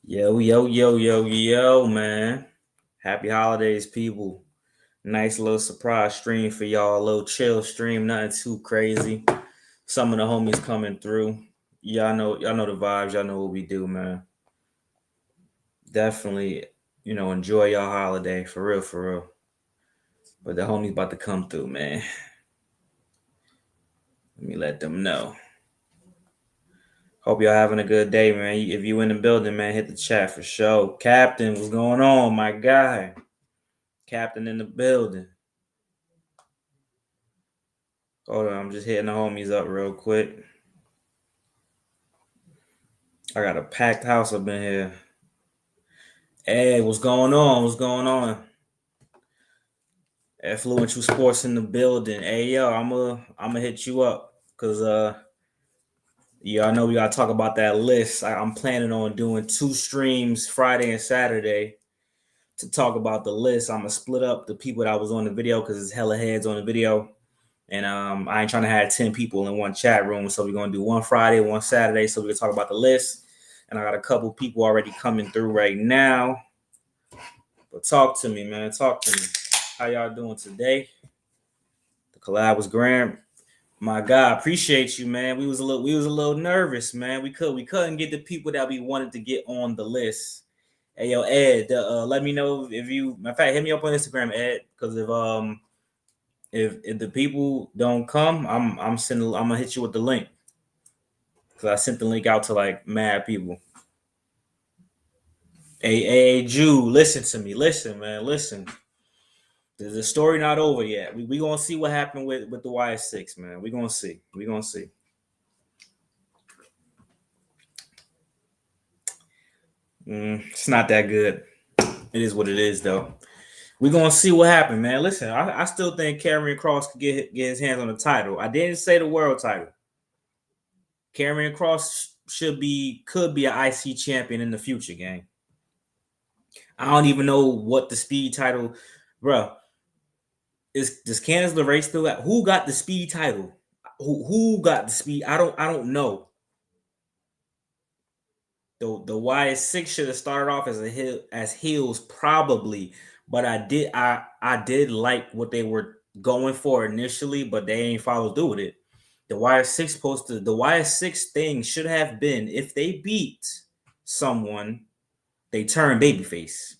Yo, man. Happy holidays, people. Nice little surprise stream for y'all. A little chill stream, nothing too crazy. Some of the homies coming through. Y'all know the vibes. Y'all know what we do, man. Definitely, enjoy y'all holiday. For real, for real. But the homies about to come through, man. Let me let them know. Hope y'all having a good day, man. If you in the building, man, hit the chat for sure. Captain, what's going on, my guy? Captain in the building. Hold on, I'm just hitting the homies up real quick. I got a packed house up in here. Hey, what's going on? What's going on? Affluential Sports in the building. Hey, yo, I'm gonna hit you up because I know we gotta talk about that list. I'm planning on doing 2 streams Friday and Saturday to talk about the list. I'm gonna split up the people that was on the video because it's hella heads on the video. And I ain't trying to have 10 people in one chat room. So we're going to do one Friday, one Saturday. So we can talk about the list. And I got a couple people already coming through right now. But talk to me, man. Talk to me. How y'all doing today? The collab was grand. My God, appreciate you, man. We was a little nervous, man. We couldn't get the people that we wanted to get on the list. Hey, yo, Ed, let me know if you, in fact, hit me up on Instagram, Ed, because if the people don't come, I'm gonna hit you with the link because I sent the link out to like mad people. Hey, Jew, listen to me. Listen, man, listen. The story not over yet. We gonna see what happened with the Wyatt Sicks, man. We gonna see. It's not that good. It is what it is, though. We gonna see what happened, man. Listen, I still think Karrion Kross could get his hands on the title. I didn't say the world title. Karrion Kross could be an IC champion in the future, gang. I don't even know what the speed title, bro. Does Candice LeRae still got? Who got the speed title? Who got the speed? I don't know. The Wyatt Sicks should have started off as heels probably, but I did like what they were going for initially, but they ain't followed through with it. The Wyatt Sicks thing should have been if they beat someone, they turn babyface.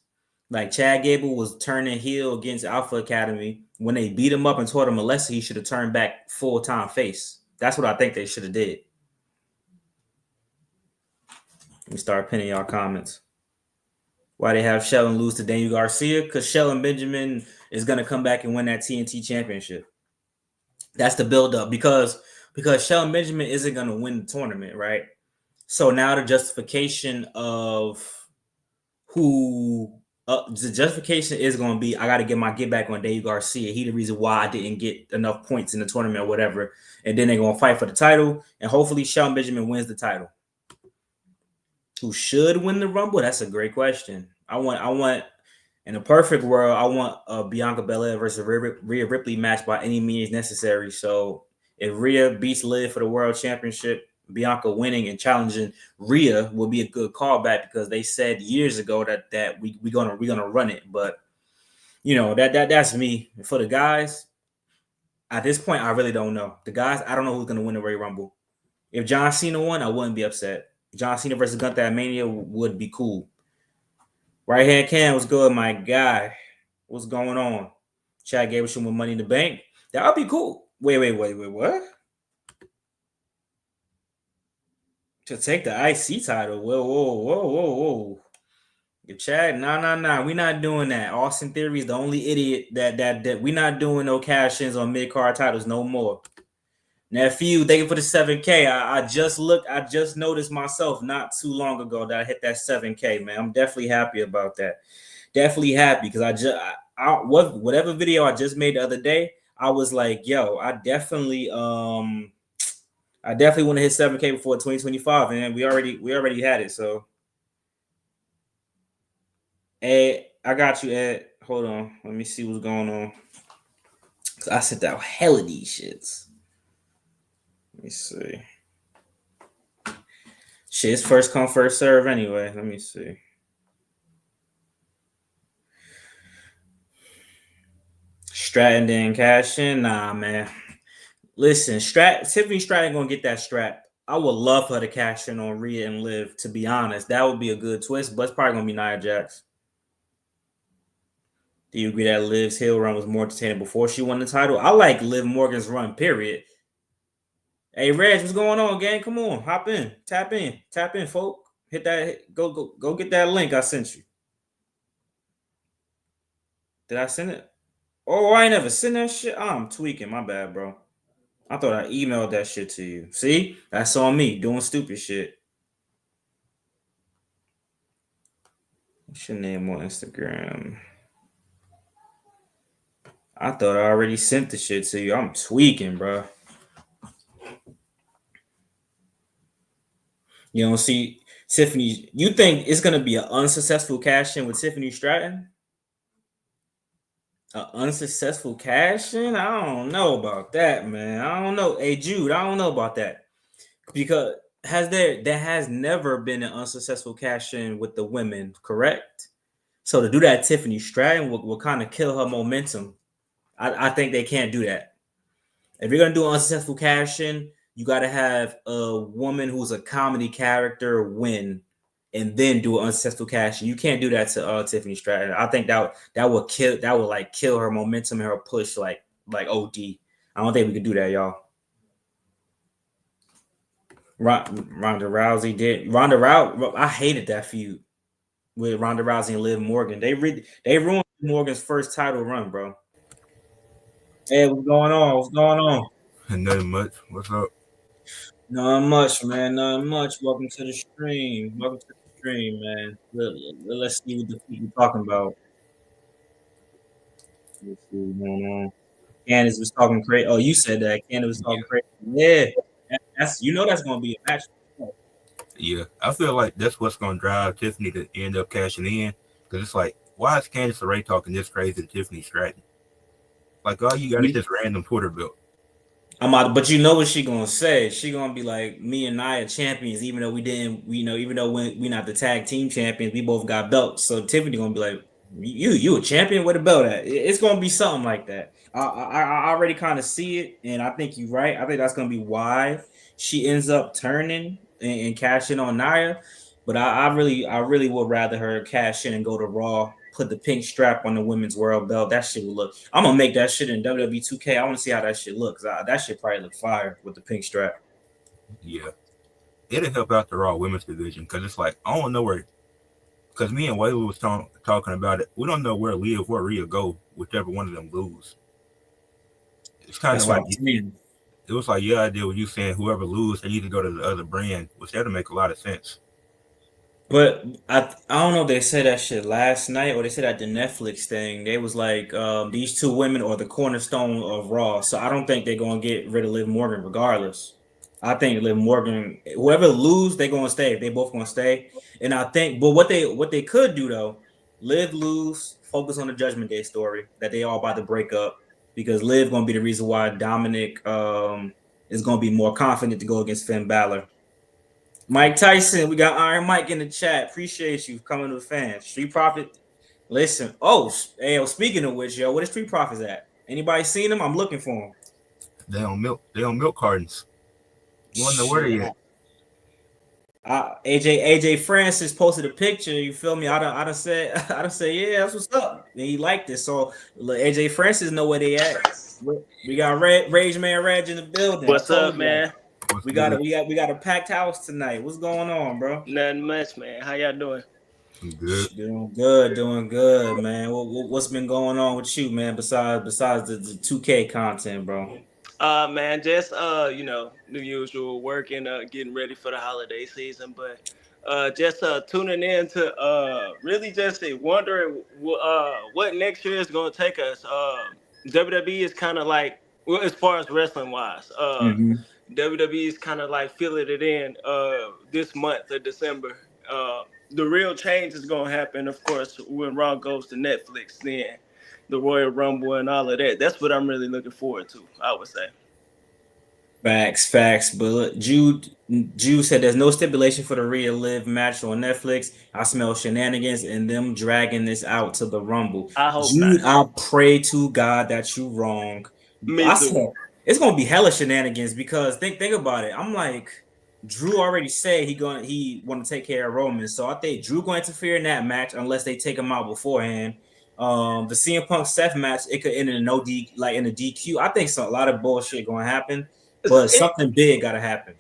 Like Chad Gable was turning heel against Alpha Academy. When they beat him up and taught him a lesson, he should have turned back full-time face. That's what I think they should have did. Let me start pinning y'all comments. Why they have Shelton lose to Daniel Garcia? Because Shelton Benjamin is going to come back and win that TNT championship. That's the build-up because Shelton Benjamin isn't going to win the tournament, right? So now the justification of the justification is going to be I got to get my get back on Dave Garcia. He the reason why I didn't get enough points in the tournament or whatever. And then they're going to fight for the title. And hopefully Shelton Benjamin wins the title. Who should win the Rumble? That's a great question. I want in a perfect world, I want a Bianca Belair versus Rhea Ripley match by any means necessary. So if Rhea beats Liv for the World Championship, Bianca winning and challenging Rhea will be a good callback because they said years ago that we're gonna run it. But that's me. For the guys, at this point, I really don't know. The guys, I don't know who's gonna win the Royal Rumble. If John Cena won, I wouldn't be upset. John Cena versus Gunther at Mania would be cool. Right hand Cam, what's good, my guy? What's going on? Chad Gable should win Money in the Bank. That would be cool. Wait, what? To take the IC title. Whoa. If Chad, nah. We're not doing that. Austin Theory is the only idiot that we're not doing no cash-ins on mid-card titles no more. Nephew, thank you for the 7K. I just noticed myself not too long ago that I hit that 7K, man. I'm definitely happy about that. Definitely happy because whatever video I just made the other day, I was like, yo, I definitely want to hit 7K before 2025, and we already had it. So, Ed, I got you, Ed. Hold on, let me see what's going on. I sent out hell of these shits. Let me see. Shit, it's first come, first serve anyway. Let me see. Stratton didn't cash in? Nah, man. Listen, Tiffany Stratton gonna get that strap. I would love her to cash in on Rhea and Liv, to be honest. That would be a good twist, but it's probably gonna be Nia Jax. Do you agree that Liv's heel run was more entertaining before she won the title? I like Liv Morgan's run, period. Hey Reg, what's going on, gang? Come on, hop in, tap in, folk. Hit that, go get that link I sent you. Did I send it? Oh, I ain't never sent that shit. I'm tweaking, my bad, bro. I thought I emailed that shit to you. See, that's on me doing stupid shit. What's your name on Instagram? I thought I already sent the shit to you. I'm tweaking, bro. You don't see Tiffany. You think it's gonna be an unsuccessful cash in with Tiffany Stratton? An unsuccessful cash in? I don't know about that, man. I don't know. Hey Jude, I don't know about that because there has never been an unsuccessful cash in with the women, correct? So to do that, Tiffany Stratton will kind of kill her momentum. I think they can't do that. If you're gonna do an unsuccessful cash in, you got to have a woman who's a comedy character win, and then do an unsuccessful cash in. You can't do that to Tiffany Stratton. I think that would kill her momentum and her push like OD. I don't think we could do that, y'all. Ronda Rousey did. I hated that feud with Ronda Rousey and Liv Morgan. They ruined Morgan's first title run, bro. Hey, what's going on? What's going on? Nothing much. What's up? Not much, man. Not much. Welcome to the stream. Welcome to the stream, man. Let's see what the people talking about. Let's see what's going on. Candace was talking crazy. Oh, you said that. Candace was talking crazy. Yeah, that's that's gonna be a match. Yeah, I feel like that's what's gonna drive Tiffany to end up cashing in because it's like, why is Candice LeRae talking this crazy to Tiffany Stratton? Like, all you got is You, this random Twitter belt. but you know what she gonna say? She gonna be like, "Me and Nia champions, even though we didn't, even though we not the tag team champions, we both got belts." So Tiffany gonna be like, "You a champion? Where the belt at?" It's gonna be something like that. I already kind of see it, and I think you're right. I think that's gonna be why she ends up turning and cashing on Nia. But I really would rather her cash in and go to Raw, put the pink strap on the women's world belt. That shit would look. I'm gonna make that shit in WWE 2K. I want to see how that shit looks. That shit probably look fire with the pink strap. Yeah, it'll help out the Raw women's division because it's like, I don't know where. Because me and Waylon was talking about it. We don't know where Liv or Rhea go, whichever one of them lose. It's kind That's of what like, I'm saying. it was like your idea with you saying whoever lose, they need to go to the other brand, which that'll make a lot of sense. But I don't know if they said that shit last night or they said at the Netflix thing. They was like these two women are the cornerstone of Raw. So I don't think they're gonna get rid of Liv Morgan regardless. I think Liv Morgan, whoever lose, they gonna stay. They both gonna stay. And I think, but what they could do though, Liv lose, focus on the Judgment Day story that they all about to break up because Liv gonna be the reason why Dominic is gonna be more confident to go against Finn Balor. Mike Tyson, we got Iron Mike in the chat. Appreciate you coming to the fans. Street Profit, listen. Oh, hey, speaking of which, yo, what is Street Profits at? Anybody seen him? I'm looking for him. They on milk cartons. You wanna know where Shit. they at? AJ Francis posted a picture. You feel me? I done said I done said yeah, that's what's up. And he liked it. So look, AJ Francis know where they at. We got Rage Man Reg in the building. I What's told up, you. man? What's good? We got a packed house tonight. What's going on, bro? Nothing much, man. How y'all doing? Good. Doing good, man. What's been going on with you, man? Besides the 2K content, bro. Man, just the usual working, getting ready for the holiday season, but just tuning in to really just wondering what next year is going to take us. WWE is kind of like, well, as far as wrestling wise, Mm-hmm. WWE is kind of like filling it in this month of December. The real change is going to happen, of course, when Raw goes to Netflix. Then the Royal Rumble and all of that. That's what I'm really looking forward to, I would say. Facts. But look, Jude said there's no stipulation for the Rhea Liv match on Netflix. I smell shenanigans and them dragging this out to the Rumble. I hope not. Jude, I pray to God that you wrong. Me I too. said it's gonna be hella shenanigans because think about it. I'm like, Drew already said he want to take care of Roman, so I think Drew going to interfere in that match unless they take him out beforehand. The CM Punk Seth match, it could end in a no D, like in a DQ. I think a lot of bullshit gonna happen, but It, something big gotta happen.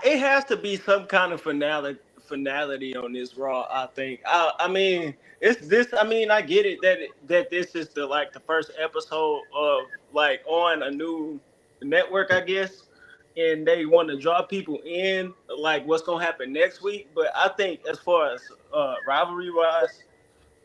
it has to be some kind of finality on this Raw. I think. I mean, it's this. I mean, I get it that this is the first episode of like on a new network, I guess, and they want to draw people in like what's gonna happen next week. But I think as far as rivalry wise,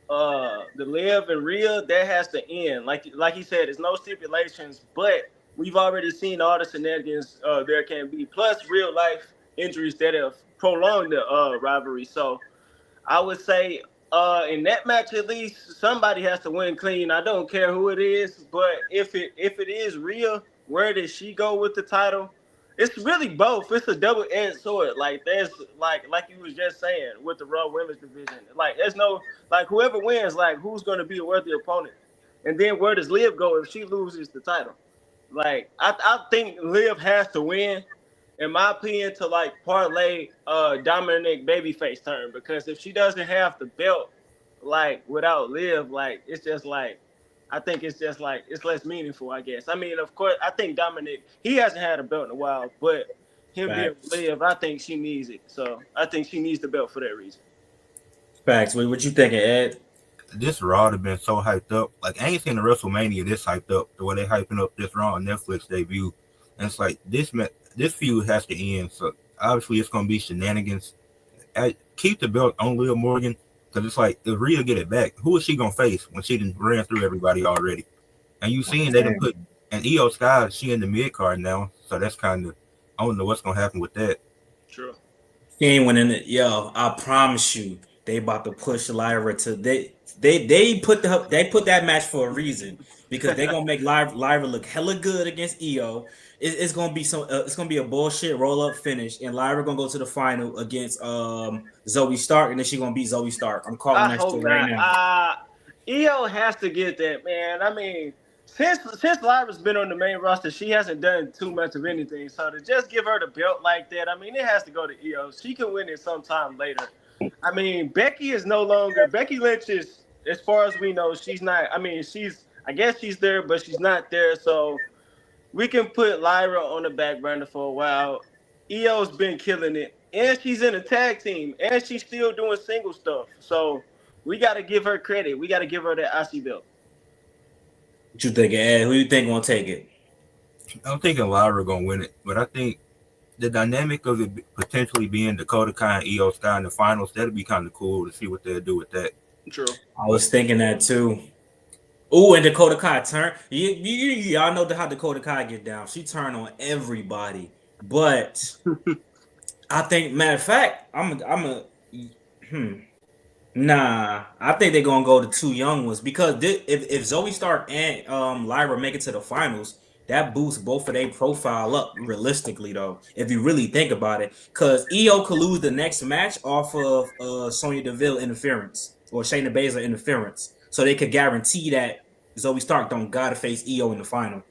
the Liv and Rhea, that has to end. Like he said, there's no stipulations, but we've already seen all the shenanigans there can be, plus real life injuries that have prolonged the rivalry. So I would say in that match at least somebody has to win clean. I don't care who it is, but if it is Rhea, where does she go with the title? It's really both. It's a double-edged sword. Like there's like you was just saying with the Raw Women's division. Like there's no like whoever wins, like who's going to be a worthy opponent, and then where does Liv go if she loses the title? Like I think Liv has to win, in my opinion, to like parlay Dominic babyface turn, because if she doesn't have the belt, like without Liv, like it's just like I think it's just like it's less meaningful, I guess. I mean, of course, I think Dominic, he hasn't had a belt in a while, but him being Facts. Liv, I think she needs it. So I think she needs the belt for that reason. Facts. What you thinking, Ed? This Raw have been so hyped up. Like I ain't seen a WrestleMania this hyped up the way they hyping up this Raw on Netflix debut. And it's like this feud has to end. So obviously it's gonna be shenanigans. Keep the belt on Liv Morgan, because it's like if Rhea get it back, who is she gonna face when she done ran through everybody already? And you seen they done put and Io Sky, she in the mid card now, so that's kind of I don't know what's gonna happen with that. True. She ain't winning it. Yo, I promise you, they about to push Lyra to they put that match for a reason because they gonna make Lyra look hella good against EO. It's gonna be it's gonna be a bullshit roll up finish, and Lyra gonna go to the final against Zoe Stark, and then she gonna beat Zoe Stark. I'm calling I that hope shit right not. now. EO has to get that, man. I mean, since Lyra's been on the main roster, she hasn't done too much of anything. So to just give her the belt like that, I mean, it has to go to EO. She can win it sometime later. I mean, Becky is no longer Becky Lynch is, as far as we know, she's not. I mean, I guess she's there, but she's not there. So we can put Lyra on the back burner for a while. EO's been killing it, and she's in a tag team, and she's still doing single stuff. So we got to give her credit. We got to give her that IC belt. What you thinking, Ed? Who you think gonna take it? I'm thinking Lyra gonna win it, but I think the dynamic of it potentially being Dakota Kai and Io Sky in the finals, that'd be kind of cool to see what they'll do with that. True. I was thinking that too. Ooh, and Dakota Kai turn. Y'all know how Dakota Kai get down. She turn on everybody. But I think, matter of fact, hmm. Nah, I think they're gonna go to two young ones because if Zoe Stark and Lyra make it to the finals, that boosts both of their profile up realistically though. If you really think about it, because EO could lose the next match off of Sonya Deville interference or Shayna Baszler interference, so they could guarantee that Zoe Stark don't gotta face EO in the final.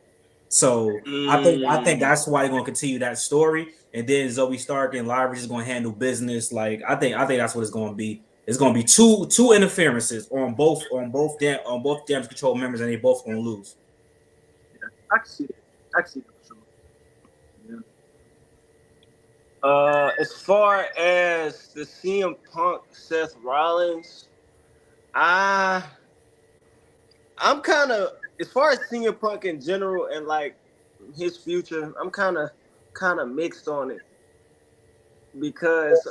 So I think that's why they're gonna continue that story, and then Zoe Stark and Lyra is gonna handle business. Like I think that's what it's gonna be. It's gonna be two interferences on both damage control members, and they both gonna lose. I can see it. I can see it for sure. As far as the CM Punk Seth Rollins, I I'm kind of, as far as CM Punk in general and like his future, I'm kind of mixed on it because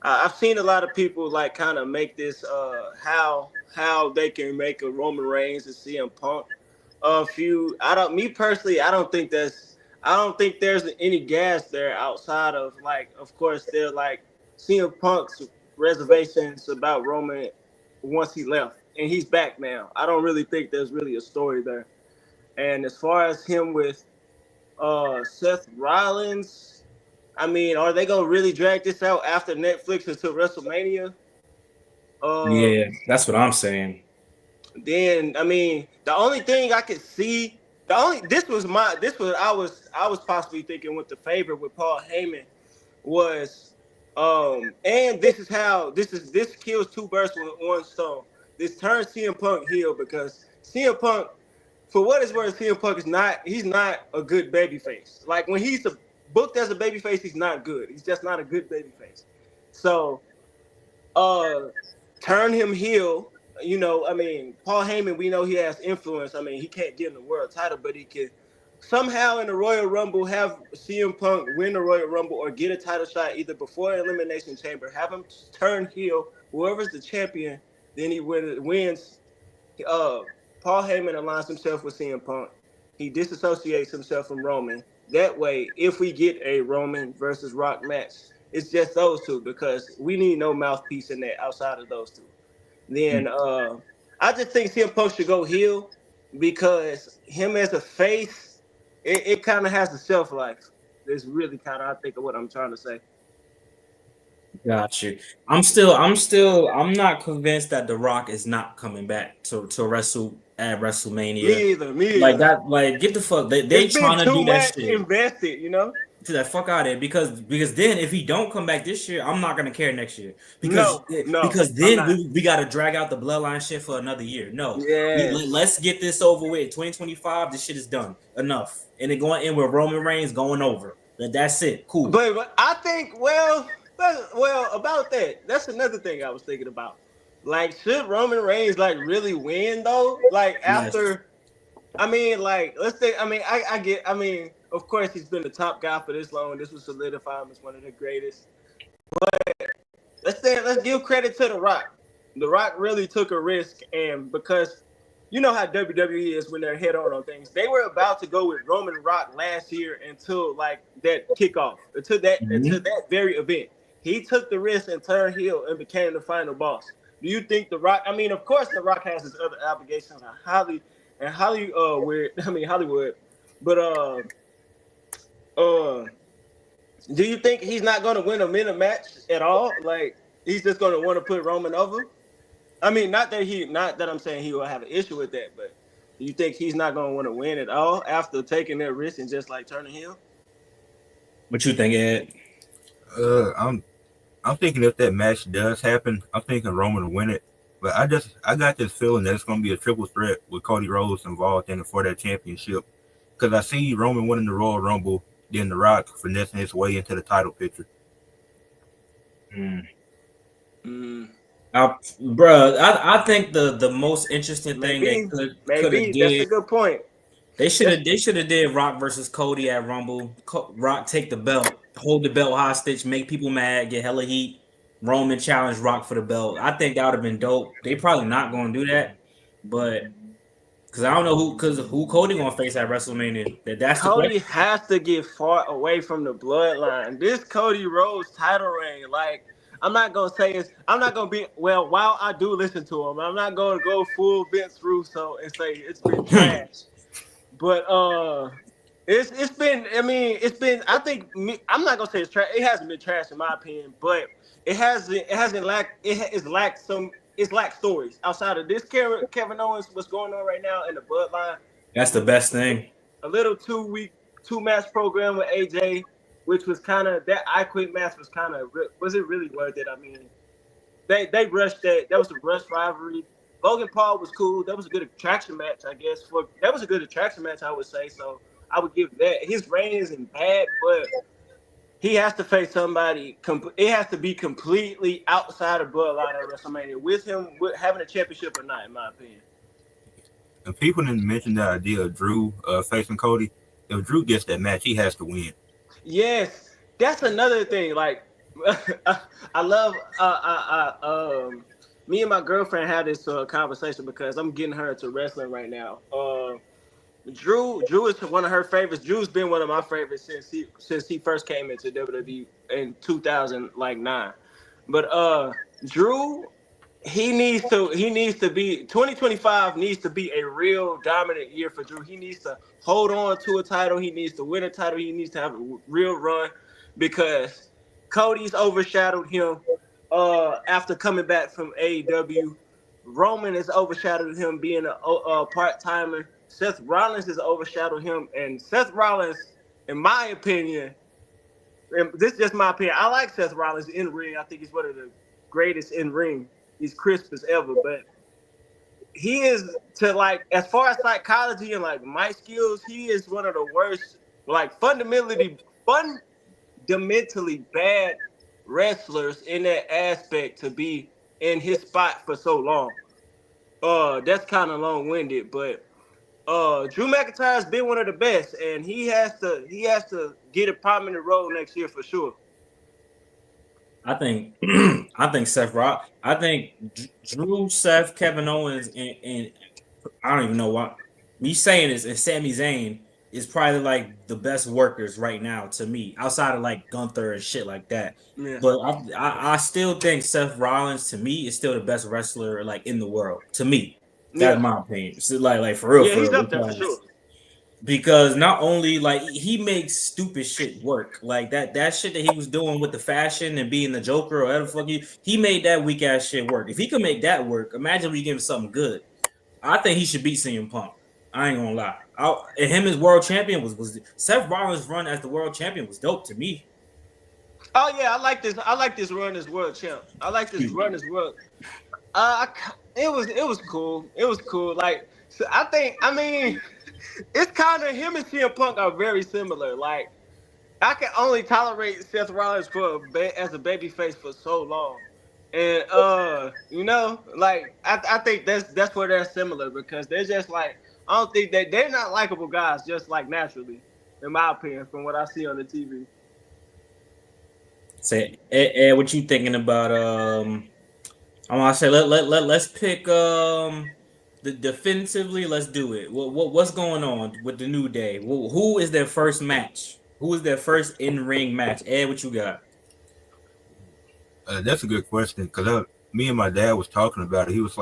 I've seen a lot of people like kind of make this how they can make a Roman Reigns and CM Punk feud. Me personally, I don't think there's any gas there outside of like, of course, they're like CM Punk's reservations about Roman once he left and he's back now. I don't really think there's really a story there. And as far as him with Seth Rollins. I mean, are they gonna really drag this out after Netflix until WrestleMania? Yeah, that's what I'm saying. Then I mean, the only thing I could see, I was possibly thinking with the favor with Paul Heyman was and this kills two birds with one stone. This turns CM Punk heel because CM Punk, for what it's worth, CM Punk he's not a good babyface. Like when he's booked as a babyface, he's not good. He's just not a good babyface. So uh turn him heel. You know, I mean, Paul Heyman, we know he has influence. I mean, he can't get in the world title, but he can somehow in the Royal Rumble have CM Punk win the Royal Rumble or get a title shot either before Elimination Chamber, have him turn heel. Whoever's the champion, then he wins. Paul Heyman aligns himself with CM Punk. He disassociates himself from Roman. That way, if we get a Roman versus Rock match, it's just those two because we need no mouthpiece in that outside of those two. Then I just think CM Punk should go heel because him as a face, it kind of has a shelf life. It's really kind of I think of what I'm trying to say. Got you. I'm not convinced that The Rock is not coming back to wrestle at WrestleMania. Me Like either. that, like get the fuck. They It's been trying to too do that much shit. invested, you know. To that fuck out of it because then if he don't come back this year, I'm not gonna care next year because then we gotta drag out the bloodline shit for another year. No, let's get this over with. 2025, this shit is done. Enough, and it going in with Roman Reigns going over. That's it. Cool. But I think well about that. That's another thing I was thinking about. Like, should Roman Reigns like really win though? Like after. I mean, like, let's say, I mean, I mean, of course, he's been the top guy for this long. This was solidify him as one of the greatest. But let's give credit to The Rock. The Rock really took a risk, and because you know how WWE is when they're head on things, they were about to go with Roman Rock last year until like that kickoff, until that very event. He took the risk and turned heel and became the final boss. Do you think The Rock? I mean, of course, The Rock has his other obligations on Hollywood. But do you think he's not gonna win a minute match at all? Like he's just gonna want to put Roman over? I mean, not that I'm saying he will have an issue with that, but do you think he's not gonna want to win at all after taking that risk and just like turning heel? What you think, Ed? I'm thinking if that match does happen, I'm thinking Roman will win it. But I got this feeling that it's going to be a triple threat with Cody Rhodes involved in it for that championship. Because I see Roman winning the Royal Rumble, then The Rock finessing his way into the title picture. I think the most interesting thing they could have did. That's a good point. They should have did Rock versus Cody at Rumble. Rock take the belt, hold the belt hostage, make people mad, get hella heat. Roman challenge Rock for the belt. I think that would have been dope. They probably not going to do that, but because I don't know who Cody going to face at WrestleMania. That's Cody has to get far away from the bloodline. This Cody Rhodes title reign, like I'm not gonna be while I do listen to him, I'm not gonna go full Vince Russo and say it's been trash. But it's been. I mean, it's been. I think I'm not gonna say it's trash. It hasn't been trash in my opinion, but it hasn't lacked. It's lacked stories outside of this. Kevin Owens, what's going on right now in the bloodline? That's the best thing. A little 2 match program with AJ, which was kind of that I Quit match was kind of was it really worth it? I mean, they rushed that. That was a rush rivalry. Logan Paul was cool. That was a good attraction match, I guess. That was a good attraction match, I would say. So I would give that. His reign isn't bad, but he has to face somebody. It has to be completely outside of bloodline at WrestleMania with him having a championship or not, in my opinion. And people didn't mention the idea of Drew facing Cody. If Drew gets that match, he has to win. Yes, that's another thing. Like, I love. Me and my girlfriend had this conversation because I'm getting her into wrestling right now. Drew is one of her favorites. Drew's been one of my favorites since he first came into WWE in 2009. But Drew he needs to be 2025 needs to be a real dominant year for Drew. He needs to hold on to a title. He needs to win a title. He needs to have a real run because Cody's overshadowed him after coming back from AEW. Roman has overshadowed him being a part-timer. Seth Rollins has overshadowed him, and Seth Rollins, in my opinion, and this is just my opinion, I like Seth Rollins in ring. I think he's one of the greatest in ring. He's crisp as ever, but he is as far as psychology and like mic skills, he is one of the worst, like fundamentally bad wrestlers in that aspect to be in his spot for so long. That's kind of long-winded, but Drew McIntyre's been one of the best, and he has to get a prominent role next year for sure. I think I think Drew, Seth, Kevin Owens, and I don't even know what me saying this, and Sami Zayn is probably like the best workers right now to me, outside of like Gunther and shit like that. Yeah. But I still think Seth Rollins to me is still the best wrestler like in the world to me. That's my opinion. So like for real, he's up there for sure. Because not only like he makes stupid shit work, like that shit that he was doing with the fashion and being the Joker or whatever the fuck he made that weak ass shit work. If he could make that work, imagine we give him something good. I think he should beat CM Punk. I ain't gonna lie. And him as world champion was Seth Rollins' run as the world champion was dope to me. Oh yeah, I like this run as world champ. I like this run as world. It was cool. It was cool. Like so I mean. It's kind of him and CM Punk are very similar. Like, I can only tolerate Seth Rollins as a babyface for so long, and like I think that's where they're similar because they're just like I don't think they're not likable guys just like naturally, in my opinion, from what I see on the TV. Say, Ed, what you thinking about? I want to say let's pick defensively, let's do it. What's going on with the New Day? Who is their first match? Who is their first in-ring match? Ed, what you got? That's a good question because me and my dad was talking about it. He was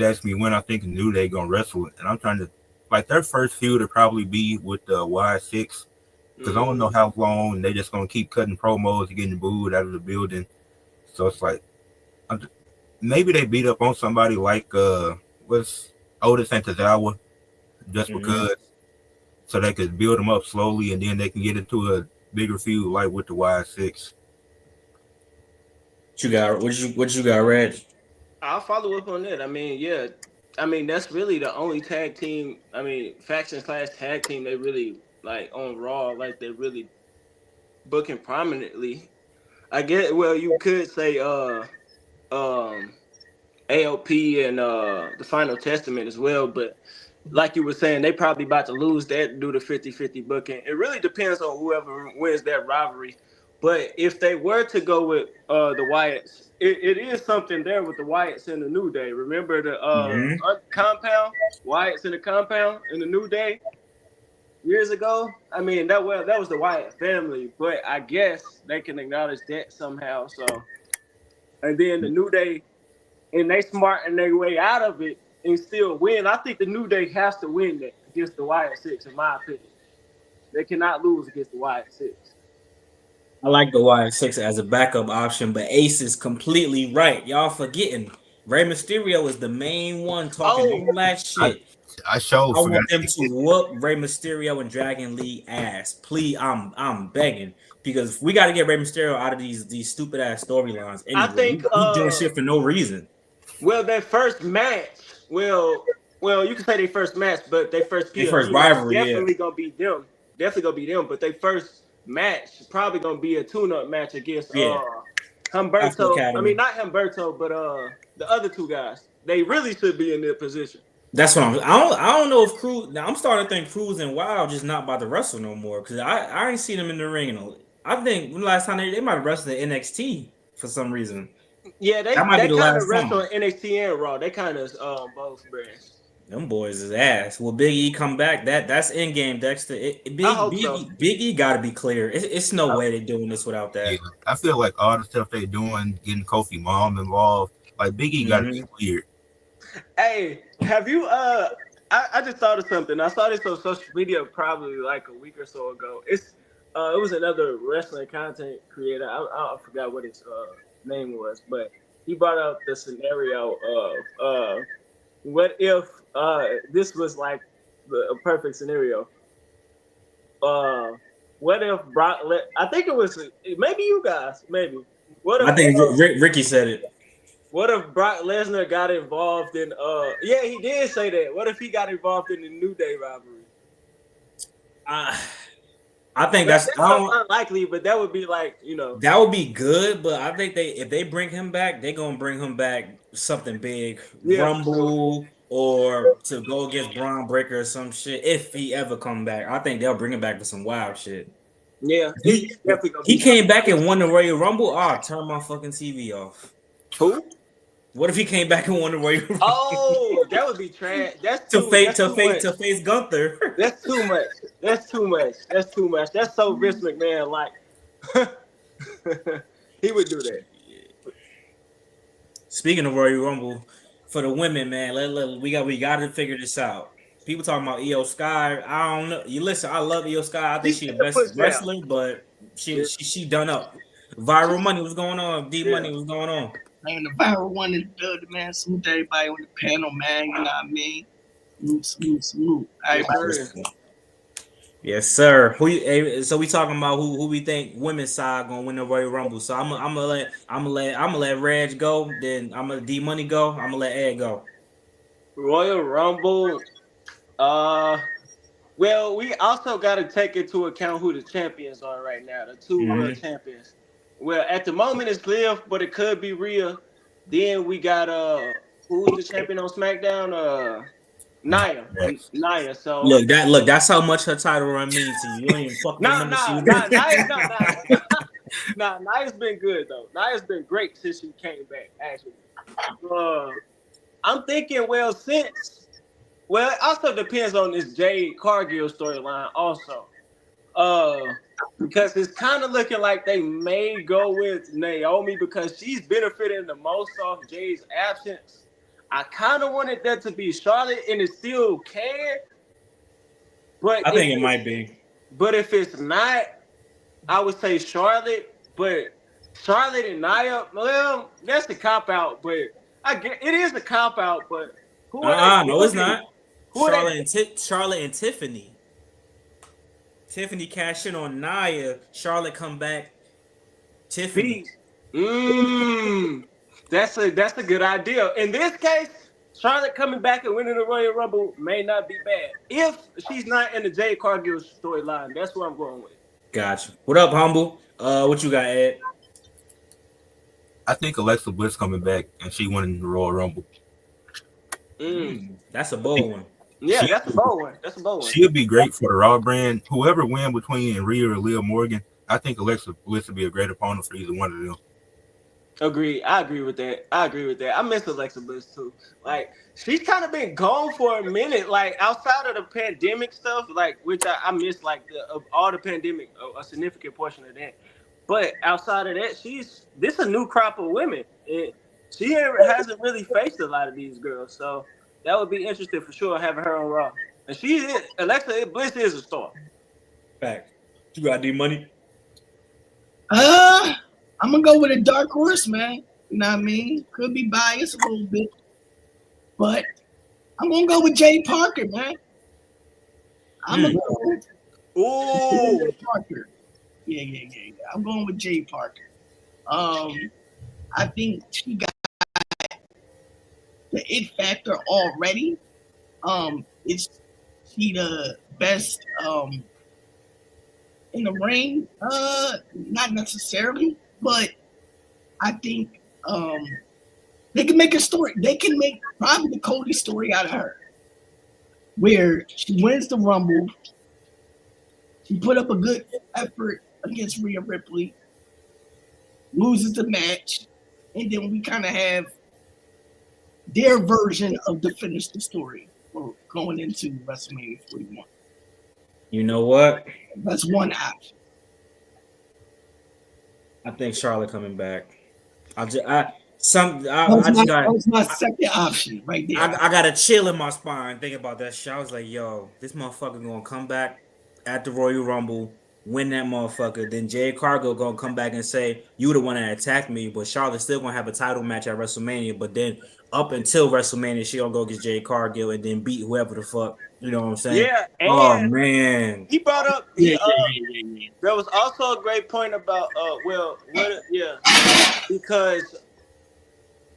asking me when I think the New Day gonna wrestle, and I'm trying to like their first feud would probably be with the Wyatt Sicks because I don't know how long they just gonna keep cutting promos and getting booed out of the building. So it's like maybe they beat up on somebody like was Otis and Tozawa just because so they could build them up slowly and then they can get into a bigger feud like with the Wyatt Sicks. What you got, Reg? I'll follow up on that. I mean, yeah. I mean, that's really the only tag team, faction/tag team they really like on Raw, like they're really booking prominently. I get you could say AOP and the Final Testament as well, but like you were saying, they probably about to lose that due to 50-50 booking. It really depends on whoever wins that rivalry. But if they were to go with the Wyatts, it is something there with the Wyatts in the New Day. Remember the compound? Wyatts in the compound in the New Day years ago? I mean, that was the Wyatt family, but I guess they can acknowledge that somehow. So, and then the New Day, and they smarten their way out of it and still win. I think the New Day has to win that against the Wyatt Sicks, in my opinion. They cannot lose against the Wyatt Sicks. I like the Wyatt Sicks as a backup option, but Ace is completely right. Y'all forgetting Rey Mysterio is the main one talking all that shit. I want them to whoop Rey Mysterio and Dragon Lee ass. Please, I'm begging. Because we got to get Rey Mysterio out of these stupid ass storylines. Anyway. I think he's doing shit for no reason. Well, their first match, well, you can say their first match, but their first rivalry, definitely gonna be them. Definitely gonna be them. But their first match probably gonna be a tune-up match against Humberto. I mean, not Humberto, but the other two guys. They really should be in their position. That's what I don't know if Cruz. Now I'm starting to think Cruz and Wild just not about to wrestle no more because I ain't seen them in the ring. I think the last time they might have wrestled in NXT for some reason. Yeah, they kind of wrestle in NXT and Raw. They kind of both brands. Them boys is ass. Will Big E come back? That's in game, Dexter. Big E got to be clear. It's no way they're doing this without that. Yeah, I feel like all the stuff they're doing, getting Kofi Mom involved, Like Big E got to be cleared. Hey, have you I just thought of something. I saw this on social media probably like a week or so ago. It was another wrestling content creator. I forgot what his name was, but he brought up the scenario of what if this was like a perfect scenario. What if I think it was maybe you guys, maybe. What if I think Ricky said it. What if Brock Lesnar got involved in yeah, he did say that. What if he got involved in the New Day rivalry? I think that's unlikely, but that would be like, that would be good, but I think if they bring him back, they're gonna bring him back something big. Yeah, Rumble or to go against Braun Breaker or some shit. If he ever come back. I think they'll bring him back for some wild shit. Yeah, he came back and won the Royal Rumble. Oh, turn my fucking TV off. Who? What if he came back and won the Royal Rumble? Oh, that would be trash. That's to face Gunther. That's too much. That's too much. That's too much. That's so Vince McMahon like. He would do that. Speaking of Royal Rumble, for the women, man, we got to figure this out. People talking about Io Sky. I don't know. You listen, I love Io Sky. I think she's the best wrestler, but she done up. Viral money was going on. D money was going on. Man, the viral one in the building, man. Salute everybody on the panel, man. You know what I mean? Salute. Yes, sir. So we talking about who we think women's side gonna win the Royal Rumble. So I'm gonna let Reg go. Then I'm gonna D Money go. I'm gonna let Ed go. Royal Rumble. Well, we also got to take into account who the champions are right now. The two world champions. Well, at the moment it's Liv, but it could be Rhea. Then we got who's the champion on SmackDown? Nia. Nia. So look, that's how much her title run means to you. You don't even fucking remember Nia's been good though. Nia's been great since she came back. Actually, I'm thinking. Well, it also depends on this Jade Cargill storyline also. Because it's kind of looking like they may go with Naomi because she's benefiting the most off Jade's absence. I kind of wanted that to be Charlotte, and it still can. But I think it might be. But if it's not, I would say Charlotte. But Charlotte and Nia, well, that's a cop out. But I get it is a cop out. But no, it's not. Charlotte and Tiffany. Tiffany cash in on Nia. Charlotte come back. Tiffany. That's a good idea. In this case, Charlotte coming back and winning the Royal Rumble may not be bad if she's not in the Jade Cargill storyline. That's what I'm going with. Gotcha. What up, Humble? What you got, Ed? I think Alexa Bliss coming back and she winning the Royal Rumble. That's a bold one. Yeah, that's a bold one. She'll be great for the Raw brand. Whoever win between Rhea or Liv Morgan, I think Alexa Bliss will be a great opponent for either one of them. Agree. I agree with that. I miss Alexa Bliss too. Like she's kind of been gone for a minute. Like outside of the pandemic stuff, like which I miss, like all the pandemic, a significant portion of that. But outside of that, this a new crop of women. She hasn't really faced a lot of these girls, so that would be interesting for sure having her on Raw. And Alexa Bliss is a star. Fact. You got D Money? I'm gonna go with a dark horse, man. You know what I mean? Could be biased a little bit, but I'm gonna go with Jay Parker, man. I'm gonna go with Jay Parker. Yeah. I'm going with Jay Parker. I think she got the it factor already. Is she the best in the ring? Not necessarily. But I think they can make a story. They can make probably the Cody story out of her, where she wins the Rumble. She put up a good effort against Rhea Ripley, loses the match, and then we kind of have their version of the finish the story for going into WrestleMania 41. You know what? That's one option. I think Charlotte coming back. That was my second option right there. I got a chill in my spine thinking about that shit. I was like, yo, this motherfucker gonna come back at the Royal Rumble, win that motherfucker. Then Jade Cargill gonna come back and say, you the one that attacked me, but Charlotte's still gonna have a title match at WrestleMania. But then up until WrestleMania, she gonna go get Jade Cargill and then beat whoever the fuck. You know what I'm saying? Yeah. Oh man. He brought up. There was also a great point about because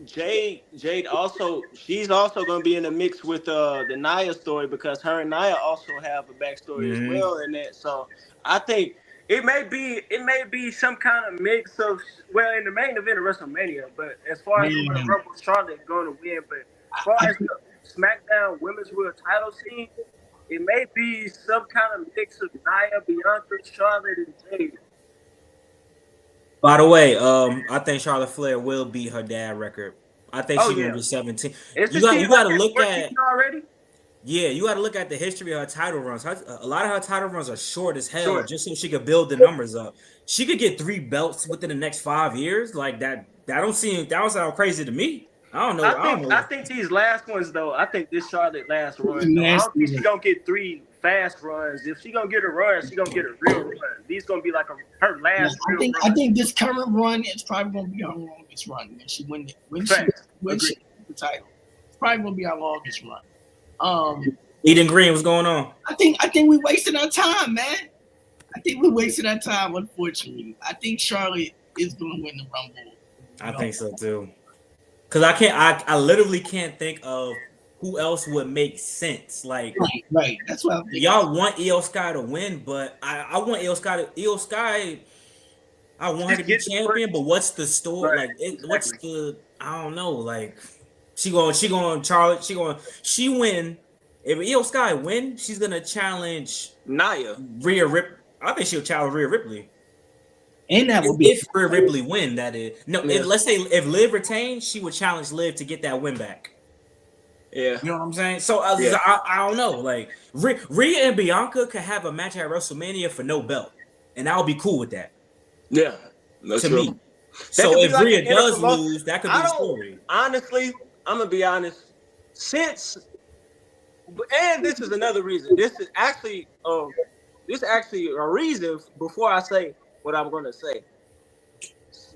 Jade also, she's also going to be in the mix with the Nia story, because her and Nia also have a backstory as well in that. So I think it may be some kind of mix of, well, in the main event of WrestleMania, but as far as the Rumble, Charlotte going to win. But as far as the SmackDown Women's World Title scene, it may be some kind of mix of Nia, Bianca, Charlotte, and Jade. By the way, I think Charlotte Flair will beat her dad record. I think she's gonna be 17. You got to look at already. Yeah, you got to look at the history of her title runs. A lot of her title runs are short as hell, just so she could build the numbers up. She could get 3 belts within the next 5 years, like that. That don't sound crazy to me. I don't know. I think these last ones though. I think this Charlotte last run. I don't think she's gonna get 3 fast runs. If she gonna get a run, she gonna get a real run. These gonna be like her last. I think this current run is probably gonna be her longest run when she wins the title. It's probably gonna be our longest run. Eden Green, what's going on? I think we wasted our time, man. I think we wasted our time, unfortunately. I think Charlotte is gonna win the Rumble. I think so too. Cause I literally can't think of who else would make sense. Like, right. That's what I'm thinking. Y'all want Io Sky to win, but I want Io Sky. I want her to be champion, but what's the story? Right. Like, what's the? I don't know. Like, she going Charlotte. She win. If Io Sky win, she's gonna challenge Nia. Rhea Ripley. I think she'll challenge Rhea Ripley. And that would be if Rhea Ripley win. That is let's say if Liv retains, she would challenge Liv to get that win back. Yeah, you know what I'm saying. So I don't know. Like Rhea and Bianca could have a match at WrestleMania for no belt, and I'll be cool with that. Yeah, to me. So if Rhea does lose, that could be the story. Honestly, I'm gonna be honest. And this is another reason. This is actually a reason before I say what I'm going to say.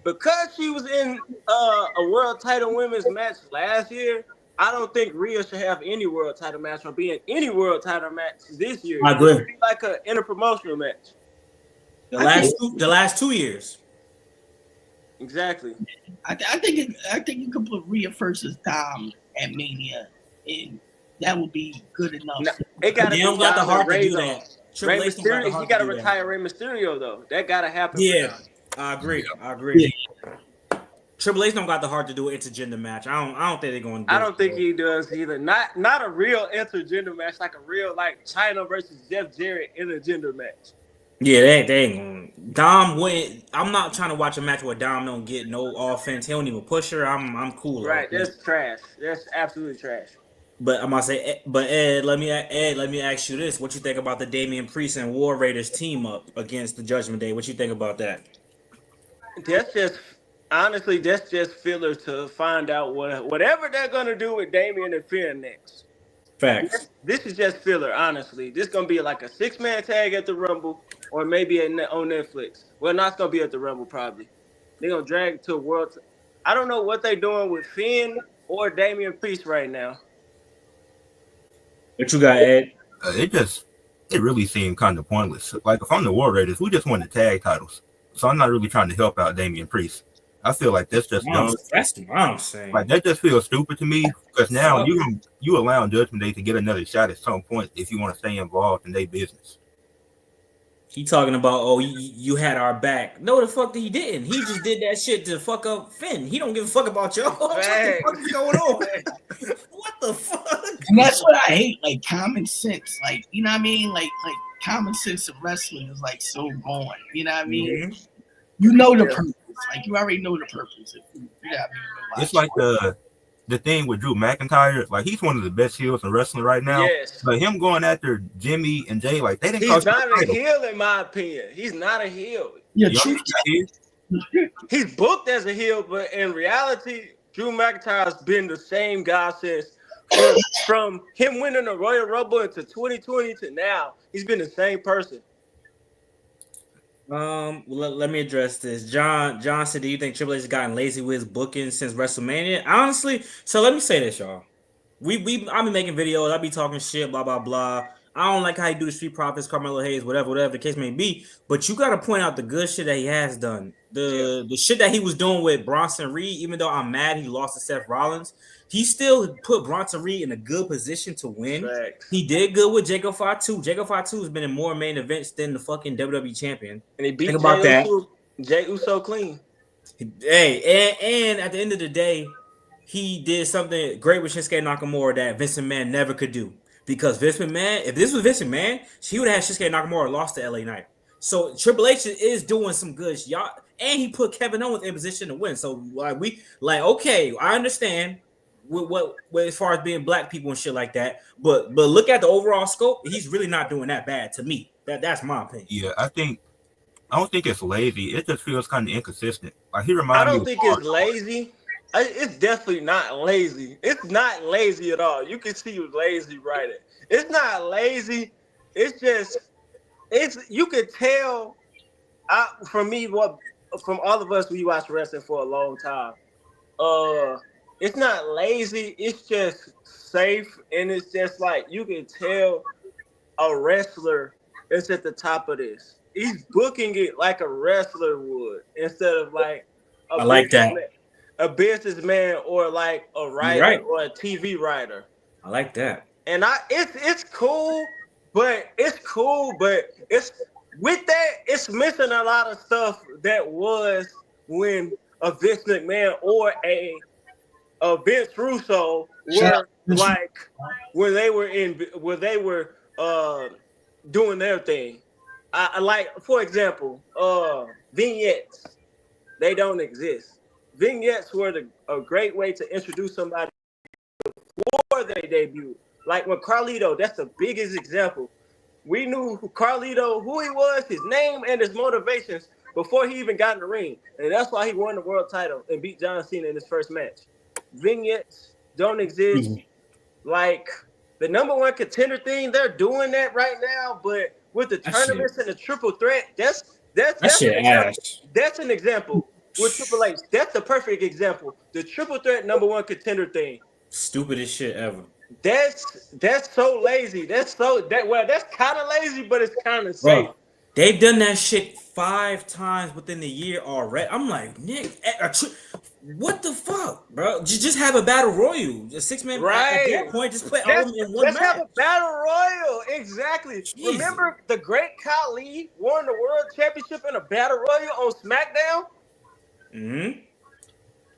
Because she was in a world title women's match last year, I don't think Rhea should have any world title match or be in any world title match this year. I agree. It should be like an interpromotional match. The last 2 years. Exactly. I think you could put Rhea versus Dom at Mania, and that would be good enough. No, it got to be. Don't got the heart to do that. Rey Mysterio, he got to retire Rey Mysterio though. That got to happen. Yeah, I agree. Yeah. Triple H don't got the heart to do an intergender match. I don't think they're going to do I don't think he does either. Not a real intergender match, like a real like China versus Jeff Jarrett intergender match. Yeah, they ain't going. Dom went. I'm not trying to watch a match where Dom don't get no offense. He don't even push her. I'm cool. Right, that's trash. That's absolutely trash. But I'm gonna say, Ed, let me ask you this: what you think about the Damian Priest and War Raiders team up against the Judgment Day? What you think about that? That's just filler to find out whatever they're gonna do with Damian and Finn next. Facts. This is just filler, honestly. This is gonna be like a 6-man tag at the Rumble, or maybe on Netflix. Well, not gonna be at the Rumble probably. They're gonna drag it to a world. I don't know what they're doing with Finn or Damian Priest right now. What you got, Ed? It really seemed kind of pointless. Like, if I'm the War Raiders, we just won the tag titles. So I'm not really trying to help out Damian Priest. I feel like that's just dumb. That's what I'm saying. Like, that just feels stupid to me, because now you allow Judgment Day to get another shot at some point if you want to stay involved in their business. He talking about, you had our back. No, the fuck he didn't. He just did that shit to fuck up Finn. He don't give a fuck about y'all. What the fuck is going on? What the fuck? And that's what I hate, like common sense. Like, you know what I mean? Like common sense of wrestling is like so gone. You know what I mean? Mm-hmm. You know the purpose. Like, you already know the purpose. It's like the thing with Drew McIntyre. Like, he's one of the best heels in wrestling right now. Yes. But him going after Jimmy and Jay, like, they didn't. He's not a heel, in my opinion. He's not a heel. Yeah, he's booked as a heel, but in reality, Drew McIntyre's been the same guy since from him winning the Royal Rumble into 2020 to now. He's been the same person. Let me address this. John said, "Do you think Triple H has gotten lazy with his booking since WrestleMania?" Honestly, so let me say this, y'all. I've been making videos. I be talking shit, blah blah blah. I don't like how he do the Street Profits, Carmelo Hayes, whatever the case may be. But you got to point out the good shit that he has done. The shit that he was doing with Bronson Reed. Even though I'm mad he lost to Seth Rollins, he still put Bronson Reed in a good position to win. Facts. He did good with Jacob Fatu. Jacob Fatu has been in more main events than the fucking WWE champion. And he beat Think about that. Jey Uso clean. Hey, and at the end of the day, he did something great with Shinsuke Nakamura that Vince McMahon never could do. Because Vince McMahon, if this was Vince McMahon, he would have had Shinsuke Nakamura lost to LA Knight. So Triple H is doing some good, y'all, and he put Kevin Owens in position to win. So okay, I understand what as far as being black people and shit like that, but look at the overall scope. He's really not doing that bad to me. That's my opinion. Yeah, I don't think it's lazy. It just feels kind of inconsistent. Like he reminds me. I don't think it's lazy. It's definitely not lazy. It's not lazy at all. You can see who's lazy writing. It's not lazy. You could tell. From all of us, we watched wrestling for a long time. It's not lazy. It's just safe, and it's just like you can tell a wrestler is at the top of this. He's booking it like a wrestler would instead of like a businessman or like a writer or a TV writer. I like that. And it's cool, but it's with that, it's missing a lot of stuff that was when a Vince McMahon or a Vince Russo were like when they were doing their thing. I like, for example, vignettes. They don't exist. Vignettes were a great way to introduce somebody before they debut. Like when Carlito, that's the biggest example. We knew Carlito, who he was, his name, and his motivations before he even got in the ring. And that's why he won the world title and beat John Cena in his first match. Vignettes don't exist. Mm-hmm. Like the number one contender thing, they're doing that right now, but with the tournaments and the triple threat, that's an example. With Triple H, that's the perfect example. The triple threat number one contender thing. Stupidest shit ever. That's so lazy. That's kind of lazy, but it's kind of safe. Bro, they've done that shit 5 times within the year already. I'm like, Nick, what the fuck, bro? Just have a battle royal, a 6-man. Right. At that point, just play all of them in one match. Let's have a battle royal. Exactly. Jesus. Remember the great Khali won the world championship in a battle royal on SmackDown? Mm-hmm.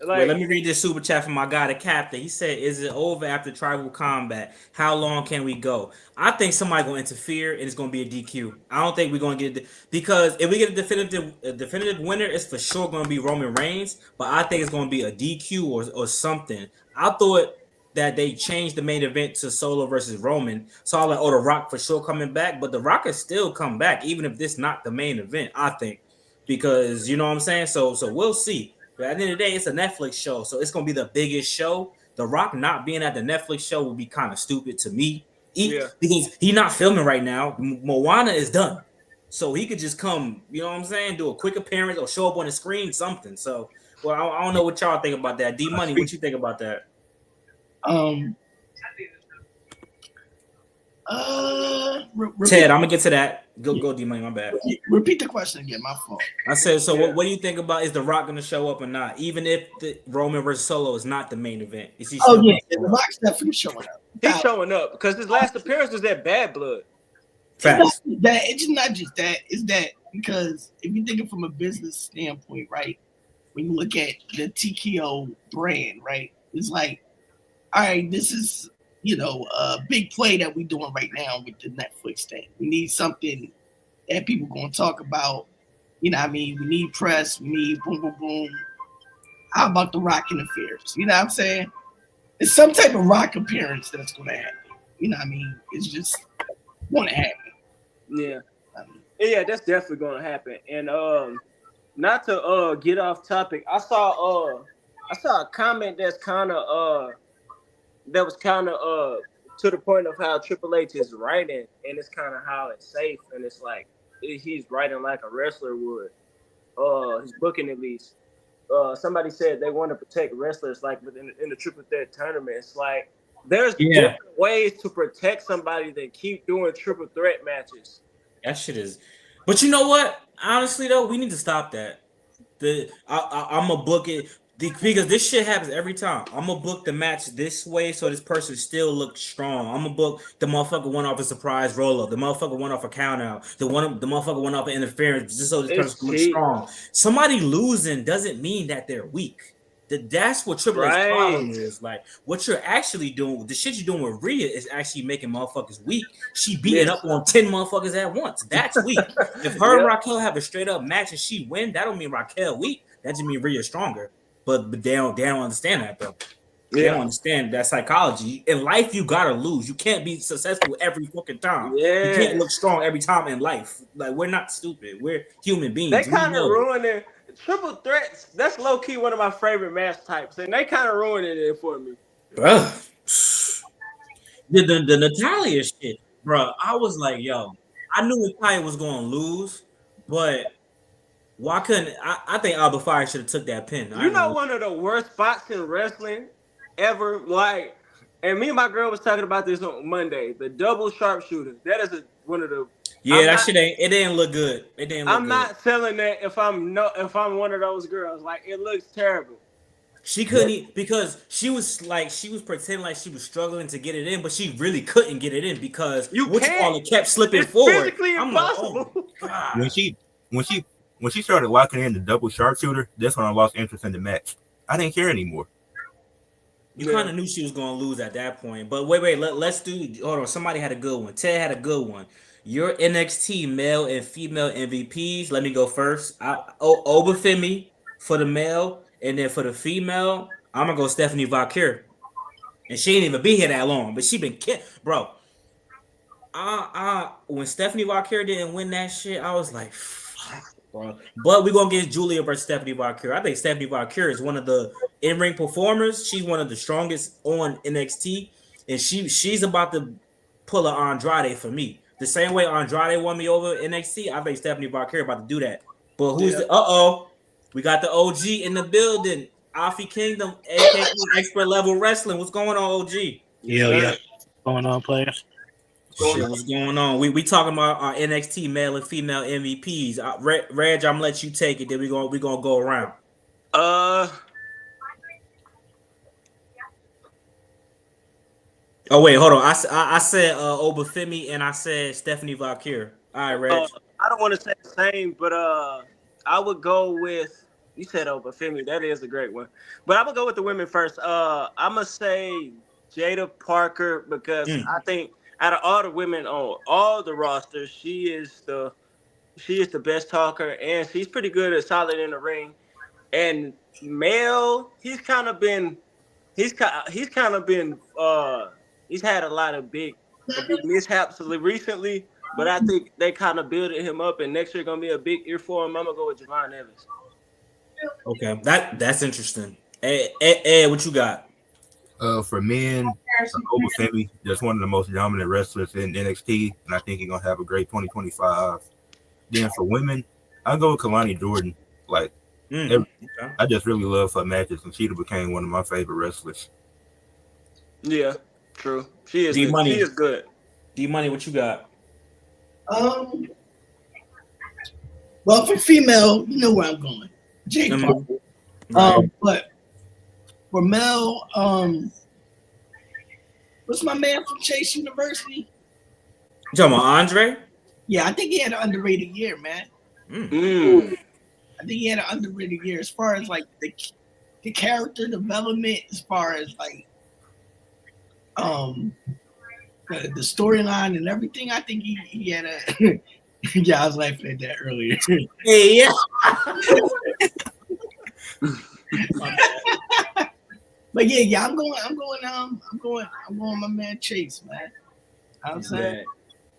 Wait, let me read this super chat from my guy, the captain. He said, "Is it over after tribal combat? How long can we go?" I think somebody gonna interfere, and it's gonna be a DQ. I don't think we're gonna get it because if we get a definitive winner, it's for sure gonna be Roman Reigns. But I think it's gonna be a DQ or something. I thought that they changed the main event to Solo versus Roman, so I was like, "Oh, The Rock for sure coming back," but The Rock is still come back, even if this not the main event. I think because you know what I'm saying. So we'll see. But at the end of the day, it's a Netflix show, so it's gonna be the biggest show. The Rock not being at the Netflix show would be kind of stupid to me, because he's not filming right now. Moana is done, so he could just come. You know what I'm saying? Do a quick appearance or show up on the screen, something. So, well, I don't know what y'all think about that. D Money, what you think about that? Ted, I'm gonna get to that. Go, D Money. My bad. Repeat the question again. My fault. I said, so what do you think about? Is The Rock gonna show up or not? Even if the Roman versus Solo is not the main event, is he? The Rock's definitely showing up. He's showing up because his last appearance was at Bad Blood. It's not just that. It's that because if you think it from a business standpoint, right? When you look at the TKO brand, right? It's like, all right, this is a big play that we're doing right now with the Netflix thing. We need something that people going to talk about. You know what I mean? We need press. We need boom, boom, boom. How about The Rock interferes? You know what I'm saying? It's some type of Rock appearance that's going to happen. You know what I mean? It's just going to happen. Yeah. Yeah, that's definitely going to happen. And not to get off topic, I saw I saw a comment that was kind of to the point of how Triple H is writing, and it's kind of how it's safe, and it's like he's writing like a wrestler would. His booking at least. Somebody said they want to protect wrestlers like within in the triple threat tournament. It's like there's different ways to protect somebody that keep doing triple threat matches. That shit is. But you know what? Honestly though, we need to stop that. I'm gonna book it because this shit happens every time. I'm gonna book the match this way so this person still looks strong. I'm gonna book the motherfucker went off a surprise roll up. The motherfucker went off a count out. The motherfucker went off an interference just so this person looks strong. Somebody losing doesn't mean that they're weak. That's what Triple H's problem is. Like what you're actually doing, the shit you're doing with Rhea is actually making motherfuckers weak. She beating up on 10 motherfuckers at once. That's weak. If her and Raquel have a straight up match and she win, that don't mean Raquel weak. That just means Rhea stronger. But they don't understand that though. They don't understand that psychology. In life, you gotta lose. You can't be successful every fucking time. You can't look strong every time in life. Like we're not stupid. We're human beings. They kind of ruined it. Triple threats, that's low key one of my favorite match types, and they kind of ruined it for me. Bro, the Natalia shit, bro. I was like, yo, I knew Natalia was gonna lose, but why couldn't I think Alba Fire should have took that pin. You know, one of the worst spots in wrestling ever, like, and me and my girl was talking about this on Monday. The double sharpshooter. That is one of the. Yeah, that shit ain't. It didn't look good. It didn't. I'm not selling that if I'm one of those girls. Like it looks terrible. She couldn't because she was pretending like she was struggling to get it in, but she really couldn't get it in because it kept slipping forward. It's physically impossible. Like, oh, when she started locking in the double sharpshooter, that's when I lost interest in the match. I didn't care anymore. You kind of knew she was gonna lose at that point. But wait, let's do. Hold on, somebody had a good one. Ted had a good one. Your NXT male and female MVPs. Let me go first. Obafemi for the male, and then for the female, I'm gonna go Stephanie Valkyrie. And she ain't even be here that long, but she been bro. When Stephanie Valkyrie didn't win that shit, I was like, fuck, bro. But we're gonna get Julia versus Stephanie Valkyrie. I think Stephanie Valkyrie is one of the in-ring performers. She's one of the strongest on NXT, and she's about to pull an Andrade for me. The same way Andrade won me over NXT, I think Stephanie Valkyrie about to do that. But who's the we got the OG in the building. Alfie Kingdom, aka Expert Level Wrestling. What's going on, OG? Yeah. What's going on, players? What's going on? We talking about our NXT male and female MVPs. Reg, I'm gonna let you take it. Then we gonna go around. Oh wait, hold on. I said Obafemi and I said Stephanie Valkyrie. All right, Reg. I don't want to say the same, but I would go with you said Obafemi. That is a great one, but I'm gonna go with the women first. I'm gonna say Jada Parker because I think out of all the women on all the rosters, she is the best talker and she's pretty good and solid in the ring. And male, he's had a lot of big mishaps recently, but I think they kind of building him up, and next year gonna be a big year for him. I'm gonna go with Javon Evans. Okay, that's interesting. Ed, what you got? For men, Obafemi, that's one of the most dominant wrestlers in NXT, and I think he's gonna have a great 2025. Then for women, I go with Kalani Jordan. Like, I just really love her matches, and she became one of my favorite wrestlers. Yeah, true. She is good. She is good. D-Money, what you got? Well, for female, you know where I'm going. Jade Parker. But for male, what's my man from Chase University? You talking about Andre? Yeah, I think he had an underrated year, man. I think he had an underrated year as far as like the character development, as far as like the storyline and everything. I think he had a yeah, I was laughing at that earlier. Hey, yeah. But yeah, I'm going my man Chase, man. I'm saying.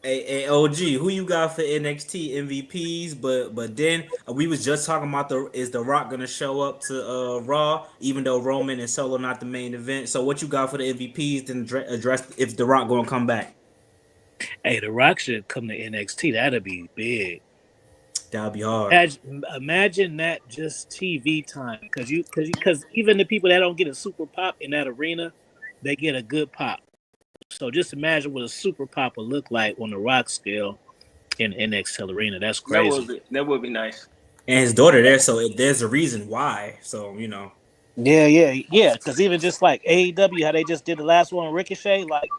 Hey, OG, who you got for NXT MVPs? But then we was just talking about is The Rock gonna show up to Raw, even though Roman and Solo not the main event. So what you got for the MVPs? Then address if The Rock gonna come back. Hey, The Rock should come to NXT. That'd be big. That'll be hard. Imagine that just TV time, because even the people that don't get a super pop in that arena, they get a good pop. So just imagine what a super pop would look like on the Rock scale in NXT arena. That's crazy. That would be nice. And his daughter there, so there's a reason why. So you know. Yeah. Because even just like AEW, how they just did the last one, Ricochet, like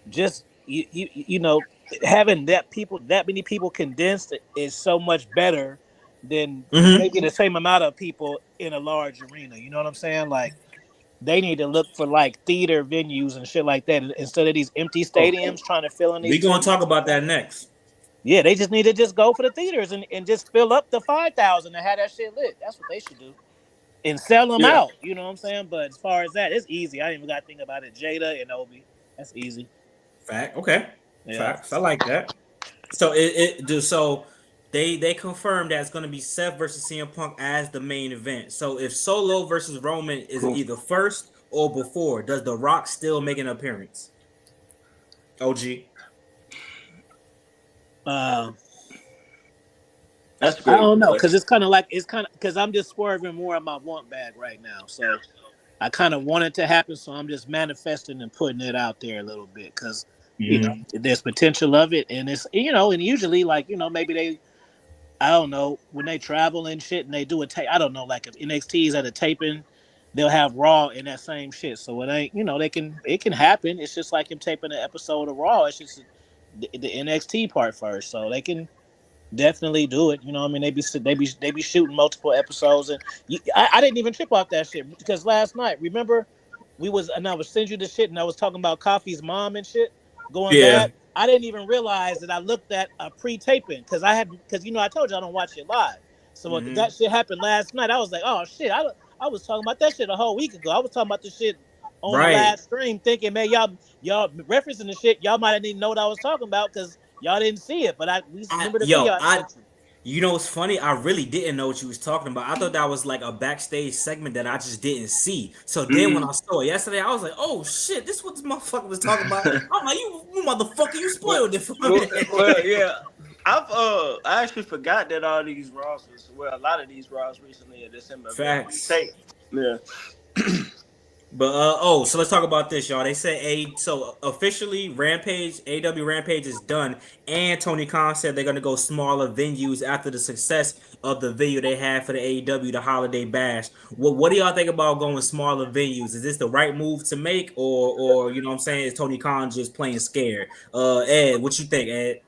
just you know, having that many people condensed is so much better than making the same amount of people in a large arena. You know what I'm saying? Like they need to look for like theater venues and shit like that instead of these empty stadiums trying to fill in these. We're gonna talk about that next. Yeah, they just need to just go for the theaters and just fill up the 5,000 and have that shit lit. That's what they should do. And sell them out. You know what I'm saying? But as far as that, it's easy. I ain't even got to think about it. Jada and Obi. That's easy. Fact. Okay. Yeah. Facts. I like that. So so they confirmed that it's gonna be Seth versus CM Punk as the main event. So if Solo versus Roman is either first or before, does The Rock still make an appearance? OG. That's great. I don't know, because because I'm just swerving more on my want bag right now. So I kind of want it to happen, so I'm just manifesting and putting it out there a little bit because you know there's potential of it, and it's and usually like maybe I don't know when they travel and shit and they do a tape. I don't know, like if NXT is at a taping, they'll have Raw in that same shit. So it ain't it can happen. It's just like him taping an episode of Raw. It's just the NXT part first, so they can definitely do it. You know what I mean? They be shooting multiple episodes, and I didn't even trip off that shit because last night, remember, I was sending you the shit, and I was talking about Coffee's mom and shit going bad. I didn't even realize that I looked at a pre-taping because I told you I don't watch it live. So when that shit happened last night, I was like, oh shit, I was talking about that shit a whole week ago. I was talking about this shit on the last stream, thinking, man, y'all referencing the shit. Y'all might not even know what I was talking about because y'all didn't see it, but I remember the video. You know what's funny? I really didn't know what you was talking about. I thought that was like a backstage segment that I just didn't see. So then when I saw it yesterday, I was like, "Oh shit, this is what this motherfucker was talking about." I'm like, "You motherfucker, you spoiled it for me." Well, yeah, I actually forgot that all these Raws a lot of these Raws recently in December. Facts. Yeah. But so let's talk about this, y'all. They said so officially AEW Rampage is done, and Tony Khan said they're gonna go smaller venues after the success of the venue they had for the AEW the Holiday Bash. What do y'all think about going smaller venues? Is this the right move to make, or you know what I'm saying? Is Tony Khan just playing scared? Ed, what you think, Ed?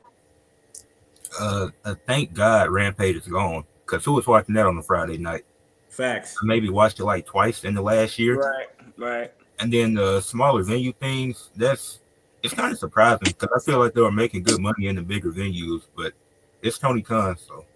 Thank God Rampage is gone, because who was watching that on a Friday night? Facts. I maybe watched it like twice in the last year. Right. And then the smaller venue things, it's kind of surprising because I feel like they were making good money in the bigger venues, but it's Tony Khan, so.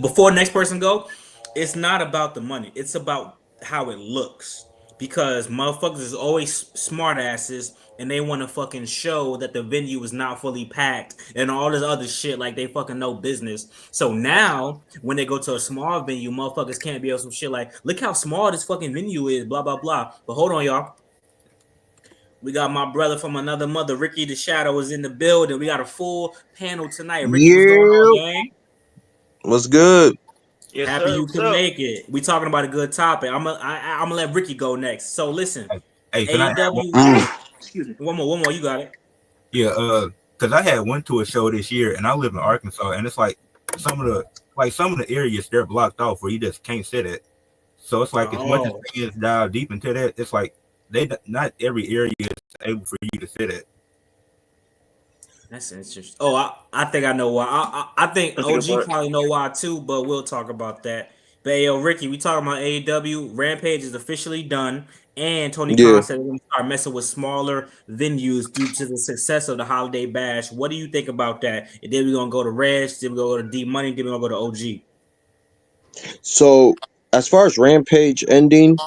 Before next person go, it's not about the money. It's about how it looks. Because motherfuckers is always smart asses and they want to fucking show that the venue is not fully packed and all this other shit like they fucking know business. So now when they go to a small venue, motherfuckers can't be on some shit like, look how small this fucking venue is, blah, blah, blah. But hold on, y'all. We got my brother from another mother, Ricky the Shadow, is in the building. We got a full panel tonight. Ricky, what's going on, gang? What's good? Yes, Happy you can make it. We talking about a good topic. I'm gonna let Ricky go next. So listen, hey, excuse me, one more. You got it. Yeah, because I had went to a show this year, and I live in Arkansas, and it's like some of the areas they're blocked off where you just can't sit at. So it's like as much as fans dive deep into that, it's like not every area is able for you to sit at. That's interesting. Oh, I think I know why. I think OG probably know why too, but we'll talk about that. But yo, Ricky, we talking about AEW. Rampage is officially done, and Tony Khan said we're gonna start messing with smaller venues due to the success of the Holiday Bash. What do you think about that? And then we're gonna go to Reg, then we're gonna go to D Money, then we're gonna go to OG. So as far as Rampage ending,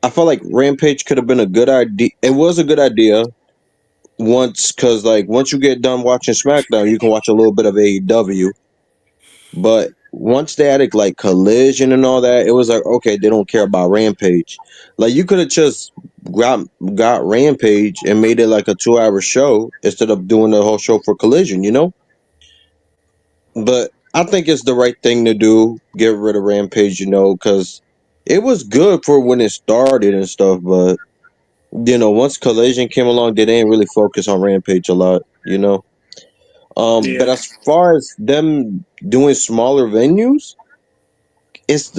I felt like Rampage could have been a good idea. It was a good idea, Because like once you get done watching SmackDown, you can watch a little bit of AEW. But once they added like Collision and all that, it was like, okay, they don't care about Rampage. Like you could have just got Rampage and made it like a 2-hour show instead of doing the whole show for Collision, you know? But I think it's the right thing to do. Get rid of Rampage, you know, because it was good for when it started and stuff. But you know, once Collision came along, they didn't really focus on Rampage a lot, you know. But Yeah. as far as them doing smaller venues, it's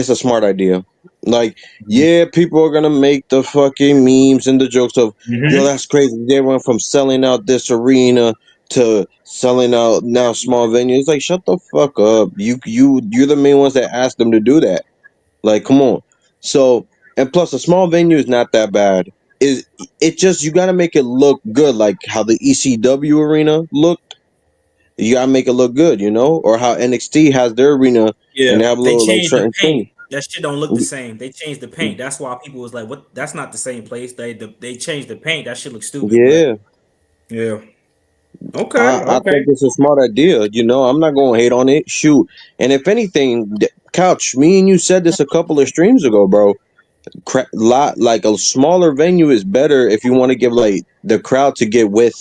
a smart idea. Like, yeah, people are gonna make the fucking memes and the jokes of, yo, Mm-hmm. that's crazy. They went from selling out this arena to selling out now small venues. Like, shut the fuck up. You're the main ones that asked them to do that. Like, come on. So, and plus, a small venue is not that bad. Is it just you gotta make it look good, like how the ECW arena looked. You gotta make it look good, you know, or how NXT has their arena and Yeah, they have they little like changed the certain things. paint. That shit don't look the same. They changed the paint. That's why people was like, "What? That's not the same place." They changed the paint. That shit looks stupid. But Yeah, yeah, okay, I okay. think it's a smart idea. You know, I'm not gonna hate on it. Shoot, and if anything, Couch, me and you said this a couple of streams ago, bro. Lot like a smaller venue is better if you want to give like the crowd to get with,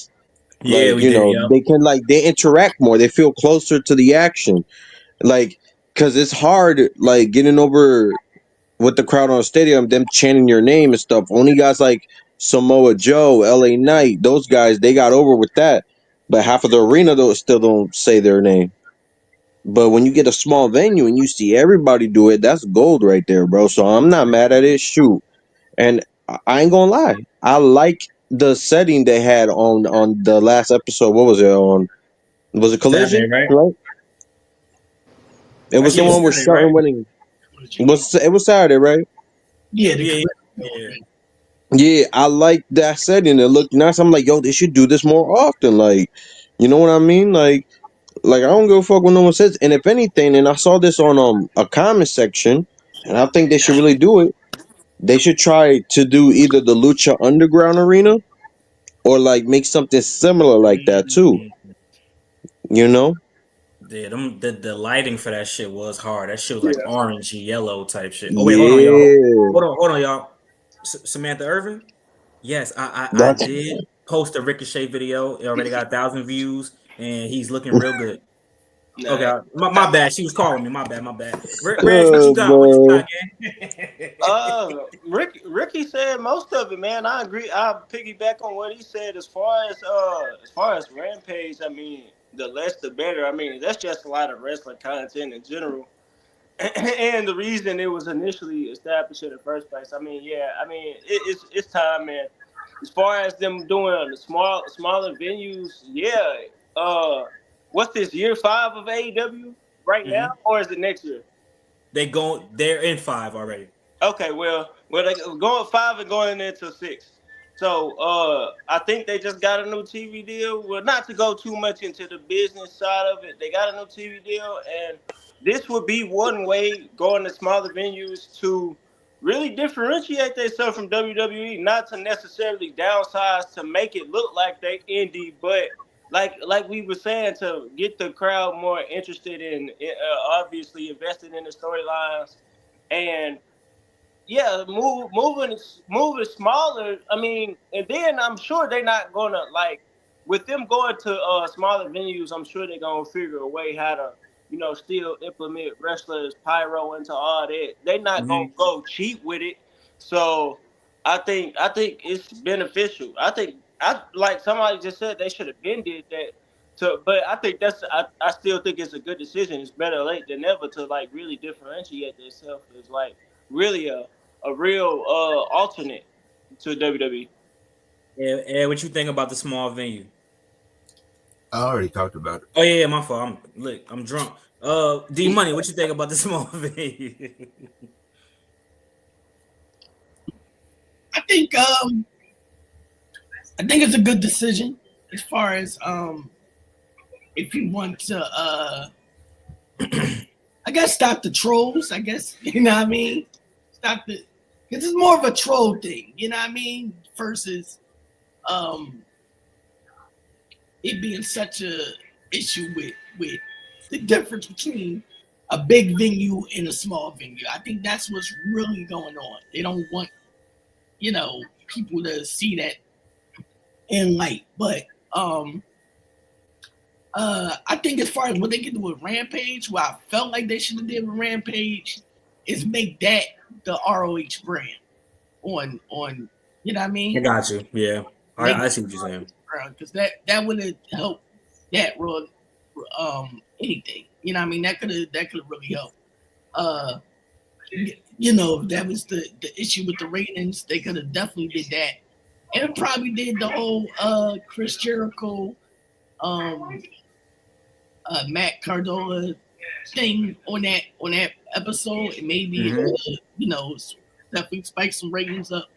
Yeah, like we you did. know, Yep. they can like they interact more. They feel closer to the action, like because it's hard like getting over with the crowd on a stadium, them chanting your name and stuff. Only guys like Samoa Joe, LA Knight, those guys, they got over with that. But half of the arena though still don't say their name. But when you get a small venue and you see everybody do it, that's gold right there, bro. So I'm not mad at it. Shoot. And I ain't gonna lie. I like the setting they had on the last episode. What was it on? Was it Saturday, Collision? right? Right? It That was the shit was one with Saturday, Shelton right? winning. What you mean? It was Saturday, right? Yeah, the Yeah, correct. yeah. Yeah, I like that setting. It looked nice. I'm like, yo, they should do this more often. Like, you know what I mean? Like I don't give a fuck what no one says. And if anything, and I saw this on a comment section, and I think they should really do it. They should try to do either the Lucha Underground arena or like make something similar like that too. Mm. You know? Yeah, the lighting for that shit was hard. That shit was like Yeah. orangey yellow type shit. Oh wait, hold on, y'all. Yeah, Hold on, y'all. Samantha Irvin. Yes, I that's did post a Ricochet video. It already got 1,000 views, and he's looking real good. Okay, Nah. my bad. She was calling me. My bad. My bad. Reg, what you good, got? What you bro. got, gang? Ricky said most of it, man. I agree. I piggyback on what he said as far as Rampage. I mean, the less the better. I mean, that's just a lot of wrestling content in general. And the reason it was initially established in the first place. I mean, yeah. I mean, it's time, man. As far as them doing the smaller venues, yeah. What's this year 5 of AEW right now, Mhm. or is it next year? They're in 5 already. Okay, well, they going 5 and going into 6. So, I think they just got a new TV deal. Well, not to go too much into the business side of it, they got a new TV deal, and this would be one way going to smaller venues to really differentiate themselves from WWE. Not to necessarily downsize to make it look like they indie, but like we were saying, to get the crowd more interested in obviously invested in the storylines and yeah, moving smaller. I mean, and then I'm sure they're not gonna like with them going to smaller venues. I'm sure they're gonna figure a way how to still implement wrestlers pyro into all that. They're not gonna Mhm. go cheap with it. So I think it's beneficial. I like somebody just said they should have been did that. But I think I still think it's a good decision. It's better late than never to like really differentiate themselves. It's like really a real alternate to WWE. Yeah, what you think about the small venue? I already talked about it. Oh yeah, my fault. I'm drunk. D Money, what you think about the small venue? I think it's a good decision as far as if you want to I guess stop the trolls, I guess. You know what I mean? Stop the because it's more of a troll thing, you know what I mean? Versus it being such a issue with the difference between a big venue and a small venue. I think that's what's really going on. They don't want, people to see that in light. But I think as far as what they can do with Rampage, what I felt like they should have did with Rampage is make that the ROH brand on you know what I mean? I got you. Yeah. I see what you're saying. Because that would have helped that run anything. You know what I mean? That could have really helped. If that was the issue with the ratings, they could have definitely did that. And probably did the whole Chris Jericho Matt Cardona thing on that episode. It maybe definitely spike some ratings up.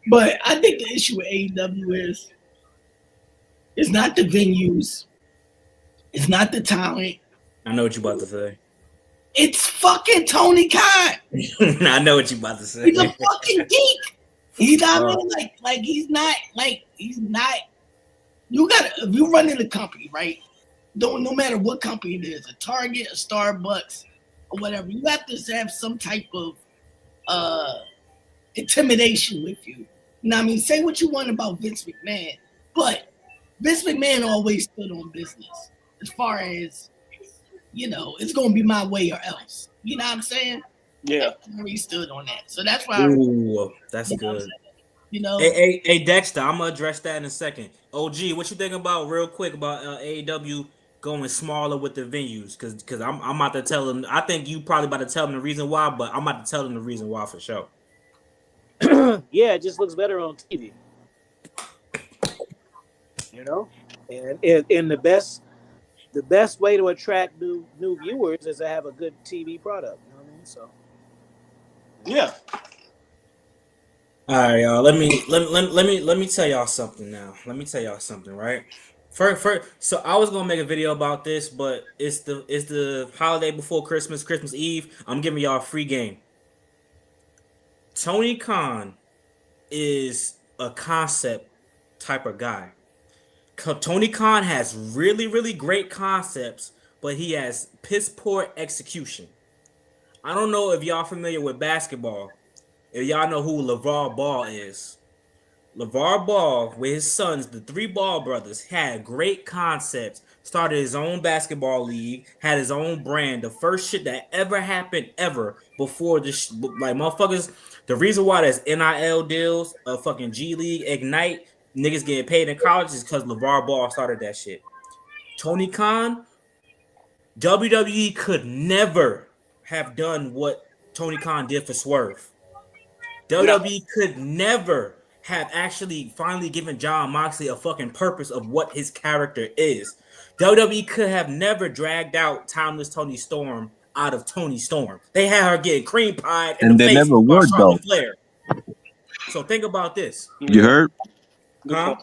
But I think the issue with AEW is not the venues, it's not the talent. I know what you're about to say. It's fucking Tony Khan. I know what you're about to say. He's a fucking geek. He's not he's not. You gotta, if you run in a company, right? No matter what company it is, a Target, a Starbucks, or whatever, you have to have some type of intimidation with you. You know what I mean? Say what you want about Vince McMahon, but Vince McMahon always stood on business as far as, it's going to be my way or else. You know what I'm saying? Yeah. He stood on that. So that's why. Ooh, that's good. Hey, Dexter, I'm going to address that in a second. OG, what you think about, real quick, about AEW going smaller with the venues? Because I'm about to tell them. I think you probably about to tell them the reason why, but I'm about to tell them the reason why for sure. Yeah, it just looks better on TV. And the best way to attract new viewers is to have a good TV product. You know what I mean? So. Yeah. All right, y'all. Let me tell y'all something now. Let me tell y'all something, right? First, so I was gonna make a video about this, but it's the holiday before Christmas, Christmas Eve. I'm giving y'all a free game. Tony Khan is a concept type of guy. Tony Khan has really, really great concepts, but he has piss poor execution. I don't know if y'all familiar with basketball. If y'all know who LeVar Ball is. LeVar Ball, with his sons, the three Ball brothers, had great concepts, started his own basketball league, had his own brand, the first shit that ever happened ever before this, like motherfuckers, the reason why there's NIL deals, a fucking G League, Ignite, niggas getting paid in college is because LeVar Ball started that shit. Tony Khan, WWE could never have done what Tony Khan did for Swerve. WWE could never have actually finally given Jon Moxley a fucking purpose of what his character is. WWE could have never dragged out Timeless Tony Storm out of Tony Storm. They had her getting cream pied in the face never by would, Charlotte Flair. So think about this. You heard? Huh?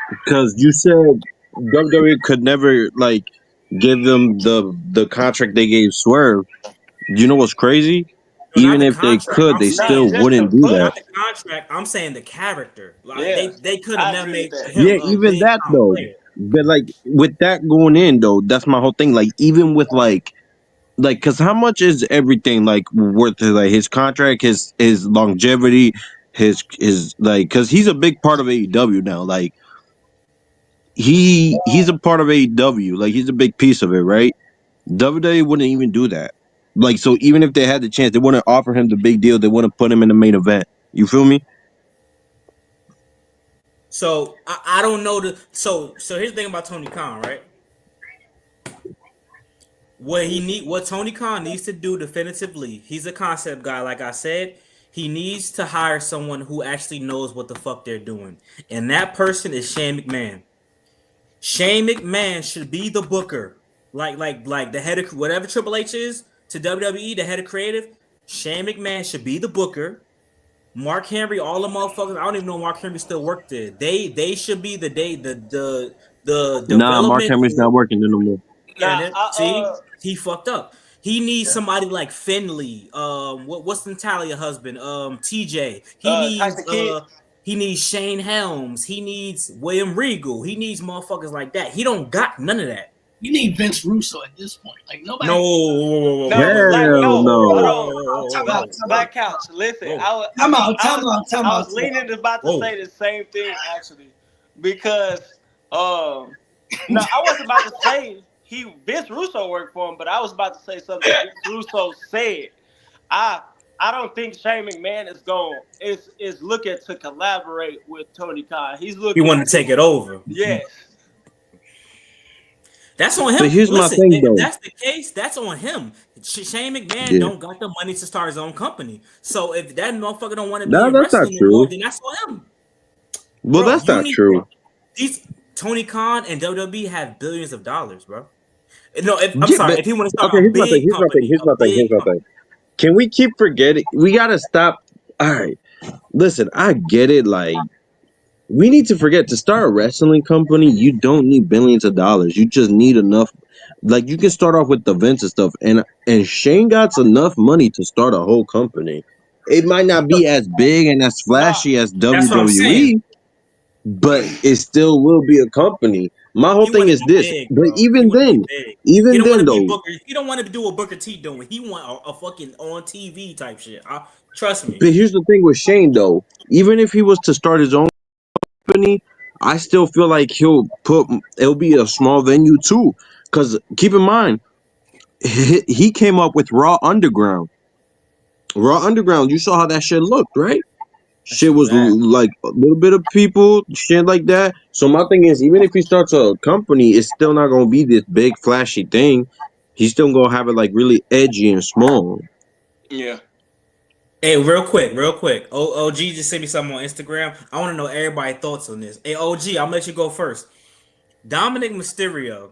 Because you said WWE could never give them the contract they gave Swerve. You know what's crazy? No, Even if they could, they still just wouldn't the do push. that. Not the contract. I'm saying the character. Like Yeah, they could I have never agree made with that. him Yeah, a even big that time though. player. But with that going in though, that's my whole thing. Even with because how much is everything worth? His contract, his longevity, his because he's a big part of AEW now. He's a part of AEW. He's a big piece of it, right? WWE wouldn't even do that. So even if they had the chance, they wouldn't offer him the big deal. They wouldn't put him in the main event. You feel me? So I don't know so here's the thing about Tony Khan, right? What Tony Khan needs to do definitively, he's a concept guy, like I said. He needs to hire someone who actually knows what the fuck they're doing. And that person is Shane McMahon. Shane McMahon should be the booker. Like the head of whatever Triple H is to WWE, the head of creative. Shane McMahon should be the booker. Mark Henry, all the motherfuckers. I don't even know Mark Henry still worked there. They should be the development. Nah, Mark Henry's not working there no more. See, he fucked up. He needs somebody like Finley. What's Natalia's husband? TJ. He needs He needs Shane Helms. He needs William Regal. He needs motherfuckers like that. He don't got none of that. You need Vince Russo at this point. Like nobody. No, Hell hold no. on. Time out. Black Couch. Listen, Whoa. Time out. I was leaning about to say the same thing actually, because no, I wasn't about to say Vince Russo worked for him, but I was about to say something Vince Russo said. I don't think Shane McMahon is looking to collaborate with Tony Khan. He wanted to take it over. Yes. That's on him. But here's my thing, if though. that's the case, that's on him. Shane McMahon don't got the money to start his own company. So if that motherfucker don't want to be in wrestling anymore, then that's on him. Well, bro, that's not true. These Tony Khan and WWE have billions of dollars, bro. No, I'm sorry. If he want to start a big company, here's my thing. Can we keep forgetting? We gotta stop. All right, listen, I get it. Like, we need to forget to start a wrestling company. You don't need billions of dollars. You just need enough. Like, you can start off with the Vince and stuff, and Shane got enough money to start a whole company. It might not be as big and as flashy as WWE, but it still will be a company. My whole thing is this, but even then though, he don't want to do what Booker T doing. He want a fucking on TV type shit. Trust me. But here's the thing with Shane though. Even if he was to start his own company, I still feel like it'll be a small venue too. Because keep in mind, he came up with Raw Underground. Raw Underground, you saw how that shit looked, right? Shit was like a little bit of people, shit like that. So my thing is, even if he starts a company, it's still not gonna be this big flashy thing. He's still gonna have it like really edgy and small. Yeah. Hey, real quick. OG just sent me something on Instagram. I want to know everybody's thoughts on this. Hey, OG, I'm gonna let you go first. Dominic Mysterio.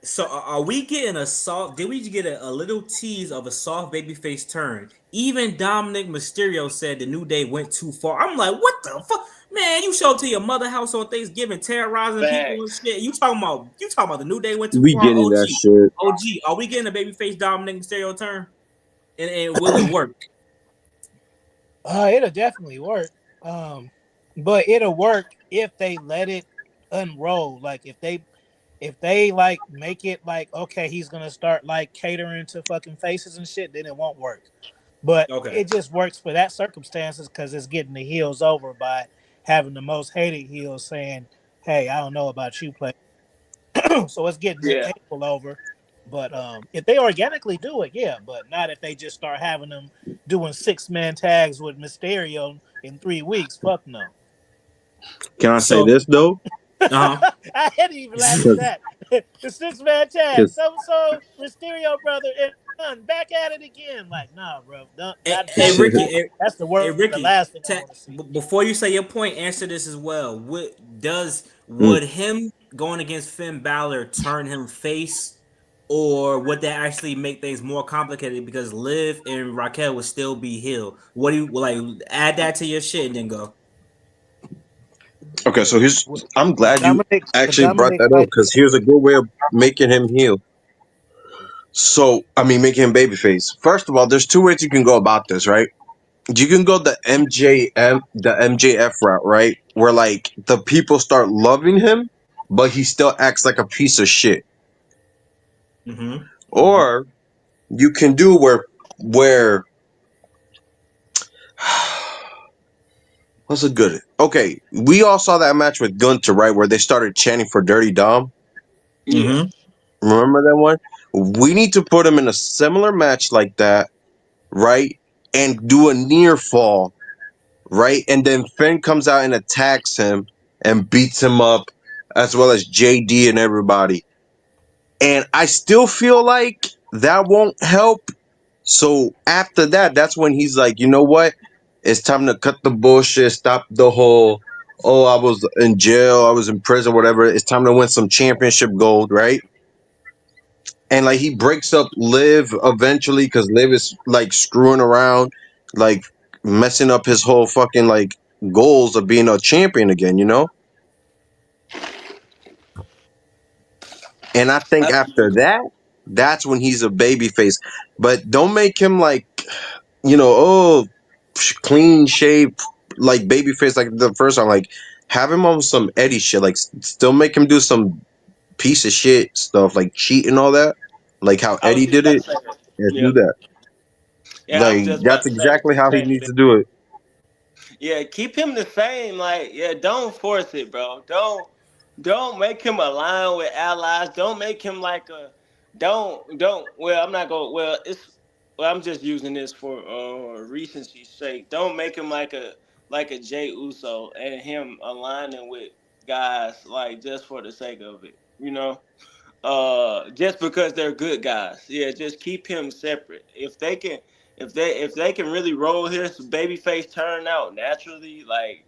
So are we getting a soft? Did we get a little tease of a soft babyface turn? Even Dominic Mysterio said the New Day went too far. I'm like, what the fuck, man? You show up to your mother house on Thanksgiving, terrorizing people and shit. You talking about the New Day went too far? We getting that shit. OG, are we getting a babyface Dominic Mysterio turn? And will it work? It'll definitely work. But it'll work if they let it unroll. Like if they like make it like, okay, he's gonna start like catering to fucking faces and shit, then it won't work. But it just works for that circumstances because it's getting the heels over by having the most hated heels saying, hey, I don't know about you, play. So it's getting the people over. But if they organically do it, yeah, but not if they just start having them doing 6-man tags with Mysterio in 3 weeks. Fuck no. Can I say this though? I hadn't even laughed at that. The 6-man tag. So Mysterio brother and son back at it again. Like, nah, bro. Hey, Ricky, that's the word. Ricky, the last thing I want to see. Before you say your point, answer this as well. Would him going against Finn Balor turn him face, or would that actually make things more complicated because Liv and Raquel would still be heel? What do you like? Add that to your shit and then go. Okay, so I'm glad you actually brought that up because here's a good way of making him heel. So, I mean, making him babyface. First of all, there's 2 ways you can go about this, right? You can go the MJF route, right? Where like the people start loving him, but he still acts like a piece of shit. Mm-hmm. Or you can do where what's a good? Okay, we all saw that match with Gunther, right? Where they started chanting for Dirty Dom. Mm-hmm. Remember that one? We need to put him in a similar match like that, right? And do a near fall, right? And then Finn comes out and attacks him and beats him up, as well as JD and everybody. And I still feel like that won't help. So after that, that's when he's like, you know what? It's time to cut the bullshit, stop the whole, oh, I was in jail, I was in prison, whatever. It's time to win some championship gold, right? And like he breaks up Liv eventually because Liv is like screwing around, like messing up his whole fucking like goals of being a champion again, you know? And I think after that, that's when he's a babyface. But don't make him like, you know, clean shaved like babyface like the first time. Like have him on some Eddie shit. Like still make him do some piece of shit stuff like cheat and all that. Like how I was Eddie just did about to it. say that. And Yeah, do that. yeah, I was Like just about that's to say exactly how he same needs thing. to do it. Yeah, keep him the same. Like, yeah, don't force it, bro. Don't make him align with allies. Don't make him like a don't well, I'm not going well, it's well, I'm just using this for recency's sake. Don't make him like a Jay Uso and him aligning with guys like just for the sake of it, you know? Just because they're good guys. Yeah, just keep him separate. If they can really roll his babyface turn out naturally, like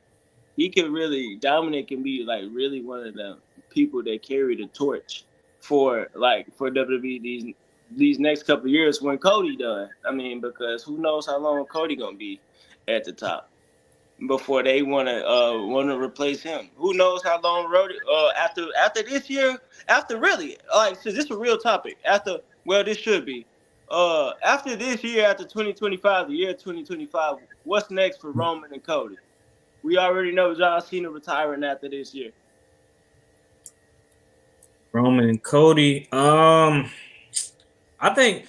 he can really Dominic can be like really one of the people that carry the torch for WWE these next couple of years when Cody done. I mean, because who knows how long Cody gonna be at the top before they wanna replace him. Who knows how long Rody after this year, after really like so this is a real topic. After well this should be. After this year, after 2025, the year 2025, what's next for Roman and Cody? We already know John Cena retiring after this year. Roman and Cody. I think.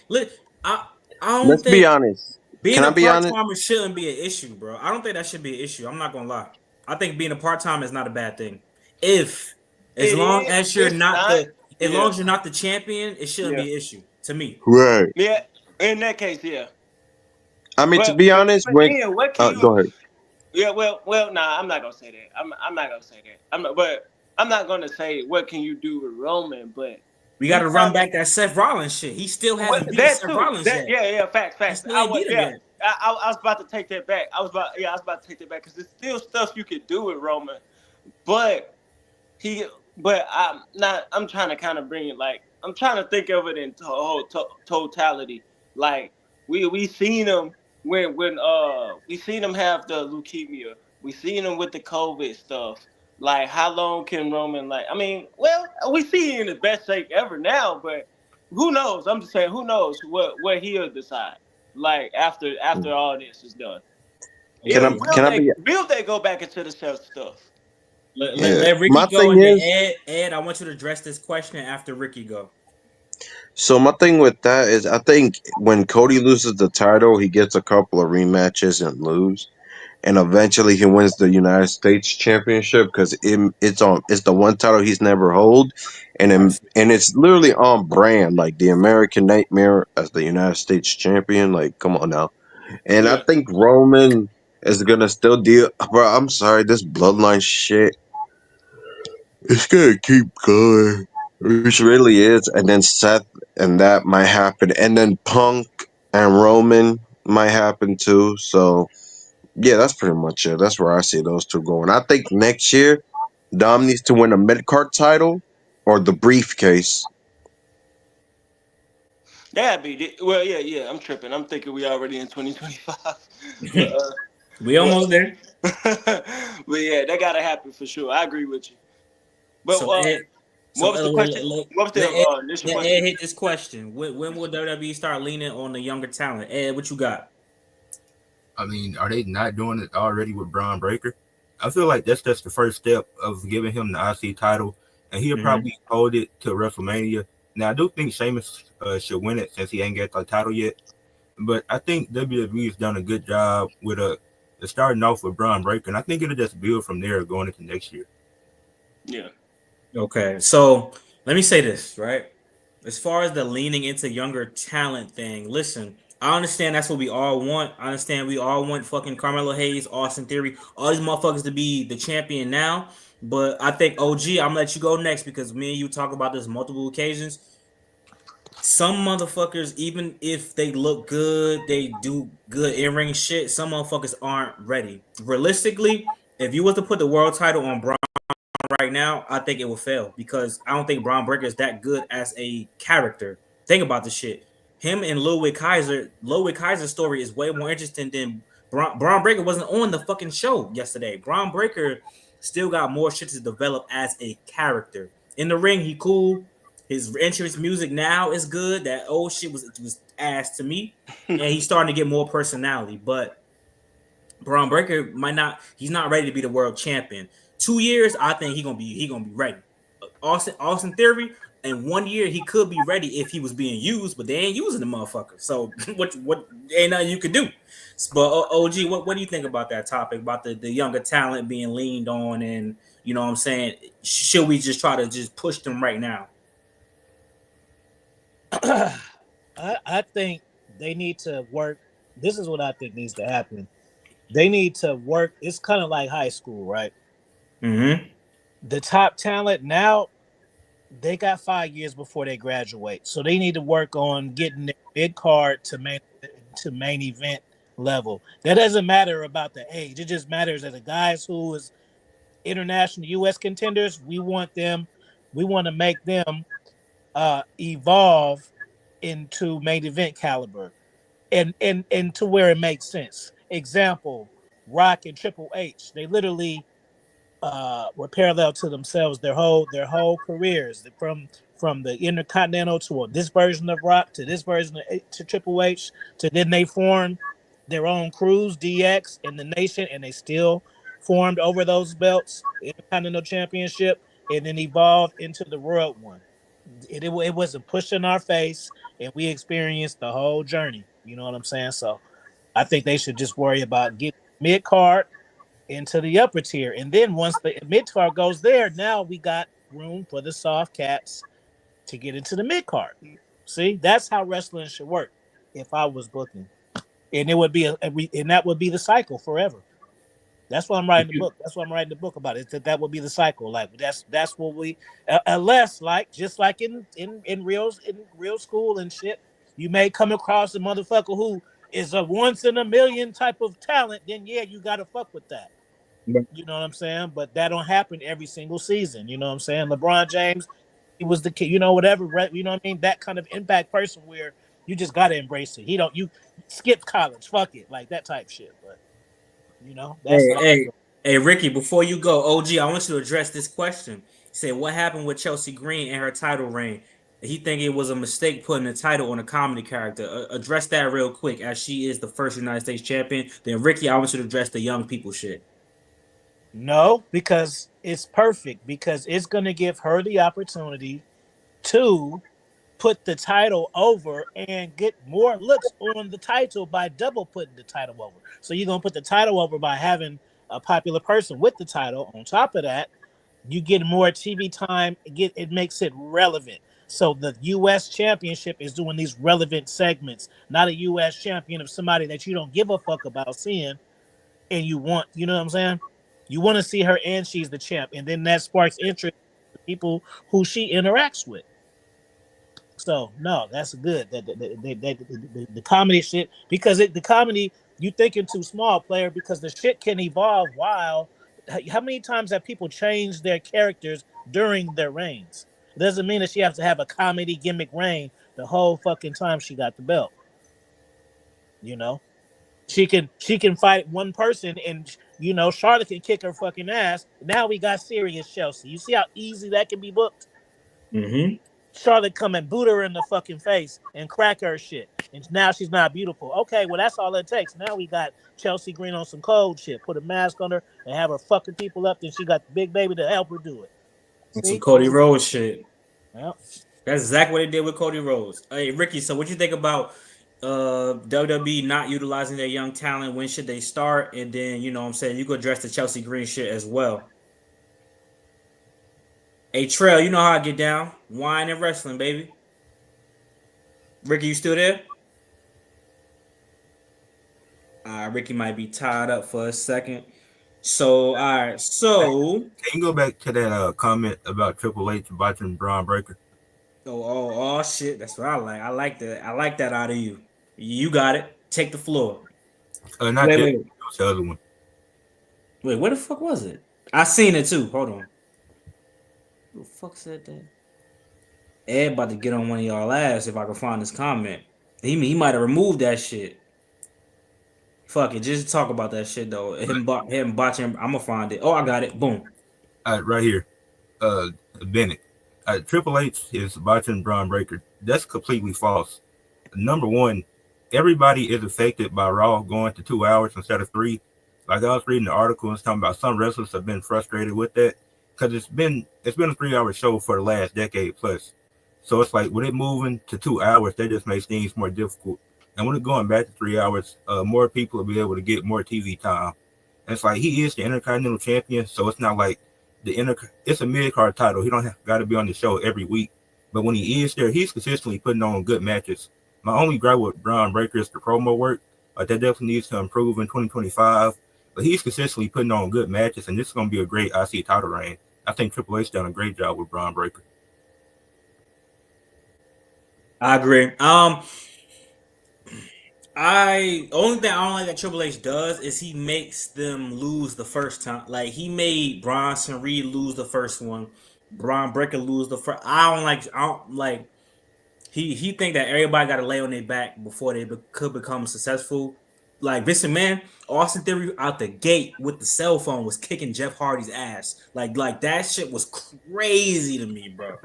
I don't Let's be think honest. being Can I a be part honest? timer shouldn't be an issue, bro. I don't think that should be an issue. I'm not gonna lie. I think being a part time is not a bad thing. If as It long is. as you're It's not not. the as long Yeah. as you're not the champion, it shouldn't Yeah. be an issue to me. Right. Yeah. In that case, yeah. I mean, to But be but honest, but when then what can you? go ahead. Yeah. Nah. I'm not gonna say that. I'm not gonna say that. I'm not gonna say what can you do with Roman, but We got he to run probably back that Seth Rollins shit. He still hasn't beat that Seth too. Rollins That yet. yeah. Facts. He Facts. still ain't beat him yet. I was about to take that back. I was about to take that back because there's still stuff you could do with Roman, but he but I'm trying to kind of bring it like I'm trying to think of it in totality. Like we seen him when we seen him have the leukemia. We seen him with the COVID stuff. Like how long can Roman like I mean, well, we see him in the best shape ever now, but who knows? I'm just saying who knows what he'll decide. Like after all this is done. Can I Okay. can I be Will they go back into the self stuff? yeah. Let Ricky My go thing and then is Ed, I want you to address this question after Ricky go. so my thing with that is I think when Cody loses the title, he gets a couple of rematches and lose. And eventually he wins the United States Championship because it's the one title he's never hold, I and see. it's literally on brand like the American Nightmare as the United States champion. Like, come on now. And I Yeah. think Roman is gonna still deal. Bro, I'm sorry, this bloodline shit. It's gonna keep going. Which really is, and then Seth and that might happen, and then Punk and Roman might happen too. So yeah, that's pretty much it. That's where I see those two going. I think next year, Dom needs to win a mid card title or the briefcase. That'd be well, yeah. I'm tripping. I'm thinking we already in 2025, but We but almost there. but yeah, that gotta happen for sure. I agree with you. But So Ed, what so was the question? What was the initial let question? Ed hit this question. When will WWE start leaning on the younger talent? Ed, what you got? I mean, are they not doing it already with Braun Breaker? I feel like that's just the first step of giving him the IC title, and he'll probably hold it to WrestleMania. Now, I do think Sheamus should win it since he ain't got the title yet, but I think WWE's done a good job with starting off with Braun Breaker, and I think it'll just build from there going into next year. Yeah, Okay, so let me say this, right? As far as the leaning into younger talent thing, listen, I understand that's what we all want. I understand we all want fucking Carmelo Hayes, Austin Theory, all these motherfuckers to be the champion now. But I think OG, I'm gonna let you go next because me and you talk about this multiple occasions. Some motherfuckers, even if they look good, they do good in-ring shit, some motherfuckers aren't ready. Realistically, if you was to put the world title on Braun right now, I think it will fail because I don't think Braun Breaker is that good as a character. Think about the shit. Him and Ludwig Kaiser's story is way more interesting than Braun Breaker wasn't on the fucking show yesterday. Braun Breaker still got more shit to develop as a character. In the ring, he cool. His entrance music now is good. That old shit was ass to me, and he's starting to get more personality. But Braun Breaker might not. He's not ready to be the world champion. 2 years, I think he gonna be ready. Austin Theory, in 1 year he could be ready if he was being used, but they ain't using the motherfucker. So what ain't nothing you could do. But OG, what do you think about that topic about the younger talent being leaned on, and you know what I'm saying? Should we just try to just push them right now? I think they need to work. This is what I think needs to happen. They need to work. It's kind of like high school, right? Mm-hmm. The top talent now, they got 5 years before they graduate, so they need to work on getting their mid card to main event level. That doesn't matter about the age; it just matters that the guys who is international U.S. contenders, we want them. We want to make them evolve into main event caliber, and to where it makes sense. Example: Rock and Triple H. They literally were parallel to themselves their whole careers, from the Intercontinental to this version of Rock to this version of to Triple H, to then they formed their own crews, DX and the Nation, and they still formed over those belts, Intercontinental Championship, and then evolved into the World one. It was a push in our face, and we experienced the whole journey. You know what I'm saying? So I think they should just worry about getting mid card into the upper tier. And then once the mid card goes there, now we got room for the soft cats to get into the mid card. See, that's how wrestling should work if I was booking. And it would be and that would be the cycle forever. That's why I'm writing the book. That's why I'm writing the book about it. That would be the cycle. Like that's what we unless like just like in real school and shit, you may come across a motherfucker who is a once in a million type of talent, then yeah, you gotta fuck with that. You know what I'm saying? But that don't happen every single season. You know what I'm saying? LeBron James, he was the kid, whatever, right? You know what I mean? That kind of impact person where you just gotta embrace it. You skip college, fuck it, like that type shit. But that's Hey, how. hey, hey, Ricky, before you go, OG, I want you to address this question. Say, what happened with Chelsea Green and her title reign? He think it was a mistake putting the title on a comedy character. Address that real quick, as she is the first United States champion. Then, Ricky, I want you to address the young people shit. No, because it's perfect, because it's gonna give her the opportunity to put the title over and get more looks on the title by double putting the title over. So you're gonna put the title over by having a popular person with the title. On top of that, you get more TV time. It makes it relevant. So the U.S. Championship is doing these relevant segments, not a U.S. champion of somebody that you don't give a fuck about seeing, and you know what I'm saying? You want to see her, and she's the champ, and then that sparks interest in the people who she interacts with. So no, that's good. The comedy shit, because the comedy, you thinking too small, player, because the shit can evolve. While how many times have people changed their characters during their reigns? It doesn't mean that she has to have a comedy gimmick reign the whole fucking time she got the belt. You know, she can fight one person, and Charlotte can kick her fucking ass. Now we got serious Chelsea. You see how easy that can be booked? Mm-hmm. Charlotte come and boot her in the fucking face and crack her shit. And now she's not beautiful. Okay, well, that's all it takes. Now we got Chelsea Green on some cold shit. Put a mask on her and have her fucking people up. Then she got the big baby to help her do it. And some See? Cody Rhodes shit. Yeah. That's exactly what they did with Cody Rhodes. Hey, Ricky, so what you think about WWE not utilizing their young talent? When should they start? And then, you know what I'm saying, you could address the Chelsea Green shit as well. Hey, Trail, you know how I get down. Wine and wrestling, baby. Ricky, you still there? Ricky might be tied up for a second. So, all right. So, Can you go back to that comment about Triple H botching Braun Breaker? oh, shit. That's what I like. I like that. I like that out of you. You got it. Take the floor. Not Wait, that. wait, It was the other one. wait. Where the fuck was it? I seen it too. Hold on. Who the fuck said that? Ed about to get on one of y'all ass if I can find this comment. He might have removed that shit. Fuck it. Just talk about that shit though. Him botching. I'm gonna find it. Oh, I got it. Boom. Right here. Bennett. Triple H is botching Braun Breaker. That's completely false. Number one, everybody is affected by Raw going to 2 hours instead of 3. Like I was reading the article and talking about some wrestlers have been frustrated with that because it's been a 3-hour show for the last decade plus. So it's like with it moving to 2 hours, that just makes things more difficult. And with it going back to 3 hours, more people will be able to get more TV time. And it's like he is the Intercontinental Champion, so it's not like it's a mid card title. He don't got to be on the show every week. But when he is there, he's consistently putting on good matches. My only gripe with Braun Breaker is the promo work. That definitely needs to improve in 2025. But he's consistently putting on good matches, and this is going to be a great IC title reign. I think Triple H done a great job with Braun Breaker. I agree. Only thing I don't like that Triple H does is he makes them lose the first time. Like he made Bronson Reed lose the first one, Braun Breaker lose the first. I don't like. He think that everybody got to lay on their back before they could become successful. Like Vince McMahon, Austin Theory out the gate with the cell phone was kicking Jeff Hardy's ass. Like that shit was crazy to me, bro.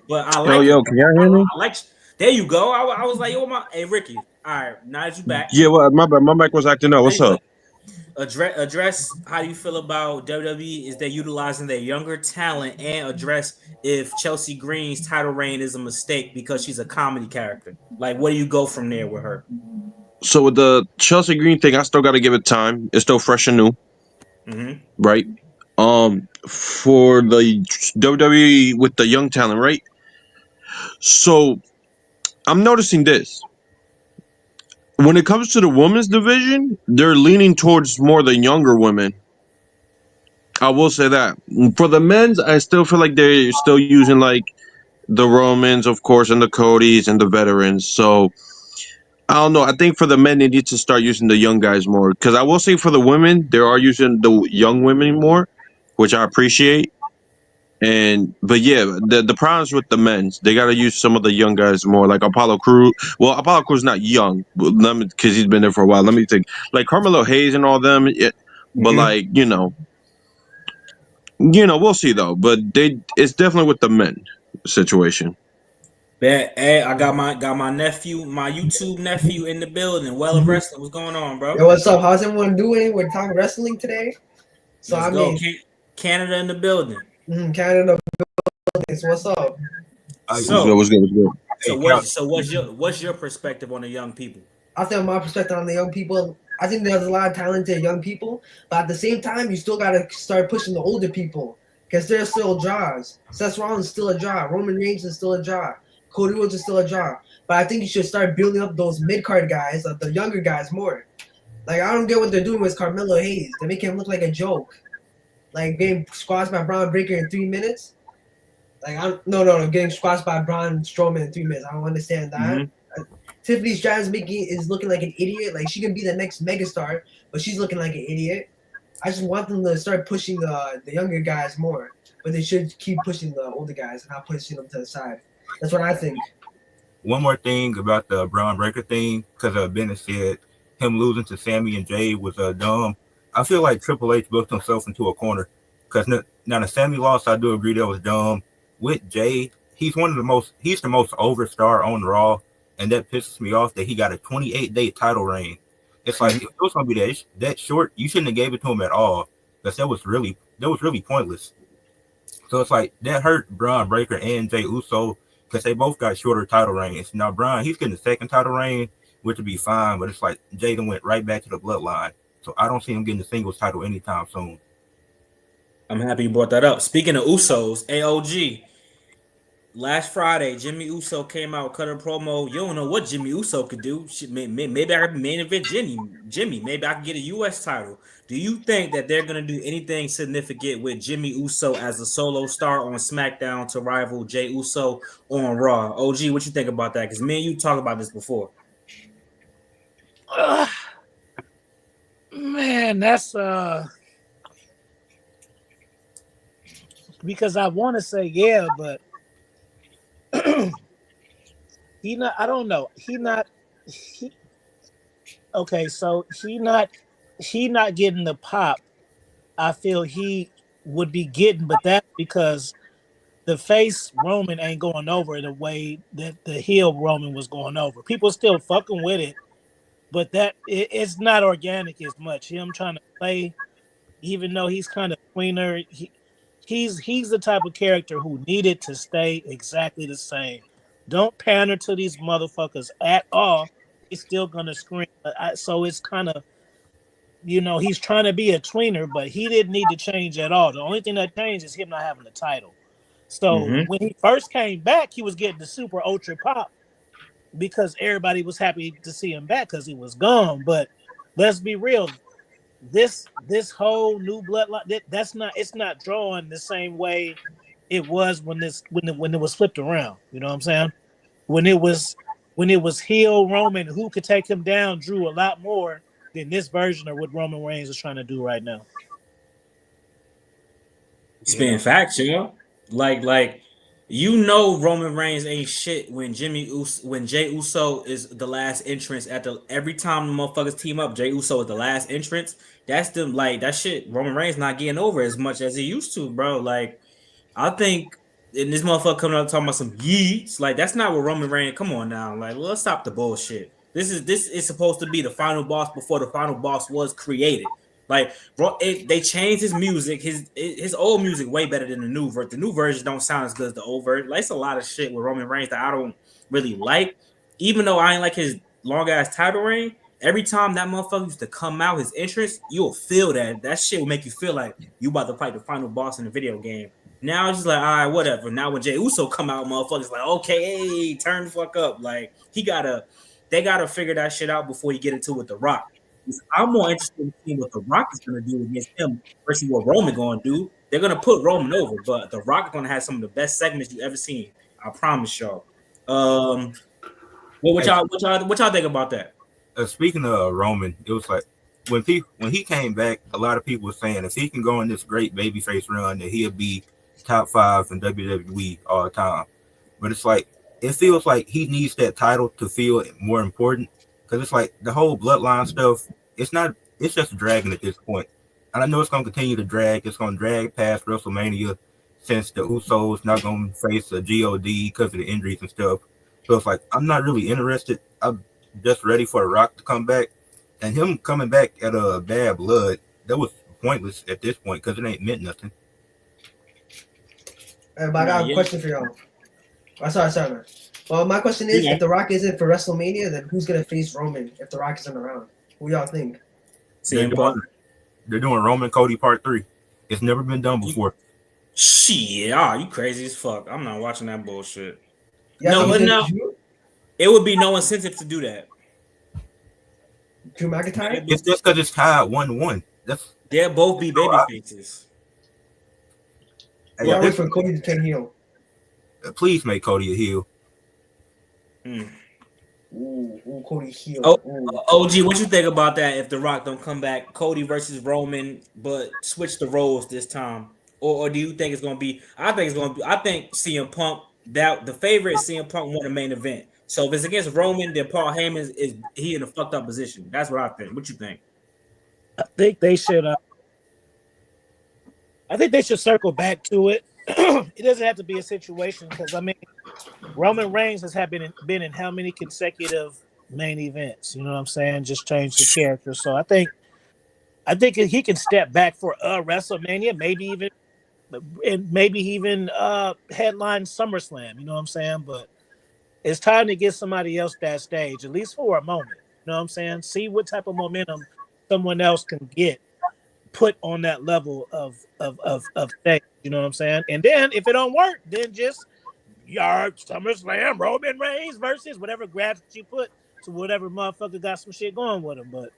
But I like Yo, it. can y'all hear me? I like. There you go. I was like, hey Ricky. All right, now that you back. Yeah, well, my bad. My mic was acting up. What's up? Address how you feel about WWE is they utilizing their younger talent, and address if Chelsea Green's title reign is a mistake because she's a comedy character. Like, where do you go from there with her? So with the Chelsea Green thing, I still got to give it time. It's still fresh and new, right? For the WWE with the young talent, right? So I'm noticing this. When it comes to the women's division, they're leaning towards more the younger women. I will say that. For the men's, I still feel like they're still using like the Romans, of course, and the Codys and the veterans. So I don't know. I think for the men, they need to start using the young guys more. Because I will say for the women, they are using the young women more, which I appreciate. But yeah, the problems with the men's, they got to use some of the young guys more, like Apollo Crews. Well, Apollo Crews not young, because he's been there for a while. Let me think, like Carmelo Hayes and all them. But like we'll see though. But it's definitely with the men situation. Hey, I got my nephew, my YouTube nephew in the building. Well of wrestling, what's going on, bro? Yo, what's up? How's everyone doing? We're talking wrestling today. So Let's go. Canada in the building. Canada building. So what's up? What's good? So what's your perspective on the young people? I think my perspective on the young people, I think there's a lot of talented young people, but at the same time, you still gotta start pushing the older people because they're still draws. Seth Rollins is still a draw. Roman Reigns is still a draw. Cody Rhodes is still a draw. But I think you should start building up those mid card guys, the younger guys, more. Like I don't get what they're doing with Carmelo Hayes. They make him look like a joke. Like getting squashed by Braun Breaker in 3 minutes. Like getting squashed by Braun Strowman in 3 minutes. I don't understand that. Tiffany Stratton's is looking like an idiot. Like she can be the next megastar, but she's looking like an idiot. I just want them to start pushing the younger guys more, but they should keep pushing the older guys and not pushing them to the side. That's what I think. One more thing about the Braun Breaker thing, because Bennett said him losing to Sammy and Jay was dumb. I feel like Triple H booked himself into a corner because now the Sammy loss, I do agree that was dumb. With Jay, he's the most over star on Raw, and that pisses me off that he got a 28-day title reign. It's like if it was gonna be that short, you shouldn't have gave it to him at all, because that was really pointless. So it's like that hurt Braun Breaker and Jay Uso because they both got shorter title reigns. Now Braun, he's getting the second title reign, which would be fine, but it's like Jaden went right back to the bloodline. So I don't see him getting the singles title anytime soon. I'm happy you brought that up. Speaking of Usos, AOG. Last Friday, Jimmy Uso came out, cut a promo. You don't know what Jimmy Uso could do. Maybe I could main event Jimmy. Maybe I could get a U.S. title. Do you think that they're going to do anything significant with Jimmy Uso as a solo star on SmackDown to rival Jay Uso on Raw? OG, what you think about that? Because me and you talked about this before. Man, that's because I want to say yeah, but I don't know. Okay, so he not getting the pop I feel he would be getting, but that's because the face Roman ain't going over the way that the heel Roman was going over. People still fucking with it, but it's not organic as much. Him trying to play, even though he's kind of tweener, he's the type of character who needed to stay exactly the same. Don't pander to these motherfuckers at all. He's still gonna scream. So it's kind of, he's trying to be a tweener, but he didn't need to change at all. The only thing that changed is him not having the title. So when he first came back, he was getting the super ultra pop because everybody was happy to see him back because he was gone. But let's be real, this whole new bloodline, it's not drawing the same way it was when it was flipped around. You know what I'm saying? When it was heel Roman, who could take him down, drew a lot more than this version of what Roman Reigns is trying to do right now. Spitting facts, like Roman Reigns ain't shit when Jey Uso is the last entrance every time the motherfuckers team up. Jey Uso is the last entrance. That's them, like, that shit. Roman Reigns not getting over as much as he used to, bro. Like, I think, and this motherfucker coming up talking about some yeets, like, that's not what Roman Reigns. Come on now, like, let's stop the bullshit. This is supposed to be the final boss before the final boss was created. Like, they changed his music. His old music way better than the new version. The new version don't sound as good as the old version. Like, it's a lot of shit with Roman Reigns that I don't really like. Even though I ain't like his long ass title reign, every time that motherfucker used to come out, his entrance, you'll feel that. That shit will make you feel like you about to fight the final boss in the video game. Now it's just like, all right, whatever. Now when Jey Uso come out, motherfuckers like, okay, hey, turn the fuck up. Like, they gotta figure that shit out before you get into it with The Rock. I'm more interested in seeing what The Rock is going to do against him versus what Roman going to do. They're going to put Roman over, but The Rock is going to have some of the best segments you ever seen. I promise y'all. What y'all think about that? Speaking of Roman, it was like when he came back, a lot of people were saying if he can go on this great babyface run, that he'll be top 5 in WWE all the time. But it's like it feels like he needs that title to feel more important. Because it's like the whole bloodline stuff, it's just dragging at this point. And I know it's going to continue to drag. It's going to drag past WrestleMania since the Usos not going to face a GOD because of the injuries and stuff. So it's like, I'm not really interested. I'm just ready for The Rock to come back. And him coming back at a Bad Blood, that was pointless at this point because it ain't meant nothing. But I got a question for y'all. Oh, sorry, man. Well, my question is, if The Rock isn't for WrestleMania, then who's going to face Roman if The Rock isn't around? What y'all think? They're doing Roman Cody Part 3. It's never been done before. Shit, you crazy as fuck. I'm not watching that bullshit. Yeah, no. It would be no incentive to do that. Drew McIntyre? It's just because it's tied 1-1. They'll both be baby faces. Yeah, wait for Cody to turn heel. Please make Cody a heel. Ooh, Cody heel. OG, what you think about that? If The Rock don't come back, Cody versus Roman, but switch the roles this time, or do you think it's gonna be? I think CM Punk. That the favorite is CM Punk won the main event. So if it's against Roman, then Paul Heyman is he in a fucked up position. That's what I think. What you think? I think they should. I think they should circle back to it. It doesn't have to be a situation because I mean, Roman Reigns has been in how many consecutive main events? You know what I'm saying? Just change the character. So I think he can step back for WrestleMania, maybe even headline SummerSlam. You know what I'm saying? But it's time to get somebody else that stage, at least for a moment. You know what I'm saying? See what type of momentum someone else can get put on that level of stage. You know what I'm saying? And then if it don't work, then just SummerSlam, Roman Reigns versus whatever graphics you put to whatever motherfucker got some shit going with him. But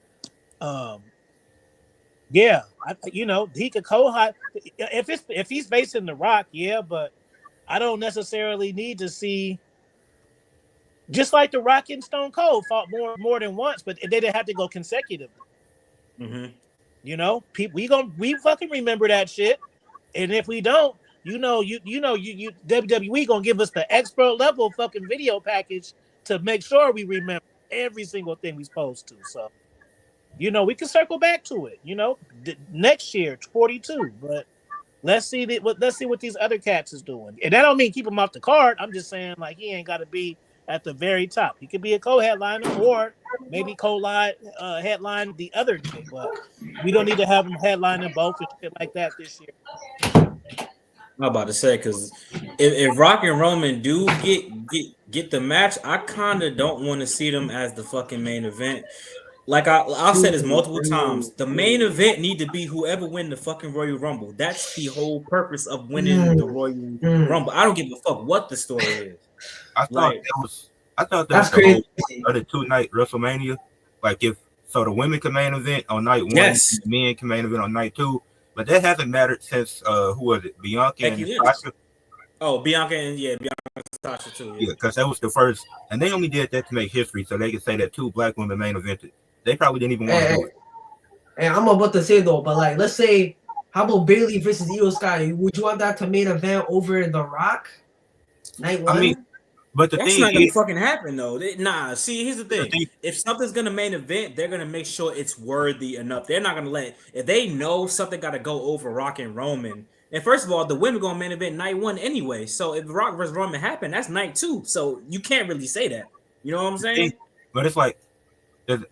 yeah, he could co-hot if he's facing The Rock, yeah, but I don't necessarily need to see. Just like The Rock and Stone Cold fought more than once, but they didn't have to go consecutively. Mm-hmm. People, we fucking remember that shit, and if we don't, WWE gonna give us the expert level fucking video package to make sure we remember every single thing we supposed to. So, we can circle back to it. Next year, 42, but let's see what these other cats is doing, and that don't mean keep him off the card. I'm just saying like he ain't got to be at the very top. He could be a co-headliner or maybe headline the other day, but we don't need to have him headlining both and shit like that this year. I'm about to say because if Rock and Roman do get the match, I kind of don't want to see them as the fucking main event. Like I've said this multiple times, the main event need to be whoever win the fucking Royal Rumble. That's the whole purpose of winning the Royal Rumble. I don't give a fuck what the story is. I thought that That's was the whole crazy. other 2-night WrestleMania. Like if so, the women can main event on night 1, Yes. and the men can main event on night 2. But that hasn't mattered since who was it? Bianca Becky and Lynch. Sasha. Oh, Bianca and Sasha too. Yeah, because that was the first, and they only did that to make history, so they could say that 2 black women main evented. They probably didn't even want to do it. And I'm about to say though, but like, let's say, how about Bailey versus Io Sky? Would you want that to main event over The Rock? Night 1? I mean, but the That's thing not gonna is, fucking happen though. Nah, see, here's the thing. If something's gonna main event, they're gonna make sure it's worthy enough. They're not gonna let if they know something gotta go over Rock and Roman. And first of all, the women gonna main event night 1 anyway. So if Rock versus Roman happen, that's night 2. So you can't really say that. You know what I'm saying? But it's like,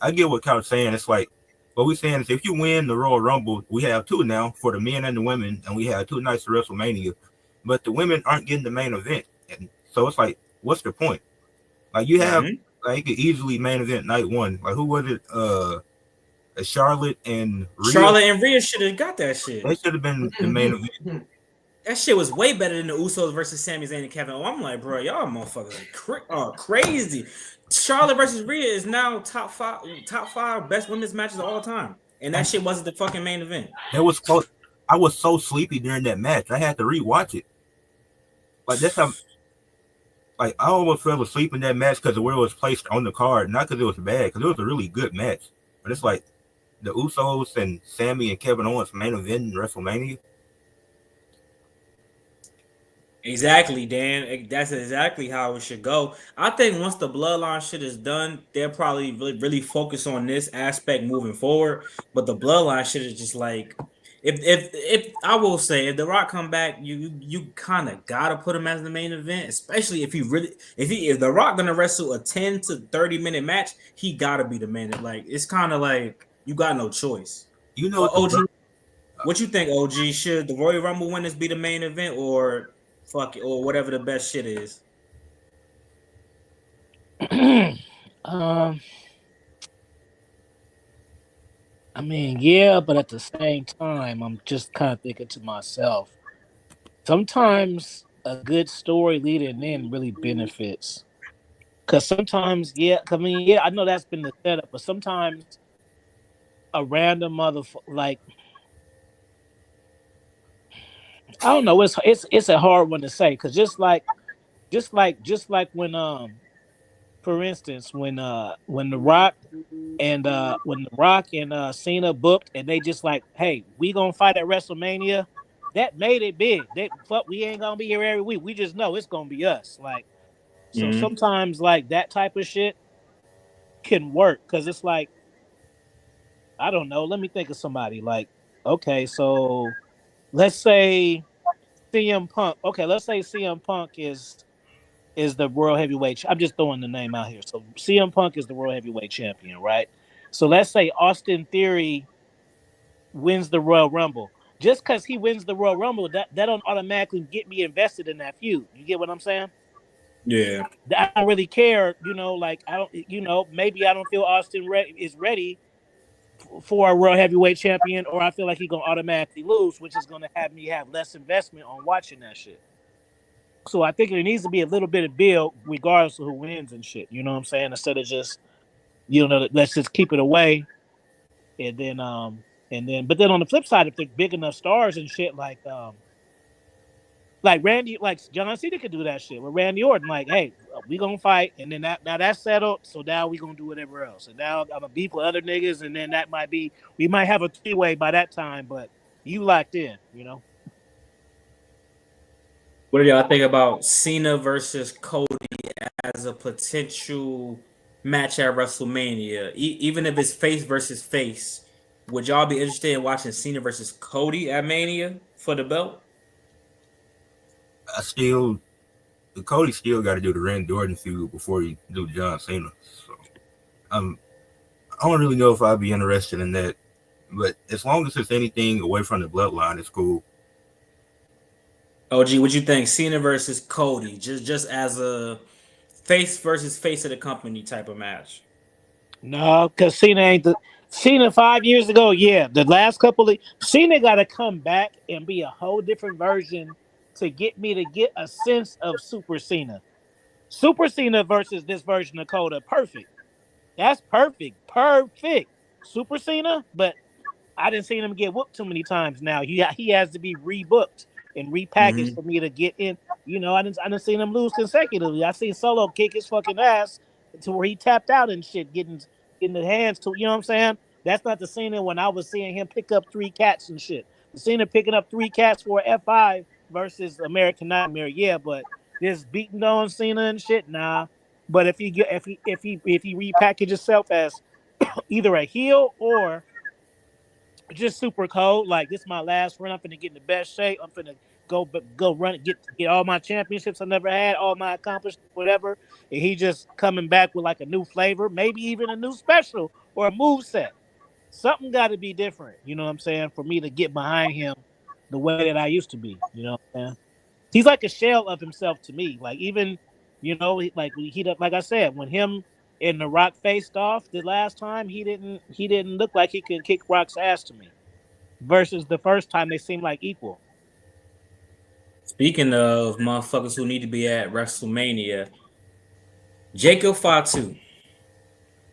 I get what Kyle's saying. It's like, what we're saying is if you win the Royal Rumble, we have 2 now for the men and the women, and we have 2 nights of WrestleMania. But the women aren't getting the main event. And so it's like, what's the point? Like you have, like you could easily main event night 1. Like who was it? Charlotte and Rhea. Charlotte and Rhea should have got that shit. They should have been the main event. That shit was way better than the Usos versus Sami Zayn and Kevin. Oh, I'm like, bro, y'all motherfuckers are crazy. Charlotte versus Rhea is now top five best women's matches of all time, and that shit wasn't the fucking main event. It was close. I was so sleepy during that match. I had to rewatch it. Like that's how. Like I almost fell asleep in that match because of where it was placed on the card, not because it was bad, because it was a really good match. But it's like the Usos and Sammy and Kevin Owens main event in WrestleMania. Exactly, Dan. That's exactly how it should go. I think once the Bloodline shit is done, they'll probably really focus on this aspect moving forward. But the Bloodline shit is just like, if I will say, if The Rock come back, you kind of gotta put him as the main event, especially if The Rock gonna wrestle a 10 to 30 minute match, he gotta be the main. Like it's kind of like you got no choice. You know, OG, what you think, OG? Should the Royal Rumble winners be the main event or? Fuck it, or whatever the best shit is. I mean, yeah, but at the same time, I'm just kind of thinking to myself, sometimes a good story leading in really benefits. Because sometimes, I know that's been the setup, but sometimes a random motherfucker, like, I don't know, it's a hard one to say, because just like when for instance when The Rock and Cena booked and they just like, hey, we gonna fight at WrestleMania, that made it big. We ain't gonna be here every week. We just know it's gonna be us. Like, so sometimes like that type of shit can work because it's like, I don't know. Let me think of somebody. Like, okay, so let's say CM Punk. Okay, let's say CM Punk is the World Heavyweight. I'm just throwing the name out here. So CM Punk is the World Heavyweight Champion, right? So let's say Austin Theory wins the Royal Rumble. Just because he wins the Royal Rumble, that don't automatically get me invested in that feud. You get what I'm saying? Yeah. I don't really care. Like I don't. Maybe I don't feel Austin is ready for a World Heavyweight Champion, or I feel like he's gonna automatically lose, which is gonna have me have less investment on watching that shit. So I think there needs to be a little bit of build, regardless of who wins and shit. You know what I'm saying? Instead of just, let's just keep it away, but then on the flip side, if they're big enough stars and shit, like Randy, like John Cena could do that shit with Randy Orton. Like, hey, we gonna fight, and then now that's settled. So now we gonna do whatever else. And now I'm gonna beef with other niggas, and then we might have a 3-way by that time. But you locked in, What do y'all think about Cena versus Cody as a potential match at WrestleMania? Even if it's face versus face, would y'all be interested in watching Cena versus Cody at Mania for the belt? Cody still got to do the Randy Orton feud before he do John Cena. So I don't really know if I'd be interested in that. But as long as it's anything away from the bloodline, it's cool. OG, what you think? Cena versus Cody, just as a face versus face of the company type of match. No, because Cena ain't the Cena 5 years ago. Yeah, the last couple of Cena got to come back and be a whole different version to get me to get a sense of Super Cena. Super Cena versus this version of Coda, perfect. That's perfect, perfect. Super Cena, but I didn't see him get whooped too many times. Now he has to be rebooked and repackaged for me to get in. You know, I didn't see him lose consecutively. I seen Solo kick his fucking ass to where he tapped out and shit, getting the hands to. You know what I'm saying? That's not the Cena when I was seeing him pick up 3 cats and shit. The Cena picking up 3 cats for F5 versus American Nightmare. Yeah, but this beating on Cena and shit, nah. But if he repackage himself as either a heel or just super cold. Like this is my last run. I'm finna get in the best shape. I'm finna go run get all my championships I never had, all my accomplishments, whatever. And he just coming back with like a new flavor, maybe even a new special or a move set. Something got to be different. You know what I'm saying? For me to get behind him the way that I used to be. You know what I'm saying? He's like a shell of himself to me. Like even like like I said, when him and The Rock faced off the last time, he didn't look like he could kick Rock's ass to me. Versus the first time, they seemed like equal. Speaking of motherfuckers who need to be at WrestleMania, Jacob Fatu.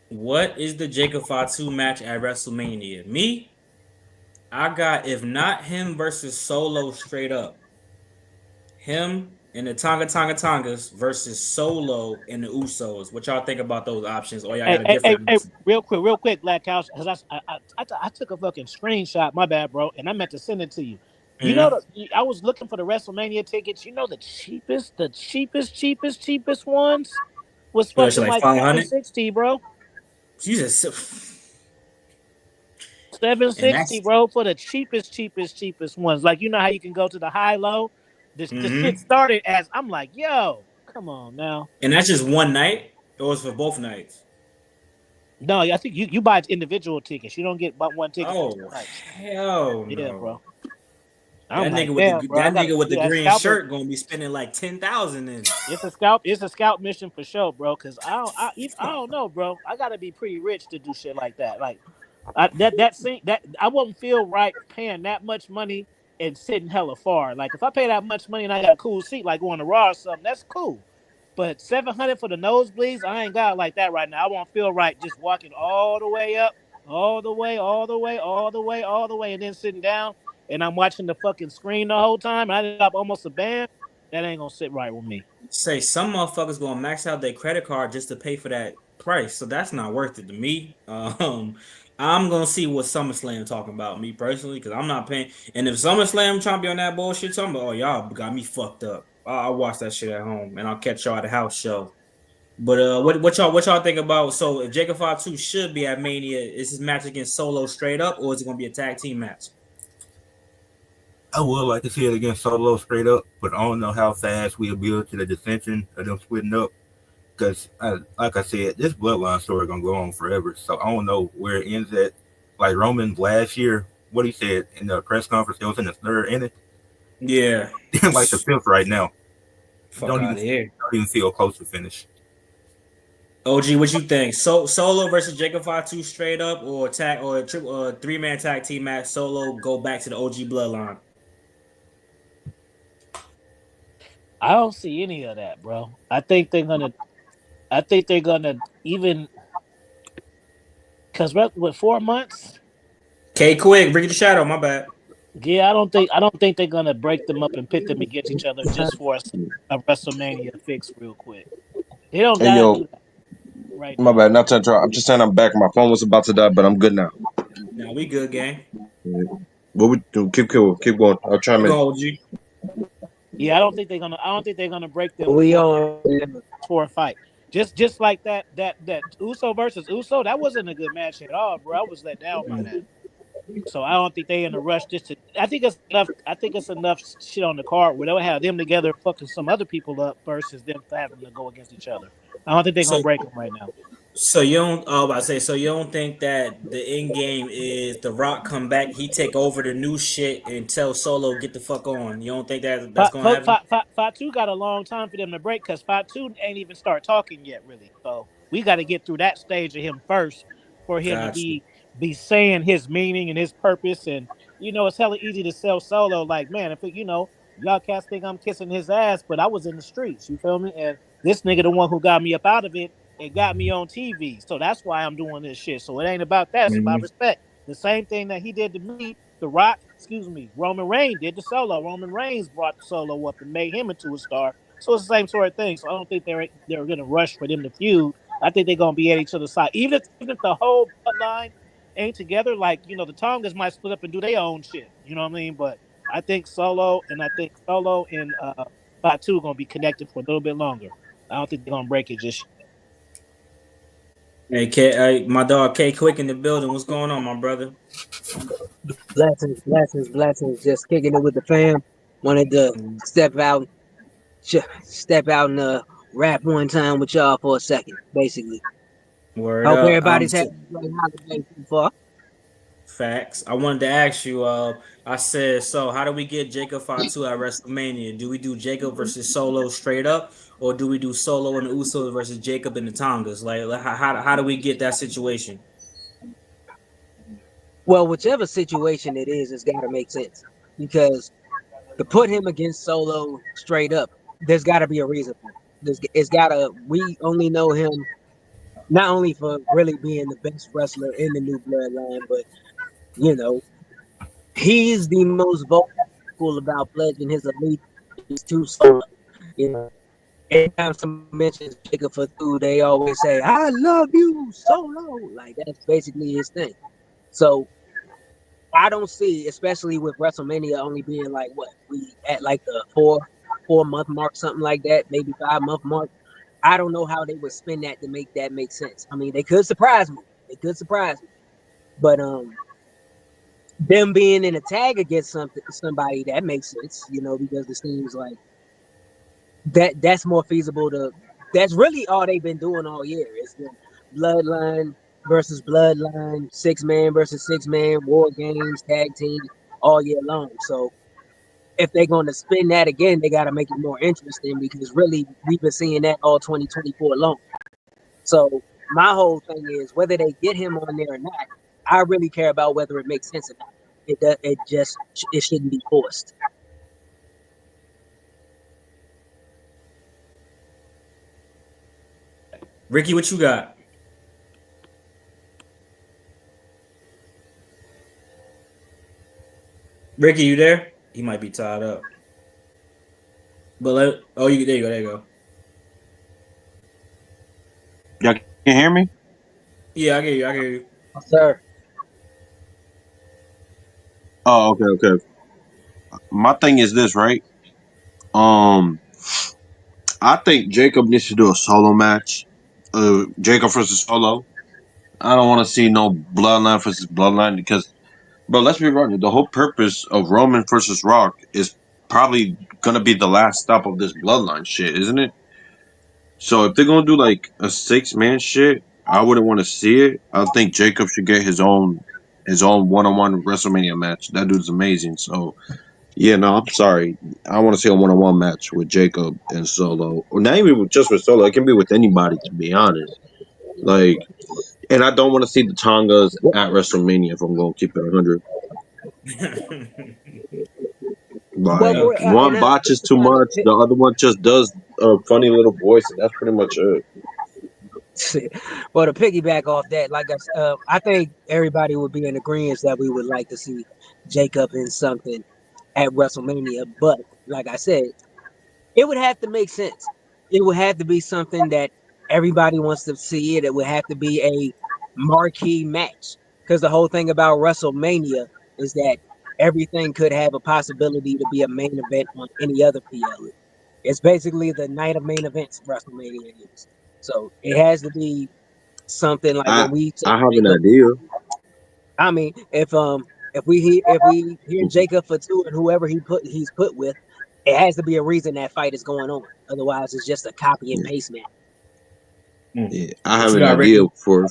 What is the Jacob Fatu match at WrestleMania? Me, I got if not him versus Solo straight up. Him and the Tongas versus Solo and the Usos. What y'all think about those options? Or y'all got a different Hey, real quick, Black House, because I took a fucking screenshot. My bad, bro, and I meant to send it to you. You know, I was looking for the WrestleMania tickets. You know, the cheapest ones was fucking like 760, bro. Jesus. 760, bro, for the cheapest ones. Like, you know how you can go to the high low? The shit started as I'm like, yo, come on now. And that's just one night? Or it's for both nights? No, I think you buy individual tickets. You don't get but one ticket. Oh, hell no. Yeah, bro. That nigga with the green shirt gonna be spending like 10,000 in. It's a scout mission for sure, bro. Cause I don't know, bro. I gotta be pretty rich to do shit like that. Like that I wouldn't feel right paying that much money and sitting hella far. Like if I pay that much money and I got a cool seat, like going to Raw or something, that's cool. But 700 for the nosebleeds, I ain't got it like that right now. I won't feel right just walking all the way up, all the way, and then sitting down and I'm watching the fucking screen the whole time. And I ended up almost a band. That ain't gonna sit right with me. Say some motherfuckers gonna max out their credit card just to pay for that price, so that's not worth it to me. I'm gonna see what SummerSlam talking about, me personally, because I'm not paying. And if SummerSlam trying to be on that bullshit, talking about, oh y'all got me fucked up. I'll watch that shit at home, and I'll catch y'all at the house show. But what y'all think about? So if Jacob Fatu should be at Mania, is his match against Solo straight up, or is it gonna be a tag team match? I would like to see it against Solo straight up, but I don't know how fast we'll build to the dissension of them splitting up. Because, like I said, this bloodline story gonna go on forever. So I don't know where it ends at. Like Roman last year, what he said in the press conference, it was in the 3rd inning. Yeah, like the 5th right now. Don't even feel close to finish. OG, what you think? Solo versus Jacob Fatu straight up, or tag or a 3-man tag team match? Solo go back to the OG bloodline. I don't see any of that, bro. I think they're gonna even because with 4 months. Quick, bring the shadow. My bad. Yeah, I don't think they're gonna break them up and pit them against each other just for a WrestleMania fix real quick. They don't gotta do that right my now. bad, not to interrupt. I'm just saying I'm back. My phone was about to die, but I'm good now. Now we good, gang. What we do? Keep going. I'll chime in. Yeah, I don't think they're gonna break them for a fight. Just like that Uso versus Uso, that wasn't a good match at all, bro. I was let down by that. So I don't think they in a rush just to. I think it's enough. I think it's enough shit on the card where they'll have them together fucking some other people up versus them having to go against each other. I don't think they're So, gonna break them right now. so you don't. Oh, I say. So you don't think that the end game is the Rock come back, he take over the new shit, and tell Solo get the fuck on. You don't think that that's gonna happen? Fatu got a long time for them to break because Fatu ain't even start talking yet, really. So we got to get through that stage of him first for him to Got you. be saying his meaning and his purpose. And it's hella easy to sell Solo. Like, man, if y'all cats think I'm kissing his ass, but I was in the streets. You feel me? And this nigga, the one who got me up out of it, and got me on TV. So that's why I'm doing this shit. So it ain't about that. It's about Mhm. respect. The same thing that he did to me, The Rock, Roman Reigns did to Solo. Roman Reigns brought Solo up and made him into a star. So it's the same sort of thing. So I don't think they're going to rush for them to feud. I think they're going to be at each other's side. Even if the whole bloodline ain't together, like, the Tongas might split up and do their own shit. You know what I mean? But I think Solo and Fatu going to be connected for a little bit longer. I don't think they're going to break it just. Hey, K, my dog K Quick in the building. What's going on, my brother? Blessings. Just kicking it with the fam. Wanted to step out and rap one time with y'all for a second, basically. Word Hope up. everybody's having a great holiday so far. Facts. I wanted to ask you. I said, so how do we get Jacob Fatu at WrestleMania? Do we do Jacob versus Solo straight up, or do we do Solo and the Usos versus Jacob and the Tongas? Like how do we get that situation? Well, whichever situation it is, it's got to make sense because to put him against Solo straight up, there's got to be a reason for it. It's got to. We only know him not only for really being the best wrestler in the new bloodline, but he's the most vocal about pledging his allegiance to Solo. Anytime someone mentions Jacob Fatu, they always say, "I love you, Solo." Like that's basically his thing. So I don't see, especially with WrestleMania only being like what we at like the 4 month mark, something like that, maybe 5 month mark. I don't know how they would spin that to make that make sense. I mean, they could surprise me. But them being in a tag against somebody that makes sense, because it seems like that's more feasible that's really all they've been doing all year is the bloodline versus bloodline, 6-man versus 6-man, war games, tag team all year long. So if they're going to spin that again, they got to make it more interesting because really we've been seeing that all 2024 long. So my whole thing is whether they get him on there or not, I really care about whether it makes sense or not. It shouldn't be forced. Ricky, what you got? Ricky, you there? He might be tied up. But there you go. There you go. Y'all can hear me? Yeah, I get you. I get you. Yes, sir. Oh, okay. My thing is this, right? Um, I think Jacob needs to do a solo match. Jacob versus Solo. I don't want to see no Bloodline versus Bloodline because, bro, let's be real. The whole purpose of Roman versus Rock is probably gonna be the last stop of this Bloodline shit, isn't it? So if they're gonna do like a 6-man shit, I wouldn't want to see it. I think Jacob should get his own one-on-one WrestleMania match. That dude's amazing. So yeah, no, I'm sorry. I want to see a one-on-one match with Jacob and Solo, or not even just with Solo. It can be with anybody, to be honest. Like, and I don't want to see the Tongas at WrestleMania. If I'm going to keep it 100, Well, Word like up. one botches too much, the other one just does a funny little voice, and that's pretty much it. Well, to piggyback off that, I think everybody would be in agreement that we would like to see Jacob in something at WrestleMania. But like I said, it would have to make sense. It would have to be something that everybody wants to see. It would have to be a marquee match because the whole thing about WrestleMania is that everything could have a possibility to be a main event on any other PLE. It's basically the night of main events. WrestleMania is. So it has to be something like I when we say I have an Jacob. idea. I mean, if If we hear Jacob Fatu and whoever he's put with, it has to be a reason that fight is going on. Otherwise, it's just a copy and paste match. Yeah, I What have you an got, idea Ricky? for.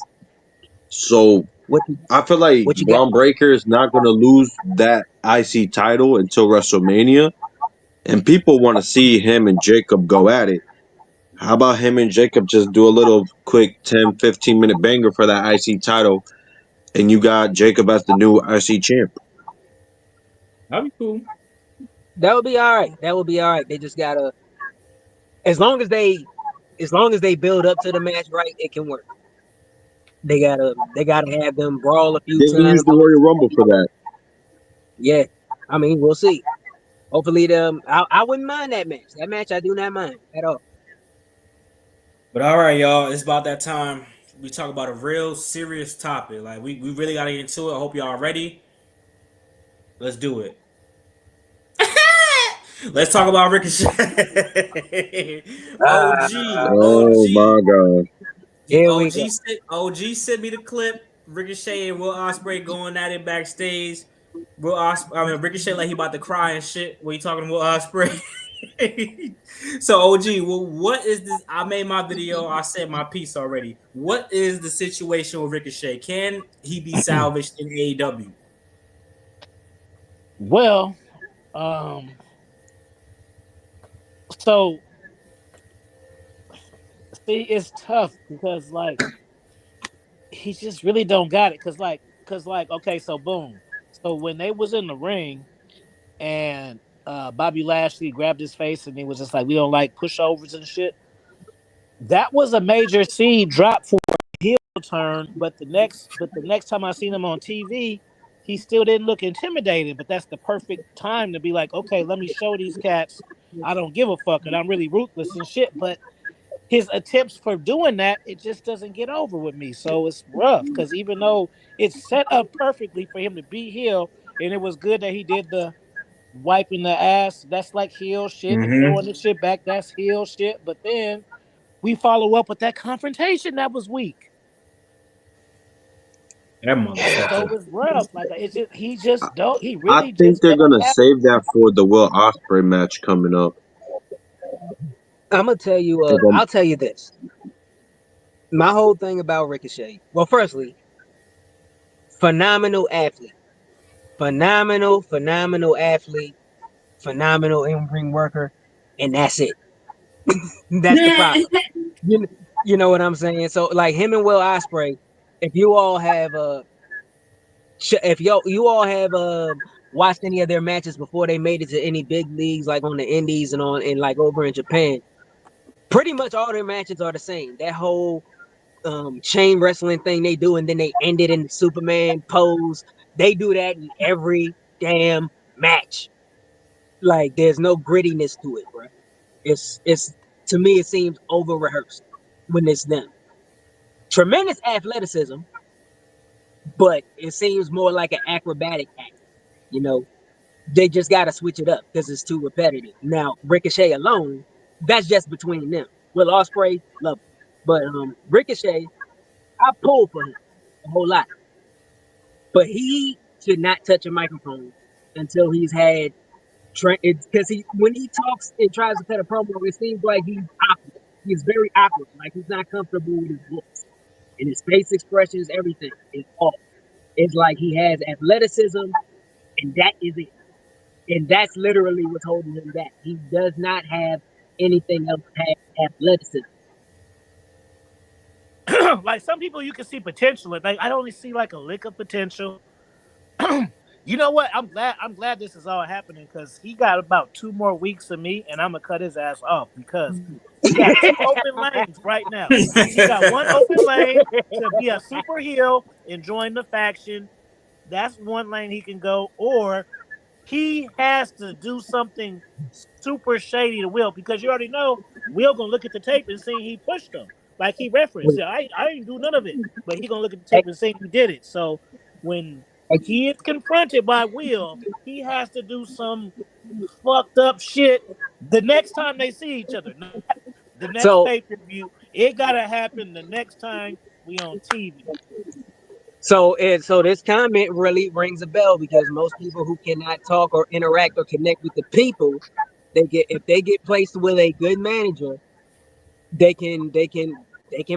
So What I feel like what you got? Braun Breaker is not going to lose that IC title until WrestleMania, and people want to see him and Jacob go at it. How about him and Jacob just do a little quick 10, 15-minute banger for that IC title, and you got Jacob as the new IC champ? That'd be cool. That would be all right. That would be all right. They just gotta, as long as they build up to the match right, it can work. They gotta have them brawl a few They can use times. the Royal Rumble for that. Yeah, I mean, we'll see. Hopefully, I wouldn't mind that match. That match I do not mind at all. But all right, y'all, it's about that time. We talk about a real serious topic. Like we really gotta get into it. I hope y'all ready. Let's do it. Let's talk about Ricochet. Oh my God. Here we go. OG sent me the clip. Ricochet and Will Ospreay going at it backstage. Ricochet like he about to cry and shit when he talking to Will Ospreay. So OG, well, what is this? I made my video. I said my piece already. What is the situation with Ricochet? Can he be salvaged in AEW? Well, so see, it's tough because like he just really don't got it. Cause like, okay, so boom. So when they was in the ring and Bobby Lashley grabbed his face and he was just like, we don't like pushovers and shit. That was a major seed drop for a heel turn, but the next time I seen him on TV, he still didn't look intimidated. But that's the perfect time to be like, okay, let me show these cats I don't give a fuck and I'm really ruthless and shit. But his attempts for doing that, it just doesn't get over with me. So it's rough because even though it's set up perfectly for him to be heel, and it was good that he did the wiping the ass, that's like heel shit, and throwing the shit back, that's heel shit. But then we follow up with that confrontation that was weak. That So motherfucker. it's rough. Like he just don't. He I really think just they're don't gonna have. save that for the Will Ospreay match coming up. I'm gonna tell you. 'Cause I'll tell you this. My whole thing about Ricochet. Well, firstly, phenomenal athlete, phenomenal athlete, phenomenal in-ring worker, and that's it. That's the problem. You know what I'm saying? So like him and Will Ospreay, if you all have you all have watched any of their matches before they made it to any big leagues, like on the Indies and like over in Japan, pretty much all their matches are the same. That whole chain wrestling thing they do, and then they end it in the Superman pose. They do that in every damn match. Like there's no grittiness to it, bro. It's to me it seems over rehearsed when it's them. Tremendous athleticism, but it seems more like an acrobatic act. You know, they just got to switch it up because it's too repetitive. Now, Ricochet alone, that's just between them. Will Ospreay, love him. But Ricochet, I pull for him a whole lot. But he should not touch a microphone until he's had because when he talks and tries to cut a promo, it seems like he's awkward. He's very awkward, like he's not comfortable with his voice and his face expressions. Everything is off. It's like he has athleticism, and that is it. And that's literally what's holding him back. He does not have anything else past athleticism. Like some people, you can see potential. Like I only see like a lick of potential. You know what? I'm glad this is all happening because he got about 2 more weeks of me, and I'm gonna cut his ass off because he got 2 open lanes right now. He got one open lane to be a super heel and join the faction. That's one lane he can go, or he has to do something super shady to Will because you already know Will gonna look at the tape and see he pushed him. Like he referenced, I didn't do none of it, but he gonna look at the tape and see he did it. So when he is confronted by Will, he has to do some fucked up shit the next time they see each other. Not the next pay-per-view. It gotta happen the next time we on TV. So this comment really rings a bell because most people who cannot talk or interact or connect with the people, if they get placed with a good manager, they can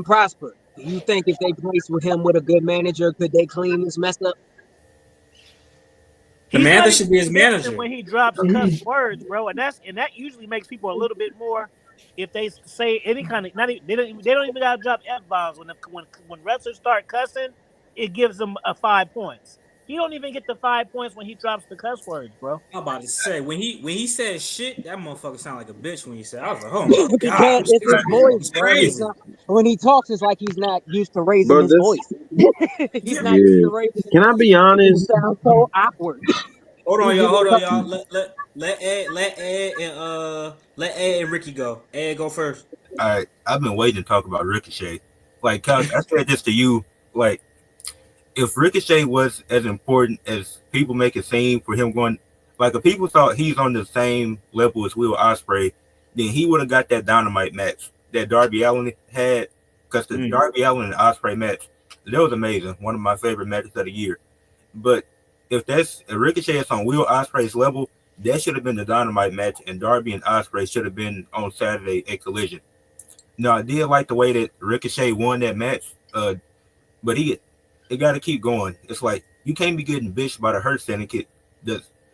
prosper. Do you think if they placed with him with a good manager, could they clean this mess up? The He's not Mantha even should be his convincing manager. when he drops cuss words, bro, and that usually makes people a little bit more. If they say any kind of, they don't even gotta drop f bombs when wrestlers start cussing, it gives them a 5 points. He don't even get the 5 points when he drops the cuss words, bro. I'm about to say when he said shit, that motherfucker sound like a bitch when he said. I was like, oh my Because god, it's his voice, it's bro. He's crazy. not, when he talks, it's like he's not used to raising Bro, his this voice. He's not used yeah. to raising his Can I voice. be It honest? sounds so awkward. Hold He on, give y'all. it a Hold on, couple. y'all. Let Ed and Ricky go. Ed, go first. I've been waiting to talk about Ricochet. Like, cause I said this to you. Like, if Ricochet was as important as people make it seem for him going, like if people thought he's on the same level as Will Ospreay, then he would have got that Dynamite match that Darby Allin had. Because the Darby Allin and Ospreay match, that was amazing. One of my favorite matches of the year. But if Ricochet is on Will Ospreay's level, that should have been the Dynamite match, and Darby and Ospreay should have been on Saturday at Collision. Now I did like the way that Ricochet won that match, but it got to keep going. It's like you can't be getting bitched by the Hurt Syndicate.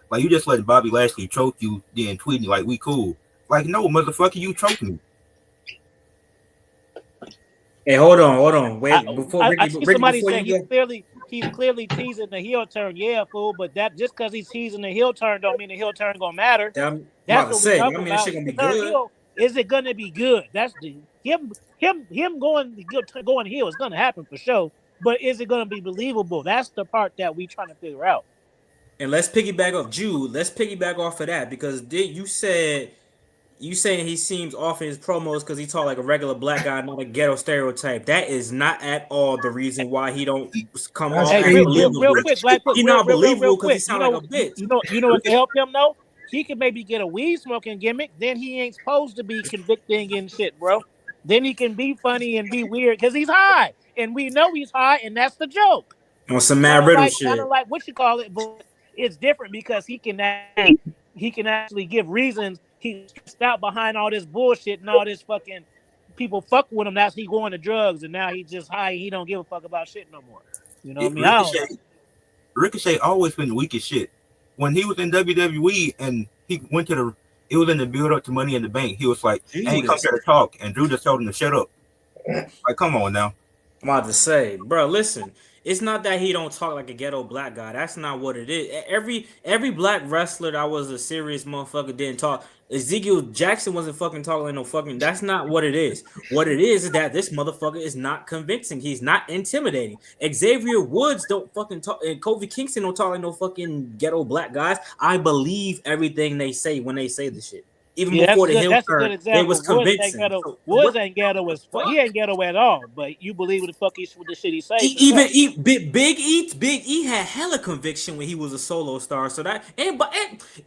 Like you just letting Bobby Lashley choke you, then tweeting like we cool. Like no, motherfucker, you choked me. Hey, hold on. Wait, before I Ricky, see Ricky, somebody before say you he's clearly teasing the heel turn. Yeah, fool, but that just because he's teasing the heel turn don't mean the heel turn gonna matter. go, I'm That's about to what we say. I talking mean, that shit about. gonna be Turn good. heel, is it gonna be good? That's the him going heel is gonna happen for sure. But is it gonna be believable? That's the part that we trying to figure out. And let's piggyback off Jude. Let's piggyback off of that because you saying he seems off in his promos because he talk like a regular black guy, not a ghetto stereotype. That is not at all the reason why he don't come That's off Hey, as crazy. real believable. quick, Black, He not real believable because he quick. You sound like know, a bitch. you know what can help him though? He can maybe get a weed smoking gimmick. Then he ain't supposed to be convicting and shit, bro. Then he can be funny and be weird because he's high, and we know he's high, and that's the joke. On some Kind Mad of Riddle like, shit. what you call it, but it's different because he can actually give reasons. He's stressed out behind all this bullshit and all this fucking people fuck with him. That's he going to drugs, and now he just high. He don't give a fuck about shit no more. You know what I mean? I don't know. Ricochet always been weak as shit. When he was in WWE and he went to it was in the build up to Money in the Bank. He was like, I ain't come here to talk, and Drew just told him to shut up. Like, come on now. I'm about to say, bro, listen. It's not that he don't talk like a ghetto black guy. That's not what it is. Every black wrestler that was a serious motherfucker didn't talk. Ezekiel Jackson wasn't fucking talking like no fucking. That's not what it is. What it is that this motherfucker is not convincing. He's not intimidating. Xavier Woods don't fucking talk, and Kofi Kingston don't talk like no fucking ghetto black guys. I believe everything they say when they say the shit. Even before the heel That's a turn, good it example. was convincing. Woods ain't ghetto as fuck. He ain't ghetto at all. But you believe what the fuck with the shit he say. Even Big E had hella conviction when he was a solo star. So that and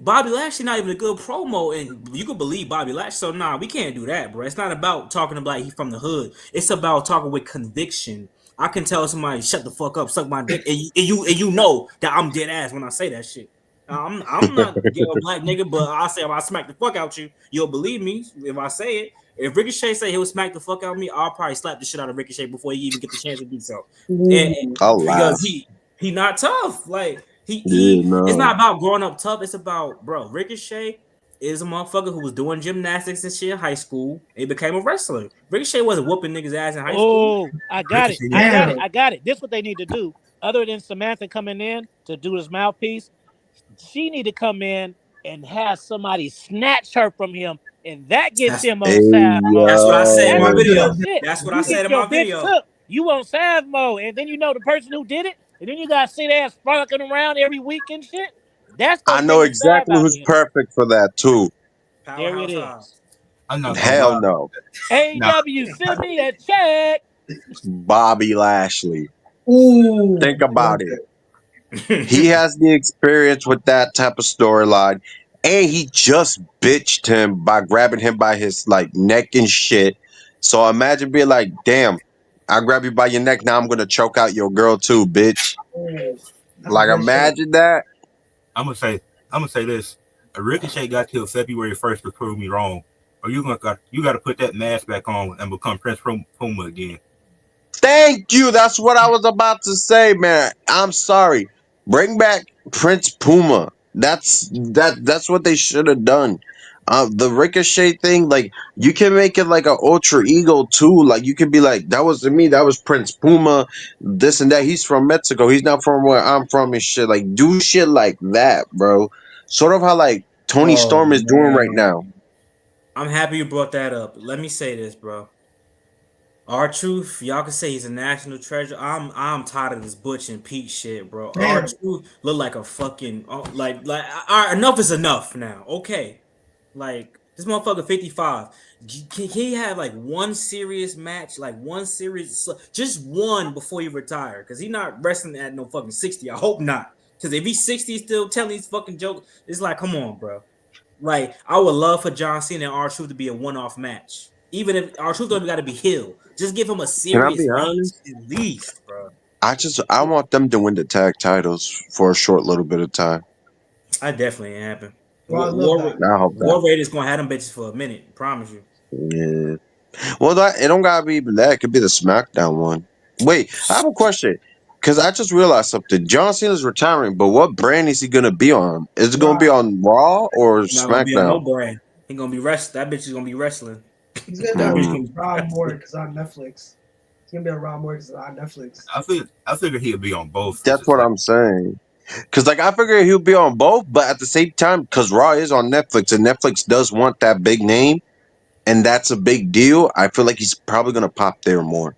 Bobby Lashley not even a good promo, and you can believe Bobby Lashley. So nah, we can't do that, bro. It's not about talking about he from the hood. It's about talking with conviction. I can tell somebody shut the fuck up, suck my dick, and you know that I'm dead ass when I say that shit. I'm not a black nigga, but I say if I smack the fuck out you, you'll believe me if I say it. If Ricochet say he'll smack the fuck out of me, I'll probably slap the shit out of Ricochet before he even get the chance to do so. And I'll because laugh. he not tough. Like Yeah, it's no. not about growing up tough. It's about Ricochet is a motherfucker who was doing gymnastics and shit in high school. And he became a wrestler. Ricochet wasn't whooping niggas ass in high school. Oh, I got it. I got it. This is what they need to do. Other than Samantha coming in to do his mouthpiece, she need to come in and have somebody snatch her from him, and that gets him on salve mode. That's what I said in That's my some video. real shit. That's what You I said get in your my bitch video. took, you on salve mode, and then you know the person who did it, and then you got to sit there frolicking around every week and shit. That's I gonna know take the salve exactly out of who's him. perfect for that too. There it Powerhouse is. I'm not gonna Hell lie. no. AEW, send me a check. Bobby Lashley. Ooh. Think about it. He has the experience with that type of storyline, and he just bitched him by grabbing him by his like neck and shit. So imagine being like, damn, I grab you by your neck. Now I'm gonna choke out your girl too, bitch. Oh, that's a Like good shit. imagine that. I'm gonna say this. A Ricochet got till February 1st to prove me wrong. Or you got to put that mask back on and become Prince Puma again. Thank you. That's what I was about to say, man. I'm sorry. Bring back Prince Puma. That's what they should have done. The Ricochet thing, like you can make it like an ultra ego too. Like you could be like, that was me. That was Prince Puma. This and that. He's from Mexico. He's not from where I'm from and shit. Like do shit like that, bro. Sort of how like Tony Oh Storm is doing right man, now. I'm happy you brought that up. Let me say this, bro. R-Truth, y'all can say he's a national treasure. I'm tired of this Butch and Pete shit, bro. Man. R-Truth look like a fucking all right, enough is enough now. Okay. Like this motherfucker 55. Can he have like one serious match, like one serious, just one before you retire? Because he's not wrestling at no fucking 60. I hope not. Because if he's 60 still telling these fucking jokes, it's like, come on, bro. Like I would love for John Cena and R-Truth to be a one-off match. Even if R-Truth don't got to be heel, just give him a Can I serious be match honest? at least, bro. I want them to win the tag titles for a short little bit of time. I definitely ain't happen. Well, I love that. I hope that. War Raiders gonna have them bitches for a minute. Promise you. Yeah. Well, it don't gotta be even that. It could be the SmackDown one. Wait, I have a question. Because I just realized something. John Cena's retiring, but what brand is he gonna be on? Is it gonna be on Raw or He's not gonna be on no SmackDown? brand. He gonna be That bitch is gonna be wrestling. He's gonna be on Raw more because on Netflix. He's gonna be on Raw more because on Netflix. I figure he'll be on both. That's what I'm saying. Because like I figure he'll be on both, but at the same time, because Raw is on Netflix and Netflix does want that big name, and that's a big deal. I feel like he's probably gonna pop there more.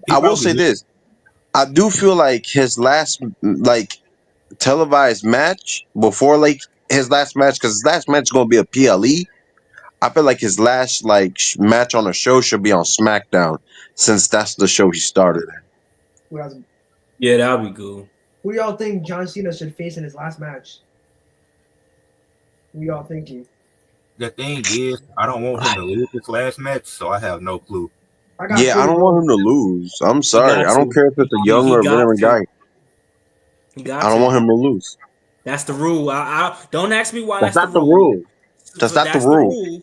I will say this. I do feel like his last like televised match before like his last match, because his last match is gonna be a PLE. I feel like his last like match on a show should be on SmackDown, since that's the show he started at. Yeah, that'll be cool. Who do y'all think John Cena should face in his last match? Who y'all thinking? The thing is, I don't want him to lose his last match, so I have no clue. I don't want him to lose. I'm sorry. I don't care if it's a young or a veteran guy. I don't want him to lose. That's the rule. I don't ask me why. That's not the rule. That's not the rule.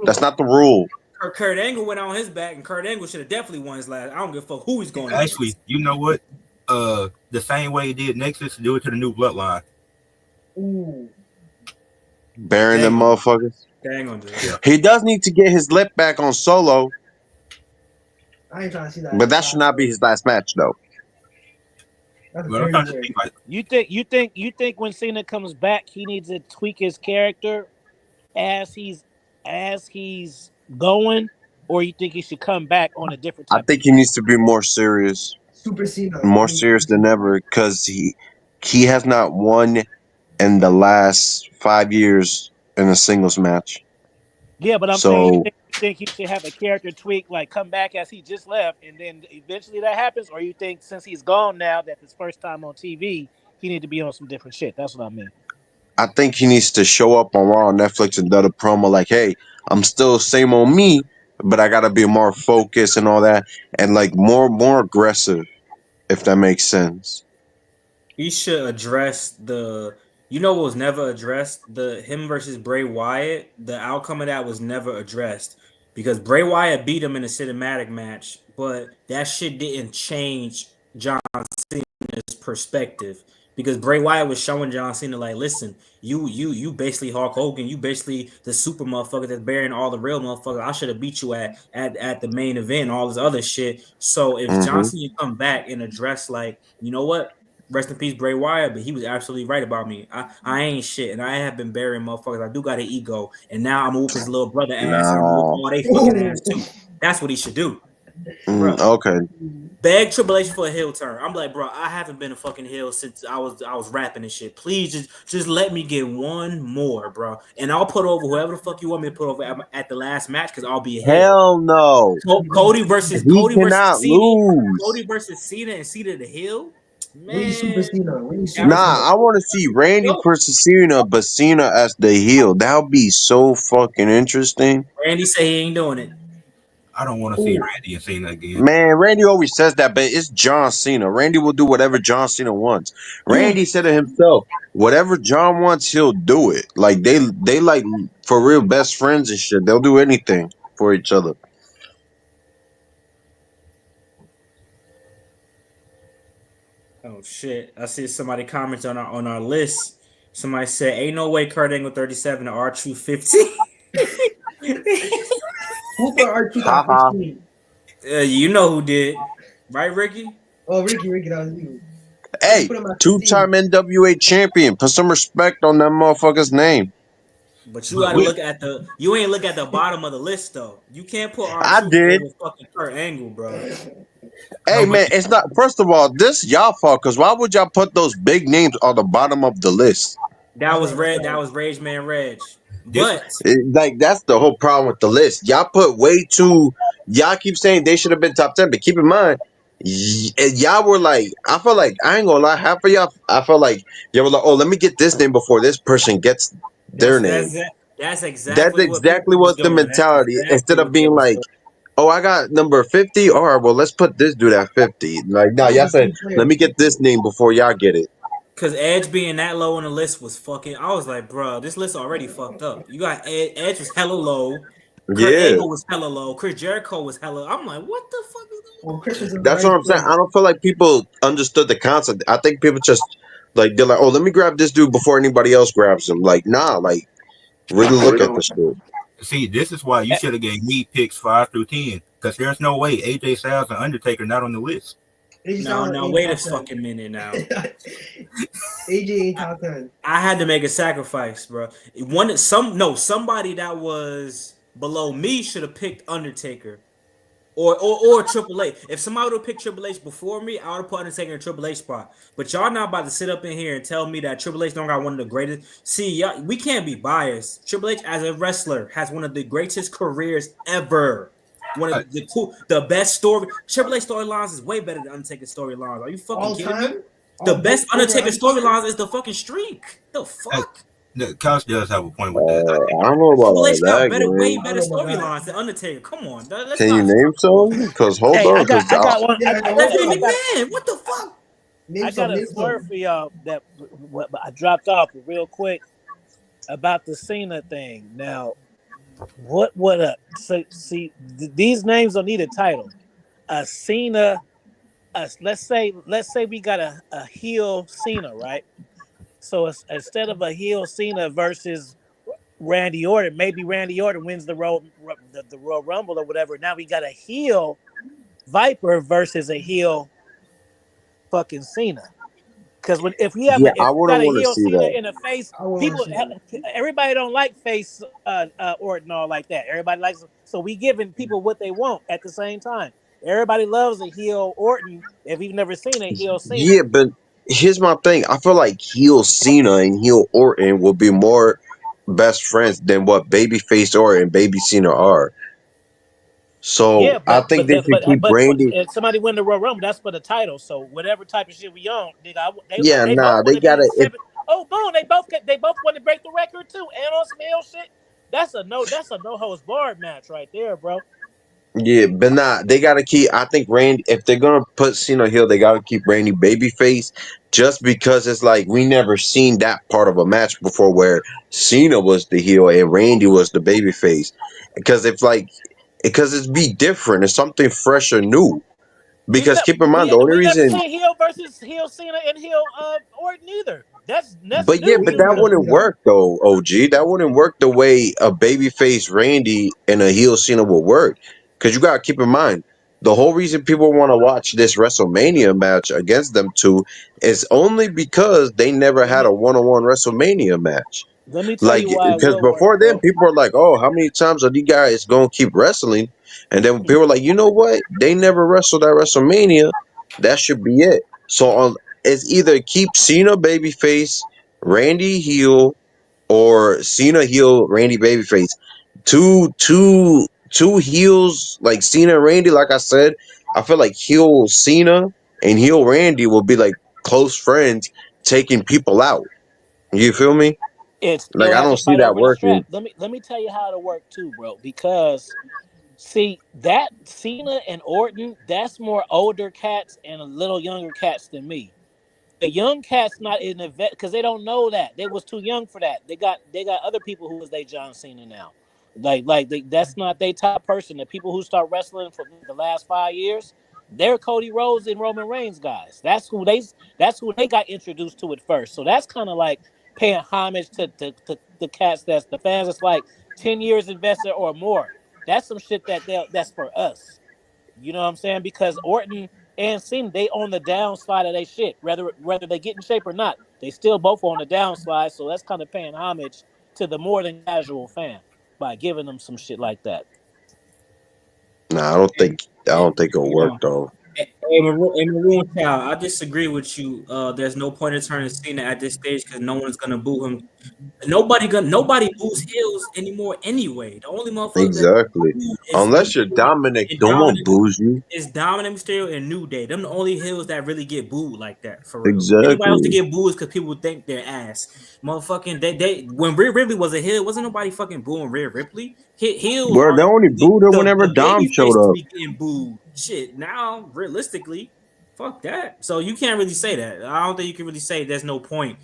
That's not the rule. Kurt Angle went on his back, and Kurt Angle should have definitely won his last. I don't give a fuck who he's going to. Actually, you know what? The same way he did Nexus, do it to the new Bloodline. Ooh. Burying them motherfuckers. He does need to get his lip back on Solo. I ain't trying to see that. But that should not be his last match, though. You think when Cena comes back, he needs to tweak his character as he's going, or you think he should come back on a different type? I think he needs to be more serious. Super Cena. More serious than ever, because he has not won in the last 5 years in a singles match. Yeah, but I'm saying you think he should have a character tweak, like come back as he just left, and then eventually that happens, or you think since he's gone now, that his first time on TV, he need to be on some different shit? That's what I mean. I think he needs to show up on Raw on Netflix and do a promo like, "Hey, I'm still same on me, but I gotta be more focused and all that, and like more aggressive, if that makes sense." He should address what was never addressed? Him versus Bray Wyatt. The outcome of that was never addressed because Bray Wyatt beat him in a cinematic match, but that shit didn't change John Cena's perspective. Because Bray Wyatt was showing John Cena like, listen, you basically Hulk Hogan, you basically the super motherfucker that's burying all the real motherfuckers. I should have beat you at the main event and all this other shit. So if John Cena come back and address like, you know what? Rest in peace, Bray Wyatt, but he was absolutely right about me. I ain't shit, and I have been burying motherfuckers. I do got an ego, and now I'm gonna whoop his little brother ass, and I'm gonna whoop all they fucking ass too. That's what he should do. Okay. Beg Triple H for a heel turn. I'm like, bro, I haven't been a fucking heel since I was rapping and shit. Please just let me get one more, bro, and I'll put over whoever the fuck you want me to put over at the last match because I'll be a heel. Hell no. Cody versus Cena. Lose. Cody versus Cena and Cena the heel. Man. Nah, I want to see Randy versus Cena, but Cena as the heel. That would be so fucking interesting. Randy say he ain't doing it. I don't want to see Randy and Cena again. Man, Randy always says that, but it's John Cena. Randy will do whatever John Cena wants. Randy said it himself. Whatever John wants, he'll do it. Like they like for real best friends and shit. They'll do anything for each other. Oh shit! I see somebody comments on our list. Somebody said, "Ain't no way Kurt Angle 37 or R-Truth 50." Who put R-Truth Haha. on 15? You know who did, right, Ricky? Oh, Ricky, that was you. Hey, Put him at 15. two-time NWA champion. Put some respect on that motherfucker's name. But you gotta look at the. You ain't look at the bottom of the list though. You can't put I R-Truth did. over fucking Kurt Angle, bro. Hey man, it's not. First of all, this y'all fault. Cause why would y'all put those big names on the bottom of the list? That was Red. That was Rage Man Reg. But Like that's the whole problem with the list. Y'all put way too. Y'all keep saying they should have been top 10, but keep in mind, y'all were like, I feel like I ain't gonna lie. Half of y'all, I felt like y'all were like, oh, let me get this name before this person gets their name. that's That's exactly what exactly people was what's the doing. That's mentality. exactly Instead of what they being was like, doing. oh, I got number 50. All right, well, let's put this dude at 50. Like, nah, y'all said, let me get this name before y'all get it. Cause Edge being that low on the list was fucking. I was like, bro, this list already fucked up. You got Edge was hella low. Kurt Yeah. Angle was hella low. Chris Jericho was hella. I'm like, what the fuck is going Well, on? Chris was in the That's what right I'm saying. place. I don't feel like people understood the concept. I think people just like they're like, oh, let me grab this dude before anybody else grabs him. Like, nah, like really look at the shit. See, this is why you should have gave me picks 5 through 10, because there's no way AJ Styles and Undertaker not on the list. No, wait a fucking minute now. AJ ain't top 10. I had to make a sacrifice, bro. Somebody that was below me should have picked Undertaker. Or Triple H. If somebody would have picked Triple H before me, I would have put Undertaker in Triple H spot. But y'all not about to sit up in here and tell me that Triple H don't got one of the greatest. See, y'all, we can't be biased. Triple H as a wrestler has one of the greatest careers ever. One of the best story. Triple H storylines is way better than Undertaker storylines. Are you fucking All kidding time? me? The best Undertaker storylines is the fucking streak. The fuck? The Couch does have a point with that. I don't know about Triple all H got that, way man. better storylines than Undertaker. Come on, let's Can you not name stop. some? Because hold Hey, on, I got one. Yeah, Stephanie McMahon. What the fuck? I got a swerve for y'all that I dropped off real quick about the Cena thing. Now, what see these names don't need a title. A Cena, let's say we got a heel Cena, right? So instead of a heel Cena versus Randy Orton, maybe Randy Orton wins the Royal Rumble or whatever. Now we got a heel Viper versus a heel fucking Cena. Because if we yeah, I got wouldn't a want to heel see Cena that. in the face, everybody don't like face Orton all like that. Everybody likes, so we giving people what they want at the same time. Everybody loves a heel Orton if you've never seen a heel Cena. Yeah, but here's my thing. I feel like heel Cena and heel Orton will be more best friends than what babyface Orton and baby Cena are. So Yeah, I but think they should keep Randy. if somebody win the Royal Rumble, that's for the title. So whatever type of shit we on, nigga, Yeah, they both nah, want they to be gotta. If seven. Oh, boom, they both want to break the record too, and on some hell shit. That's a no holds barred match right there, bro. Yeah, but nah, they gotta keep. I think Randy. If they're gonna put Cena heel, they gotta keep Randy babyface, just because it's like we never seen that part of a match before where Cena was the heel and Randy was the babyface. Because it's be different. It's something fresh or new. Because keep in mind the only We never reason. seen heel versus heel Cena and heel Orton either. That's But yeah, new. but that wouldn't work though, OG. That wouldn't work the way a babyface Randy and a heel Cena will work. Because you gotta keep in mind, the whole reason people want to watch this WrestleMania match against them two is only because they never had a one-on-one WrestleMania match. Let me tell Like, you why it because will work, before then, bro. people were like, "Oh, how many times are these guys gonna keep wrestling?" And then people were like, "You know what? They never wrestled at WrestleMania. That should be it." So it's either keep Cena babyface, Randy heel, or Cena heel, Randy babyface. Two heels like Cena and Randy. Like I said, I feel like heel Cena and heel Randy will be like close friends, taking people out. You feel me? It's Like they'll I have to don't see fight that over the working. strap. Let me tell you how it'll work too, bro. Because See that Cena and Orton, that's more older cats and a little younger cats than me. The young cats not in the vet because they don't know that they was too young for that. They got other people who was they John Cena now. That's not their top person. The people who start wrestling for the last 5 years, they're Cody Rhodes and Roman Reigns guys. That's who they got introduced to it first. So that's kind of like paying homage to the cats that's the fans that's like 10 years invested or more. That's some shit that's for us. You know what I'm saying? Because Orton and Cena, they on the downslide of their shit. Whether they get in shape or not, they still both on the downslide. So that's kind of paying homage to the more than casual fan by giving them some shit like that. Nah, I don't think it'll work though. Hey, Maroon Child, I disagree with you. There's no point in turning Cena at this stage because no one's gonna boo him. Nobody boos heels anymore anyway. The only motherfucker Exactly. Unless you're Dominic, no one boos you. It's Dominic Mysterio and New Day. Them the only heels that really get booed like that for real. Exactly. Anybody else to get booed is because people think they're ass. Motherfucking they when Rhea Ripley was a heel, wasn't nobody fucking booing Rhea Ripley. Heels Well, they only booed her whenever Dom showed up. Getting booed. Shit, now realistically, fuck that. So you can't really say that. I don't think you can really say there's no point.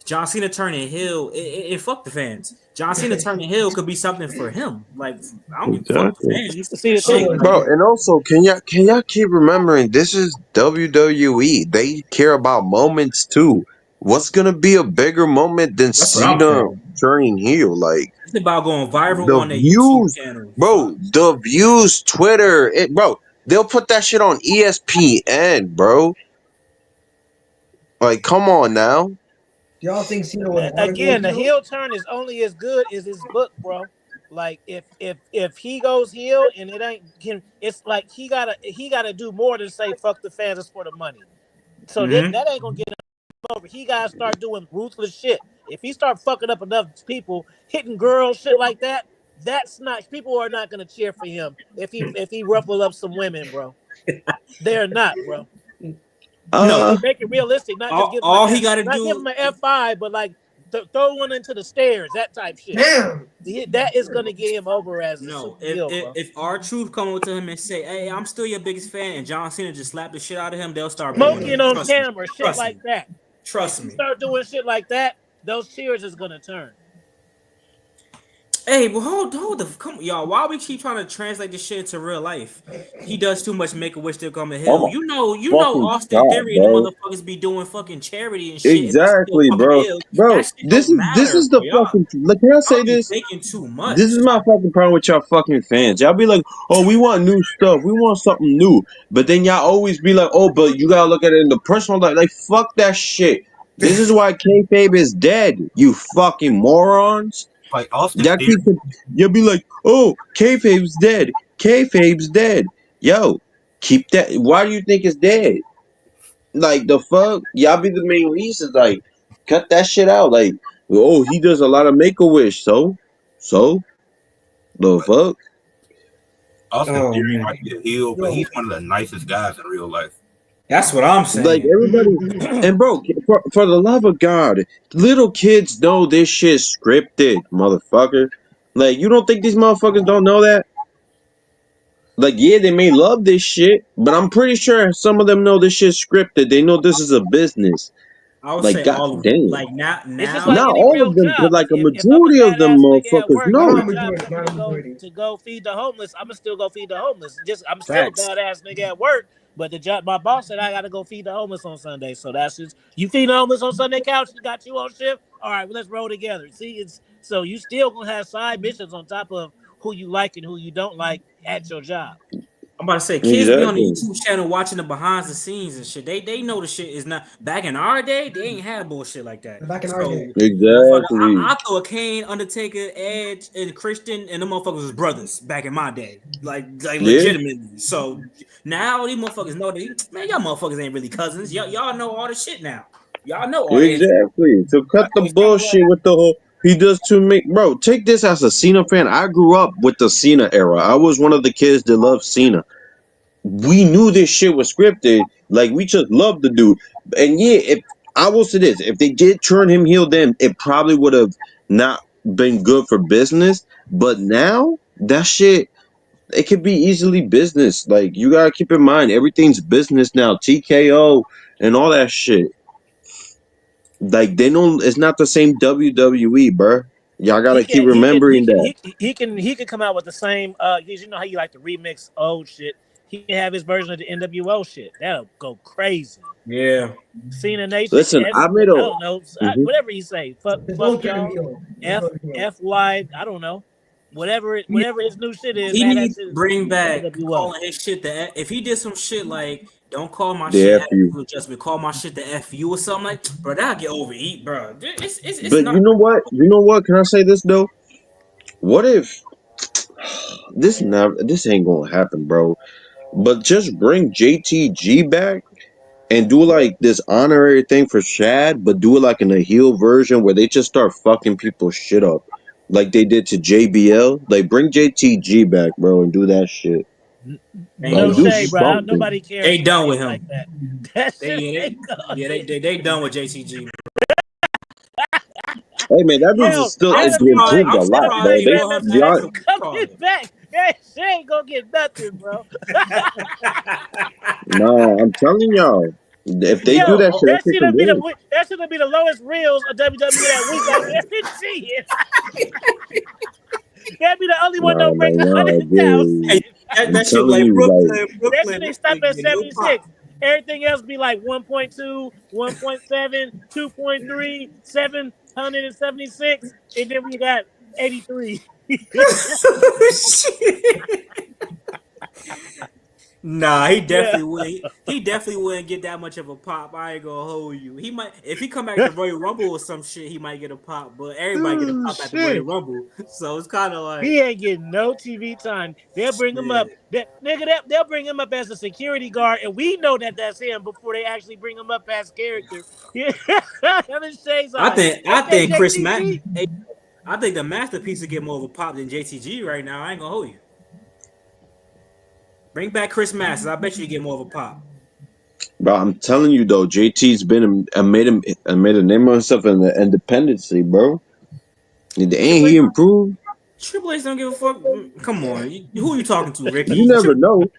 John Cena turning heel, it fuck the fans. John Cena turning heel could be something for him. Like I don't give a fuck the fans. You can see the thing, bro. And also, can y'all keep remembering this is WWE. They care about moments too. What's gonna be a bigger moment than Cena turning heel? Like it's about going viral the on their views, YouTube channel, bro. The views, Twitter, bro. They'll put that shit on ESPN, bro. Like, come on now. Do y'all think Cena would again? The heel turn is only as good as his book, bro. Like if he goes heel and it ain't him, it's like he gotta do more than say fuck the fans, it's for the money. So that ain't gonna get him over. He gotta start doing ruthless shit. If he start fucking up enough people, hitting girls, shit like that, that's not people are not gonna cheer for him if he ruffle up some women, bro. They're not, bro. No, make it realistic. Not just give him give him an F5, but like throw one into the stairs, that type shit. Damn. That is gonna get him over as if R-Truth come over to him and say, "Hey, I'm still your biggest fan," and John Cena just slap the shit out of him, they'll start smoking on camera, shit like that. Trust me. Start doing shit like that, those cheers is gonna turn. Hey, but hold come y'all. Why we keep trying to translate this shit into real life? He does too much Make-A-Wish to come to hell. You know, Austin Theory and the motherfuckers be doing fucking charity and shit. Exactly, bro. Bro, this is the fucking. Like, can I say this? Making too much. This is my fucking problem with y'all fucking fans. Y'all be like, "Oh, we want new stuff. We want something new," but then y'all always be like, "Oh, but you gotta look at it in the personal life." Like, fuck that shit. This is why kayfabe is dead. You fucking morons. Like Austin You'll be like, "Oh, kayfabe's dead. Kayfabe's dead." Yo, keep that. Why do you think it's dead? Like the fuck, y'all be the main reasons. Like, cut that shit out. Like, oh, he does a lot of Make-A-Wish. So, the fuck. Austin Theory might be a heel, but he's one of the nicest guys in real life. That's what I'm saying. Like everybody, and bro, for the love of God, little kids know this shit's scripted, motherfucker. Like, you don't think these motherfuckers don't know that? Like, yeah, they may love this shit, but I'm pretty sure some of them know this shit's scripted. They know this is a business. I would like, say God all of damn. them. Like now, it's just like not any all real of them, job. but like a If I'm majority a of them badass nigga at motherfuckers work, know. my job to go feed the homeless. I'm gonna still go feed the homeless. I'm still a badass nigga at work, but my boss said I gotta go feed the homeless on Sunday. So that's just you feed the homeless on Sunday. Couch, got you on shift. All right, well, let's roll together. See, it's so you still gonna have side missions on top of who you like and who you don't like at your job. I'm about to say, kids be on the YouTube channel watching the behind the scenes and shit. They know the shit is not back in our day. They ain't had bullshit like that. Back in our day, exactly. I thought Kane, Undertaker, Edge, and Christian, and the motherfuckers was brothers back in my day, like legitimately. So now these motherfuckers know man, y'all motherfuckers ain't really cousins. Y'all know all the shit now. Y'all know all exactly. So cut the bullshit with the whole. He does too make bro. Take this as a Cena fan. I grew up with the Cena era. I was one of the kids that loved Cena. We knew this shit was scripted. Like, we just loved the dude. And yeah, if I will say this, if they did turn him heel, then it probably would have not been good for business. But now that shit, it could be easily business. Like you gotta keep in mind, everything's business now. TKO and all that shit. Like they don't. It's not the same WWE, bruh. Y'all He gotta keep can he can he remembering can that. he can come out with the same you know how you like to remix old shit. He can have his version of the NWO shit. That'll go crazy. Yeah. Cena Nation, Listen, I made I a. don't know, Mhm. whatever he say. His Fuck own turn y'all. heel. FY, I don't know. Whatever his new shit is, He have that needs shit to is bring back NWO. calling his shit the F. If he did some shit like don't call my The shit F you. attitude adjustment, call my shit the F you or something like, bro, that'll get overeat, bro. It's But not. you know what? You know what? Can I say this though? What if this ain't gonna happen, bro? But just bring JTG back and do like this honorary thing for Shad, but do it like in a heel version where they just start fucking people's shit up, like they did to JBL. Like bring JTG back, bro, and do that shit. They ain't No doing Do shade, that. bro. something. Nobody cares They about done with him like him. that. That They shit yeah ain't yeah going. they done with JTG. Hey man, that dude's Yo, still I'm surprised. improved I'm a lot, that'll be the bro. surprised They Will grandmaster y'all, Hudson Fatu actually coming called it. back. That shit ain't gonna get nothing, bro. nah, I'm telling y'all, if they do Yo, that shit, that shit can work. that should be the lowest reels of WWE that week I guarantee it. That'd be the only one Nah, don't break man, y'all 100,000. Hey, good. I'm that shit telling like you, like, That Brooklyn shit ain't stop at get no pop. 76. Everything else be like 1.2, 1.7, 2.3, 776, and then we got 83. Shit. Nah, he Yeah. definitely would. He definitely wouldn't get that much of a pop. I ain't gonna hold you. He might if he come back at the Royal Rumble or some shit. He might get a pop, but everybody get a Oh, pop at the Royal shit. Rumble. So it's kind of like He ain't getting no TV time. They'll bring him up. shit. They'll bring him up as a security guard, and we know that that's him before they actually bring him up as character. Yeah, have his shades on. I Okay, think Chris Mack. JTG. I think the masterpiece will get more of a pop than JTG right now. I ain't gonna hold you. Bring back Chris Masters. I bet you get more of a pop. bro, I'm telling you though, JT's been made a name of himself in the independency, bro. And Triple he H, improved. Triple H don't give a fuck. Come on, who you talking to, You Ricky? never know.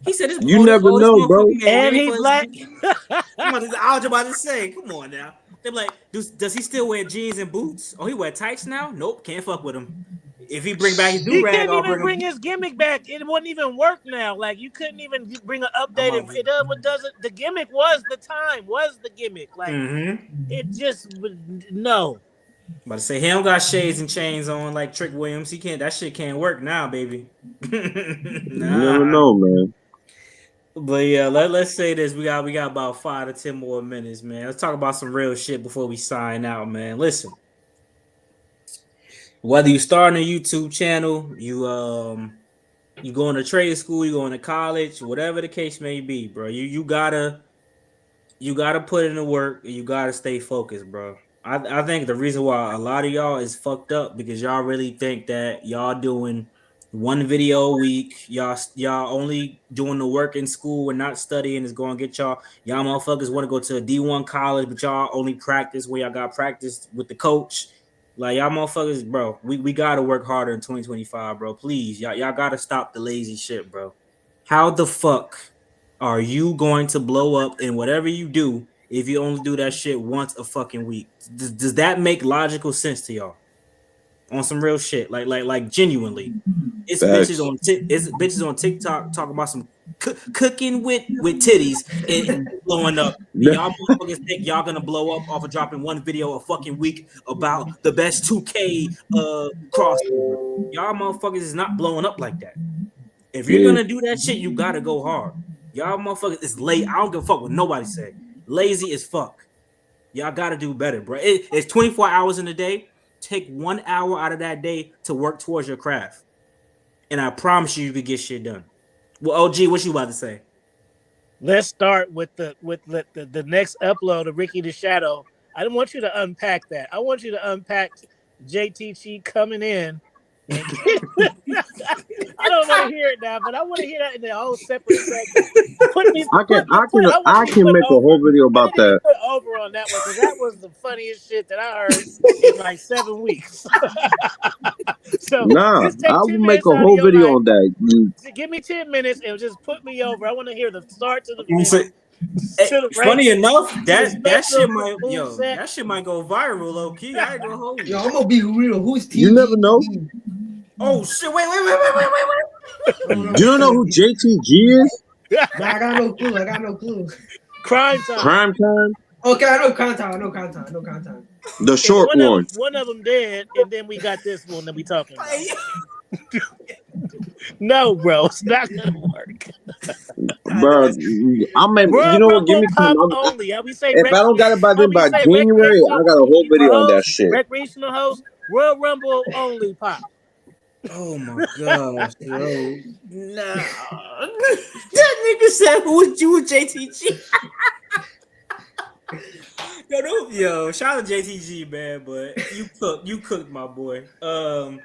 He said this. You never All this know, bro. motherfucker get And ran he for his. black. I was about to say, come on now. They're like, does he still wear jeans and boots? Oh, he wear tights now? Nope, can't fuck with him. If he bring back his do He rag, couldn't I'll even bring bring him. his gimmick back. It wouldn't even work now. Like you couldn't even bring an I'm updated. about It does what does it. The gimmick was the time. Was the gimmick like it just no. to say he don't got shades and chains on like Trick Williams. He can't. That shit can't work now, baby. You never Nah. know, man. But yeah, let's say this. We got about 5 to 10 more minutes, man. Let's talk about some real shit before we sign out, man. Listen, whether you starting a YouTube channel, you going to trade school, you going to college, whatever the case may be, bro. You gotta put in the work. And you gotta stay focused, bro. I think the reason why a lot of y'all is fucked up because y'all really think that y'all doing one video a week, y'all only doing the work in school and not studying is going to get y'all motherfuckers want to go to a D1 college, but y'all only practice where y'all got practice with the coach. Like y'all motherfuckers, bro. We gotta work harder in 2025, bro. Please, y'all gotta stop the lazy shit, bro. How the fuck are you going to blow up in whatever you do if you only do that shit once a fucking week? Does that make logical sense to y'all? On some real shit, like genuinely, it's Facts. bitches on TikTok talking about some cooking with titties and blowing up. And y'all motherfuckers think y'all gonna blow up off of dropping one video a fucking week about the best 2K crossover. Y'all motherfuckers is not blowing up like that. If you're Yeah. gonna do that shit, you gotta go hard. Y'all motherfuckers is late. I don't give a fuck what nobody say. Lazy as fuck. Y'all gotta do better, bro. It's 24 hours in a day. Take 1 hour out of that day to work towards your craft. And I promise you can get shit done. Well, OG, what you about to say? Let's start with the next upload of Ricky the Shadow. I don't want you to unpack that. I want you to unpack JTG coming in and I don't want to hear it now, but I want to hear that in the whole separate segment. Put me, I can make a over. whole video about I need to that. put over on that one because that was the funniest shit that I heard in like 7 weeks. So Nah, just take I 10 will make minutes a out of whole your video life. on that. Give me 10 minutes and just put me over. I want to hear the start to the I'm finish. saying- To the funny race, enough, to the that special shit might moveset. that shit might go viral, low key. I ain't gonna hold Yo, you. I'm gonna be real. Who's TG? You never know. Oh shit! Wait! You don't know who JTG is? Nah, I got no clue. I got no clue. Crime time. Crime Time, Okay, I know content. the And short one. one of them dead, and then we got this one that we talking about. No, bro, it's not gonna work. Bro, you know what? Give me time. Only. How we say? If I don't got it by then, by January, I got a whole video on that shit. Recreational host, Royal Rumble only pop. Oh my gosh, yo! Nah, that nigga said, "Who was you with JTG?" Yo, shout out to JTG, man. But you cooked, my boy. But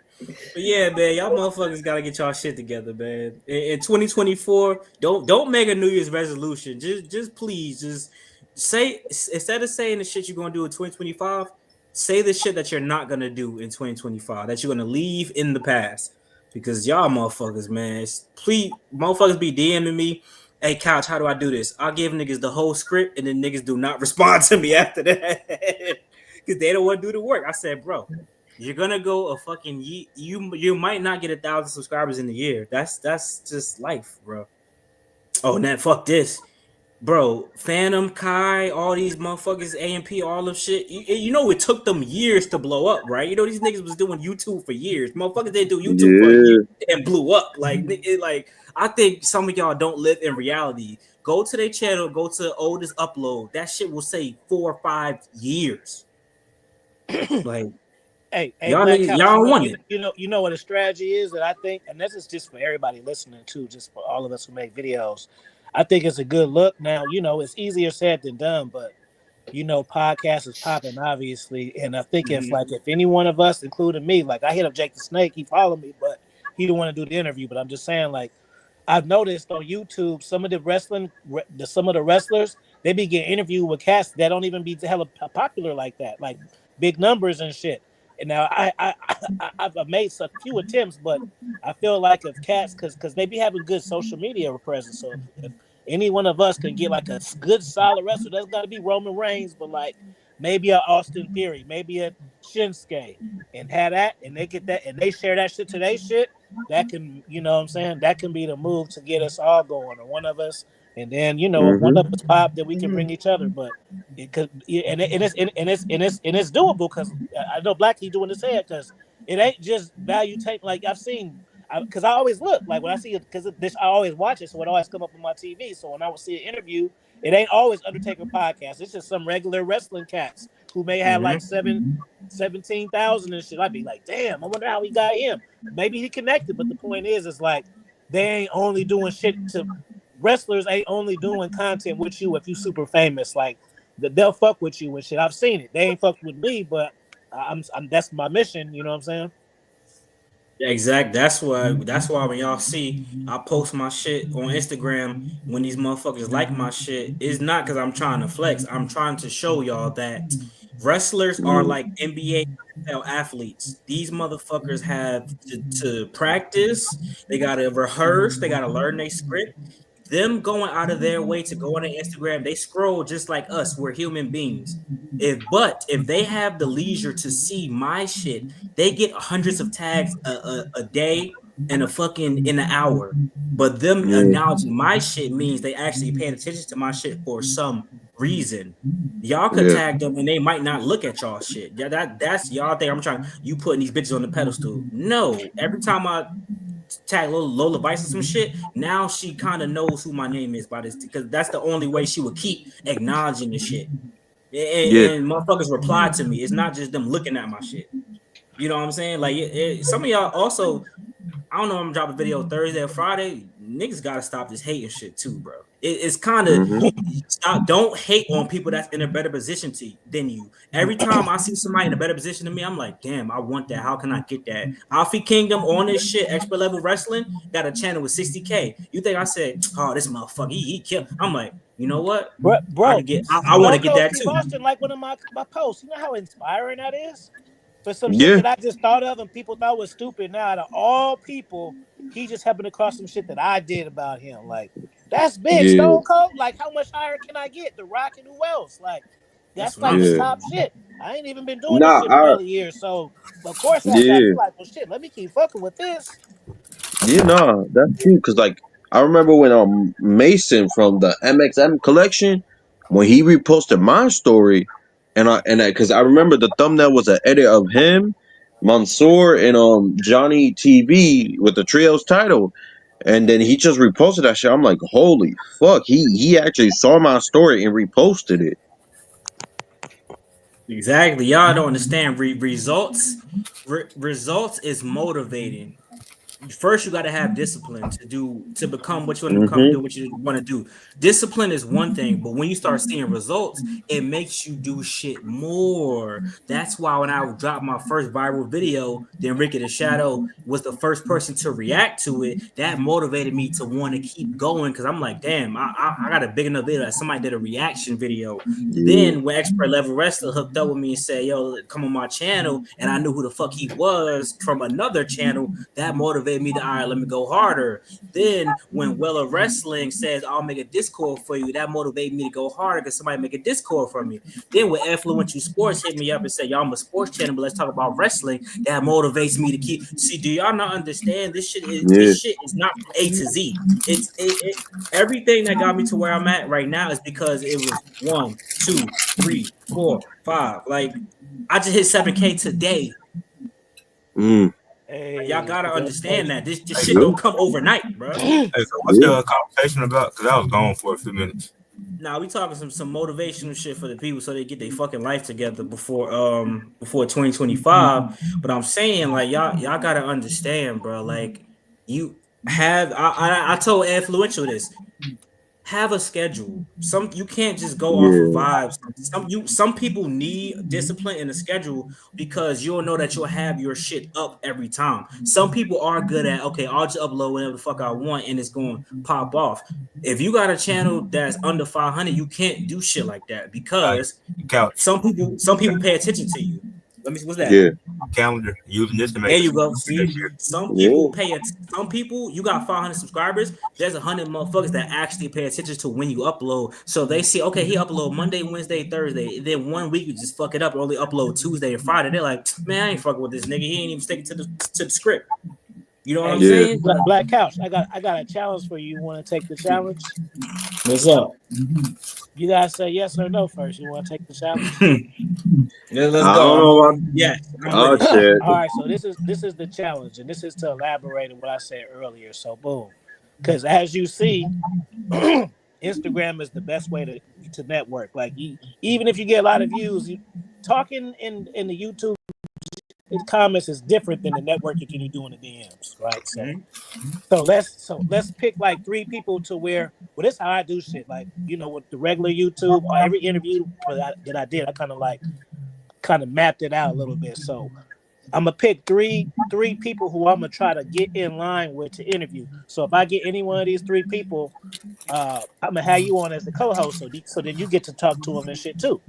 yeah, man, y'all motherfuckers gotta get y'all shit together, man. In 2024, don't make a New Year's resolution. Just please, just say, instead of saying the shit you're gonna do in 2025, say the shit that you're not gonna do in 2025, that you're gonna leave in the past. Because y'all motherfuckers, man, please, motherfuckers be DMing me. Hey, Couch, how do I do this? I'll give niggas the whole script, and then niggas do not respond to me after that because they don't want to do the work. I said, bro, you're gonna go a fucking you might not get 1,000 subscribers in a year. That's just life, bro. Oh, now fuck this, bro. Phantom, Kai, all these motherfuckers, AMP, all of shit. You know it took them years to blow up, right? You know these niggas was doing YouTube for years. Motherfuckers didn't do YouTube for a year and blew up. Like I think some of y'all don't live in reality. Go to their channel, go to oldest upload. That shit will say 4 or 5 years. Like, hey, y'all don't want it. You know what a strategy is that I think, and this is just for everybody listening too, just for all of us who make videos. I think it's a good look. Now, it's easier said than done, but podcast is popping, obviously. And I think if any one of us, including me, like I hit up Jake the Snake, he followed me, but he didn't want to do the interview. But I'm just saying, like, I've noticed on YouTube, some of the wrestlers, they be getting interviewed with cats that don't even be hella popular like that, like big numbers and shit. And now I've made a few attempts, but I feel like if cats, because they be having good social media presence. So if any one of us can get like a good solid wrestler, that's got to be Roman Reigns, but like maybe a Austin Theory, maybe a Shinsuke, and have that, and they get that, and they share that shit to their shit. That can, what I'm saying, that can be the move to get us all going, or one of us. And then if one of us pop, then we can bring each other. But it could, and it's doable because I know Blackie doing his head because it ain't just value tape. Like I've seen, because I always look like when I see it because I always watch it, so it always come up on my TV. So when I would see an interview, it ain't always Undertaker podcast. It's just some regular wrestling cats who may have like 17,000 and shit. I'd be like, damn, I wonder how he got him. Maybe he connected, but the point is like they ain't only doing shit to. Wrestlers ain't only doing content with you if you super famous. Like they'll fuck with you and shit. I've seen it. They ain't fucked with me, but I'm that's my mission. You know what I'm saying? Yeah, exactly. That's why when y'all see I post my shit on Instagram when these motherfuckers like my shit, it's not because I'm trying to flex. I'm trying to show y'all that wrestlers are like NBA athletes. These motherfuckers have to practice. They gotta rehearse. They gotta learn their script. Them going out of their way to go on Instagram, they scroll just like us. We're human beings. But if they have the leisure to see my shit, they get hundreds of tags a day and in an hour. But them acknowledging my shit means they actually paying attention to my shit for some reason. Y'all could tag them and they might not look at y'all shit. Yeah, that's y'all think I'm you putting these bitches on the pedestal. No, every time I tag Lola Vice or some shit, now she kind of knows who my name is by this, because that's the only way she would keep acknowledging the shit. And motherfuckers reply to me. It's not just them looking at my shit. You know what I'm saying? Like some of y'all also, I don't know, I'm dropping a video Thursday or Friday. niggas gotta stop this hating shit too, bro. It's kind of stop. Don't hate on people that's in a better position than you. Every time I see somebody in a better position than me, I'm like, damn, I want that. How can I get that? Alfie Kingdom on this shit, expert level wrestling, got a channel with 60K. You think I said, oh, this motherfucker, he killed? I'm like, you know what? Bro, I want to get that Steve too. Austin, like one of my posts. You know how inspiring that is? For some Yeah. shit that I just thought of and people thought was stupid. Now, out of all people, he just happened across some shit that I did about him. Like, that's big. Yeah. Stone Cold. Like, how much higher can I get? The Rock and who else? Like, that's what like I'm the saying. top shit. I ain't even been doing Nah, this shit a million years. So, of course, I got me like, well, shit, let me keep fucking with this. Yeah, no, that's true. Cause like I remember when Mason from the MXM collection, when he reposted my story, and because I remember the thumbnail was an edit of him, Mansoor, and Johnny TV with the trios title, and then he just reposted that shit. I'm like, holy fuck, he actually saw my story and reposted it. Exactly. Y'all don't understand. Results is motivating. First, you got to have discipline to become what you want to become and do what you want to do. Discipline is one thing, but when you start seeing results, it makes you do shit more. That's why when I dropped my first viral video, then Ricky the Shadow was the first person to react to it. That motivated me to want to keep going because I'm like, damn, I got a big enough video that somebody did a reaction video. Then when Expert Level Wrestler hooked up with me and said, yo, come on my channel, and I knew who the fuck he was from another channel, that motivated me to, all right, let me go harder. Then when Weller Wrestling says, I'll make a Discord for you, that motivated me to go harder because somebody make a Discord for me. Then when Influential Sports hit me up and said, y'all, I'm a sports channel, but let's talk about wrestling, that motivates me to keep. See, do y'all not understand? This shit is not from A to Z. It's everything that got me to where I'm at right now is because it was 1, 2, 3, 4, 5. Like, I just hit 7K today. Hey, y'all gotta understand that this shit don't come overnight, bro. Hey, so what's the conversation about? Because I was gone for a few minutes. Nah, we talking some motivational shit for the people so they get their fucking life together before 2025. But I'm saying, like, y'all gotta understand, bro. Like, you have I told Influential this. Have a schedule. You can't just go off of vibes. Some people need discipline in the schedule because you'll know that you'll have your shit up every time. Some people are good at, okay, I'll just upload whatever the fuck I want and it's going to pop off. If you got a channel that's under 500, you can't do shit like that because some people pay attention to you. Let me see, what's that? Yeah. Calendar, using this to make. There you go. See, some people pay it. Some people, you got 500 subscribers. There's 100 motherfuckers that actually pay attention to when you upload. So they see, okay, he upload Monday, Wednesday, Thursday. Then 1 week you just fuck it up and only upload Tuesday and Friday. They're like, man, I ain't fucking with this nigga. He ain't even sticking to the script. You know what I'm saying? Black Couch, I got a challenge for you. You want to take the challenge? What's up? You guys say yes or no first. You want to take the challenge? Yeah, let's go. Yes. All right. So this is the challenge, and this is to elaborate on what I said earlier. So boom, because as you see, Instagram is the best way to network. Like even if you get a lot of views, talking in the YouTube comments is different than the networking you do in the DMs, right? So let's pick like 3 people to where, well, this is how I do shit. Like, you know, with the regular YouTube or every interview that I did, I kind of mapped it out a little bit. So I'm gonna pick three people who I'm gonna try to get in line with to interview. So if I get any one of these 3 people, I'm gonna have you on as the co-host, so then you get to talk to them and shit too.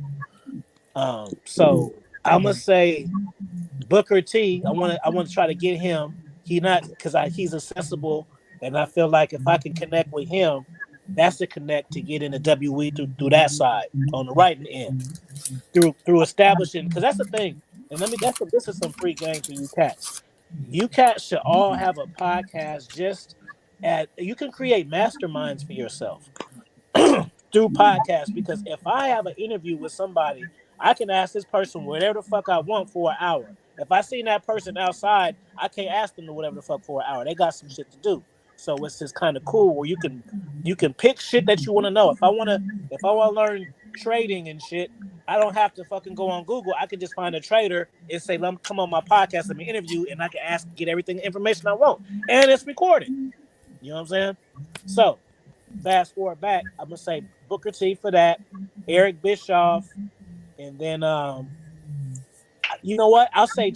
So I'm gonna say Booker T. I want to try to get him. He's accessible, and I feel like if I can connect with him, that's the connect to get into WE through that side on the right end through establishing, because that's the thing. And this is some free game for you cats. You cats should all have a podcast. You can create masterminds for yourself through podcasts, because if I have an interview with somebody, I can ask this person whatever the fuck I want for an hour. If I seen that person outside, I can't ask them to whatever the fuck for an hour. They got some shit to do. So it's just kind of cool where you can pick shit that you want to know. If I want to learn trading and shit, I don't have to fucking go on Google. I can just find a trader and say, come on my podcast, let me interview, and I can get everything information I want. And it's recorded. You know what I'm saying? So fast forward back, I'm gonna say Booker T for that, Eric Bischoff, and then you know what? I'll say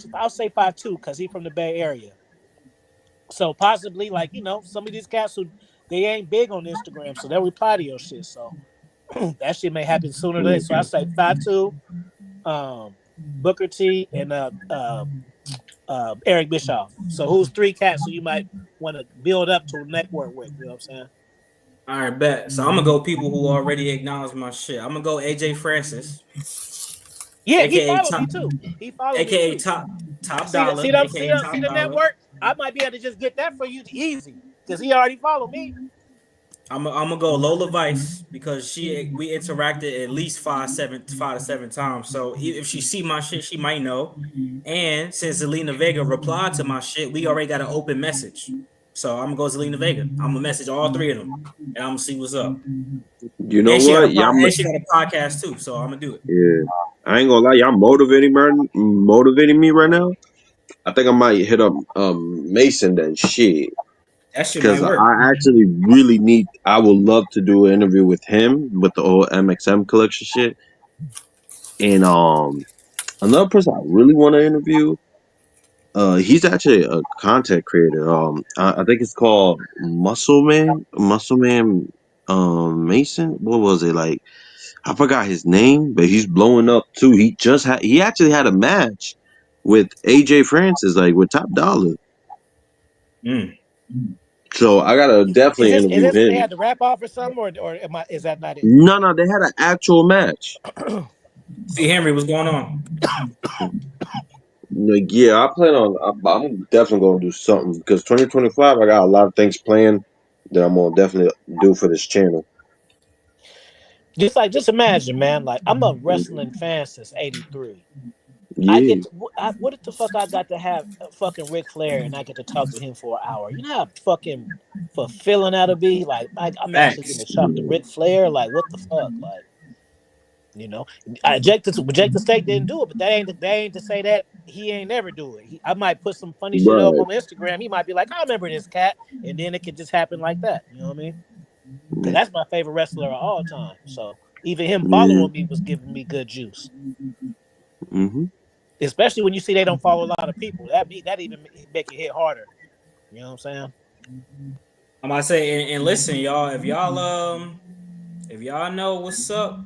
Fatu because he's from the Bay Area. So possibly like some of these cats who they ain't big on Instagram, so they'll reply to your shit. So that shit may happen sooner than later. So I say Fatu, Booker T, and Eric Bischoff. So who's three cats who you might want to build up to network with? You know what I'm saying? All right, bet. So I'm gonna go people who already acknowledge my shit. I'm gonna go AJ Francis, Yeah, he aka followed top, me too. He followed me aka too. top See the dollar, see them see aka the top see the dollar. network. I might be able to just get that for you easy because he already followed me. I'm gonna go Lola Vice because we interacted at least 5 to 7 times. So if she see my shit, she might know. And since Zelina Vega replied to my shit, we already got an open message. So I'm gonna go Zelina Vega. I'm gonna message all three of them, and I'm gonna see what's up. You know what? And she got a podcast too, so I'm gonna do it. Yeah. I ain't gonna lie, y'all motivating me right now. I think I might hit up Mason then shit. That shit might Cause work. I actually really need I would love to do an interview with him with the old MXM collection shit. And another person I really want to interview, he's actually a content creator. I think it's called Muscle Man Mason. What was it like? I forgot his name, but he's blowing up too. He actually had a match with AJ Francis, like with Top Dollar. Mm. So I gotta Is definitely this interview what they him. had to rap off or something, or is that not it? No, they had an actual match. See, Henry, what's going on? Like, yeah, I'm definitely gonna do something because 2025 I got a lot of things planned that I'm gonna definitely do for this channel. Just imagine, man. Like I'm a wrestling fan since '83. I Yeah, get to, what the fuck I got to have fucking Ric Flair and I get to talk to him for an hour. You know how fucking fulfilling that'll be. Like I'm actually getting to Facts. talk to Ric Flair. Like what the fuck, like. Jake the Steak didn't do it, but they ain't to say that he ain't never do it. I might put some funny shit up right. on Instagram. He might be like, I remember this cat, and then it could just happen like that. You know what I mean? Because that's my favorite wrestler of all time. So even him Yeah. following me was giving me good juice. Hmm. Especially when you see they don't follow a lot of people. That even make it hit harder. You know what I'm saying? I'm gonna say, and listen, y'all, if y'all know what's up,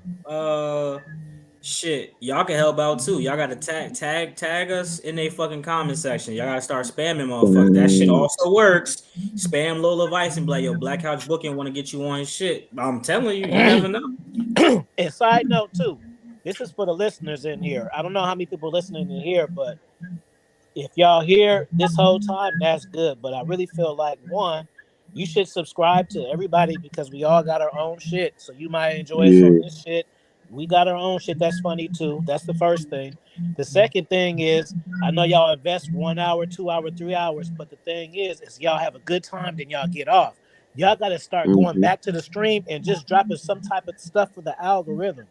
shit, y'all can help out too. Y'all gotta tag us in a fucking comment section. Y'all gotta start spamming motherfuckers. That shit also works. Spam Lola Vice and be like, yo, Black Couch Booking want to get you on his shit. I'm telling you, you never know. And side note too, this is for the listeners in here. I don't know how many people listening in here, but if y'all here this whole time, that's good. But I really feel like one, you should subscribe to everybody because we all got our own shit. So you might enjoy some of Yeah. this shit. We got our own shit that's funny too. That's the first thing. The second thing is I know y'all invest 1 hour, 2 hour, 3 hours, but the thing is y'all have a good time, then y'all get off. Y'all got to start going Hmm. back to the stream and just dropping some type of stuff for the algorithm.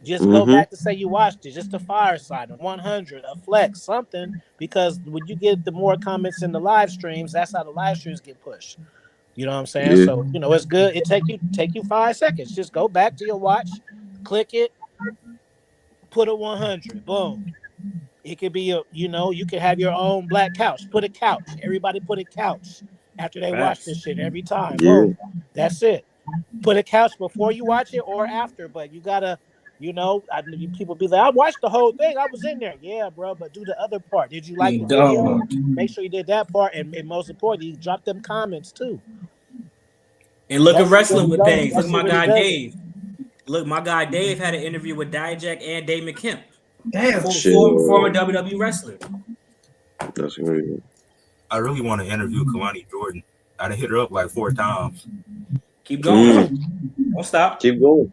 Just go Hmm. back to say you watched it, just a fireside, a 100, a flex, something, because when you get the more comments in the live streams, that's how the live streams get pushed. You know what I'm saying? Yeah. So, it's good. It take you 5 seconds. Just go back to your watch, click it, put a 100. Boom. It could be you could have your own black couch. Put a couch. Everybody put a couch after they watch this Facts. shit every time. Yeah. Boom. That's it. Put a couch before you watch it or after, but you gotta, people be like, I watched the whole thing. I was in there. Yeah, bro, but do the other part. Did you like the video? Dog. Make sure you did that part, and most importantly, you drop them comments too. And look That at shit wrestling really with does. things. That Look at shit my really guy does it. Dave. Look, my guy Dave had an interview with Dijak and Dave McKemp, Damn. Shit. former WWE wrestler. That's crazy. I really want to interview Kalani Jordan. I done hit her up like 4 times. Keep going. Mm. Don't stop. Keep going.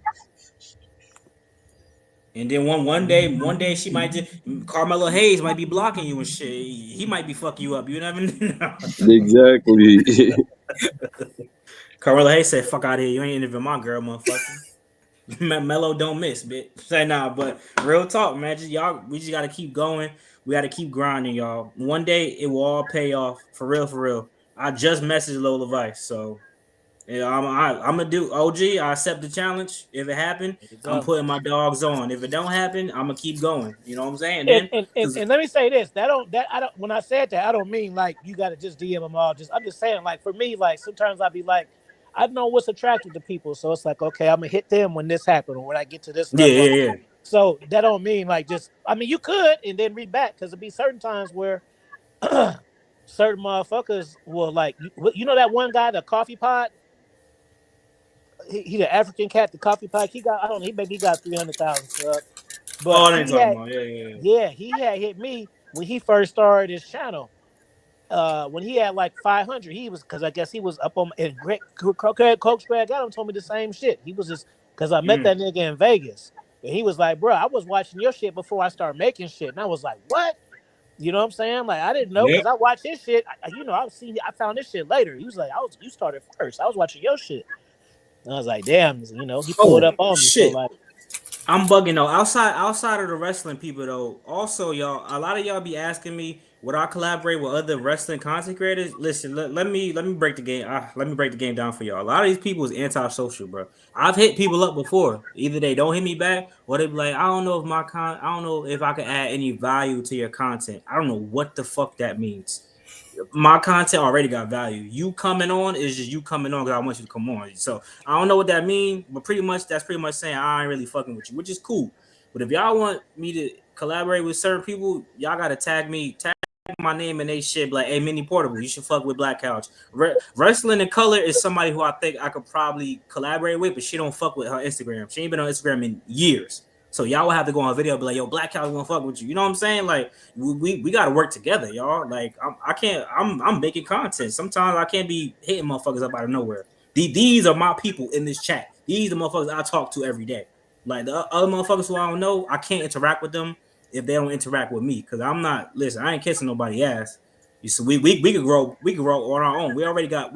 And then one day she might just Carmelo Hayes might be blocking you and shit. He might be fucking you up. You never know. Exactly. Carmelo Hayes said, "Fuck out of here. You ain't interviewing my girl, motherfucker." Melo don't miss, bitch. Say nah, but real talk, man. We just gotta keep going. We gotta keep grinding, y'all. One day it will all pay off for real, for real. I just messaged Lola Vice, so yeah, I'm gonna do OG. I accept the challenge. If it happen, There you I'm go. putting my dogs on. If it don't happen, I'm gonna keep going. You know what I'm saying? Then, because And let me say this: that I don't. When I said that, I don't mean like you got to just DM them all. I'm just saying, like for me, like sometimes I'd be like, I know what's attractive to people, so it's like, okay, I'm gonna hit them when this happens or when I get to this yeah, level. yeah, yeah. So that don't mean like just. I mean, you could and then read back because there'd be certain times where certain motherfuckers will like you know that one guy, the coffee pot. He the African cat, the coffee pot. He got I don't know. He got 300,000 subs, but Oh, I ain't he talking had about. Yeah, yeah, yeah. he had hit me when he first started his channel. When he had like 500, he was because I guess he was up on and Coach Greg got him told me the same shit. He was just because I met that nigga in Vegas and he was like, bro, I was watching your shit before I started making shit, and I was like, what? You know what I'm saying? Like I didn't know Yep. because I watched his shit. I found this shit later. He was like, you started first. I was watching your shit. And I was like, damn, he pulled Oh up on me. So shit. like, I'm bugging though. Outside of the wrestling people though, also y'all, a lot of y'all be asking me would I collaborate with other wrestling content creators. Listen, let me break the game. Let me break the game down for y'all. A lot of these people is antisocial, bro. I've hit people up before. Either they don't hit me back, or they be like, I don't know if I don't know if I can add any value to your content. I don't know what the fuck that means. My content already got value. You coming on is just you coming on because I want you to come on. So I don't know what that means, but pretty much that's pretty much saying I ain't really fucking with you, which is cool. But if y'all want me to collaborate with certain people, y'all gotta tag my name and they shit. Like, hey, Mini Portable, you should fuck with Black Couch. Wrestling in Color is somebody who I think I could probably collaborate with, but she don't fuck with her Instagram. She ain't been on Instagram in years. So y'all will have to go on video and be like, yo, Black Couch gonna fuck with you. You know what I'm saying? Like we gotta work together, y'all. Like I can't I'm making content. Sometimes I can't be hitting motherfuckers up out of nowhere. These are my people in this chat. These are motherfuckers I talk to every day. Like the other motherfuckers who I don't know, I can't interact with them if they don't interact with me. Cause I'm not listen, I ain't kissing nobody ass. You see, we could grow on our own. We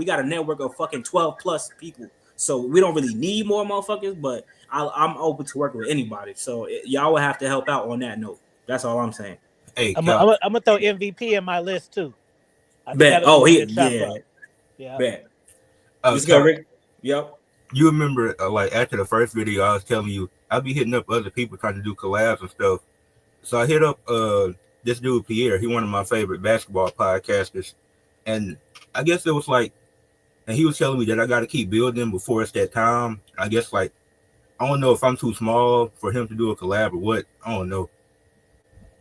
got a network of fucking 12 plus people. So we don't really need more motherfuckers, but I'm open to working with anybody. So y'all will have to help out on that note. That's all I'm saying. Hey, I'm Cal, gonna throw MVP in my list too. I think Bet. that'll Oh, be a he good chop yeah. up. Yeah. Bet. Let's go, Cal, Rick. Yep. you remember like after the first video, I was telling you I'd be hitting up other people trying to do collabs and stuff. So I hit up this dude Pierre. He one of my favorite basketball podcasters, and I guess it was like, and he was telling me that I got to keep building before it's that time. I guess like I don't know if I'm too small for him to do a collab or what. I don't know.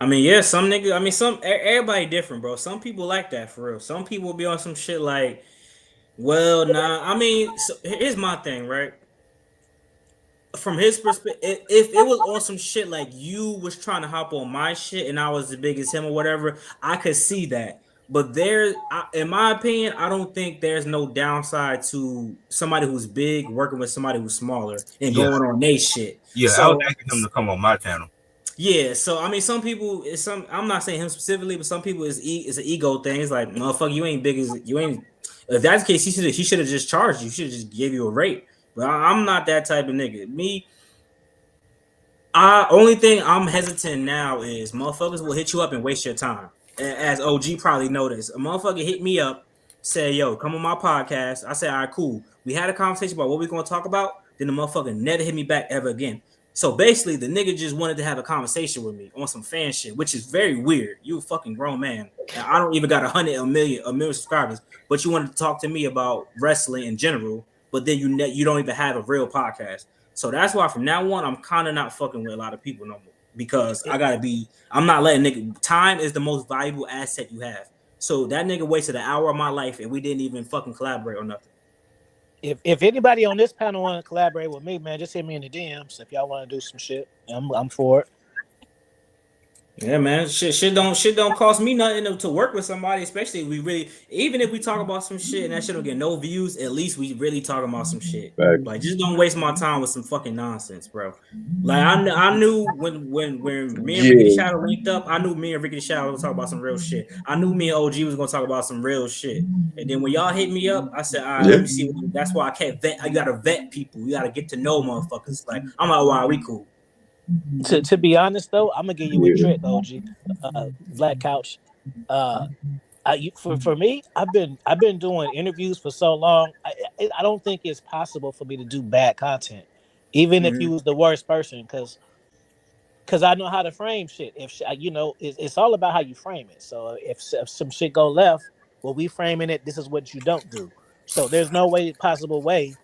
I mean, yeah, some niggas. I mean, everybody different, bro. Some people like that for real. Some people be on some shit like, well, nah. I mean, so here's my thing, right? From his perspective, if it was on some shit like you was trying to hop on my shit and I was as big as him or whatever, I could see that. But in my opinion, I don't think there's no downside to somebody who's big working with somebody who's smaller and Yeah, going on they shit. yeah. I was So asking him to come on my channel. yeah, so I mean, some people, I'm not saying him specifically, but some people it's an ego thing. It's like, motherfucker, you ain't big as you ain't. If that's the case, he should have just charged you. He should have just gave you a rate. But I'm not that type of nigga. Only thing I'm hesitant now is motherfuckers will hit you up and waste your time. As OG probably noticed, a motherfucker hit me up, say, yo, come on my podcast. I said, all right, cool. We had a conversation about what we're gonna talk about. Then the motherfucker never hit me back ever again. So basically, the nigga just wanted to have a conversation with me on some fan shit, which is very weird. You a fucking grown man. And I don't even got a million subscribers, but you wanted to talk to me about wrestling in general. But then you don't even have a real podcast. So that's why from now on, I'm kind of not fucking with a lot of people no more because I'm not letting nigga. Time is the most valuable asset you have. So that nigga wasted an hour of my life and we didn't even fucking collaborate on nothing. If anybody on this panel want to collaborate with me, man, just hit me in the DMs if y'all want to do some shit. I'm for it. Yeah, man. Shit don't cost me nothing to work with somebody, especially if even if we talk about some shit and that shit don't get no views, at least we really talking about some shit. Facts. Like, just don't waste my time with some fucking nonsense, bro. Like, I knew when me and Ricky the Shadow linked up, I knew me and Ricky the Shadow was gonna talk about some real shit. I knew me and OG was gonna talk about some real shit. And then when y'all hit me up, I said, all right, let me see. That's why I can't vet. I gotta vet people. You gotta get to know motherfuckers. Like, I'm like, wow, we cool. To be honest though, I'm gonna give you a trick, OG. Black Couch. For me, I've been doing interviews for so long. I don't think it's possible for me to do bad content, even if you was the worst person, because I know how to frame shit. If it's all about how you frame it. So if some shit go left, well, we framing it. This is what you don't do. So there's no possible way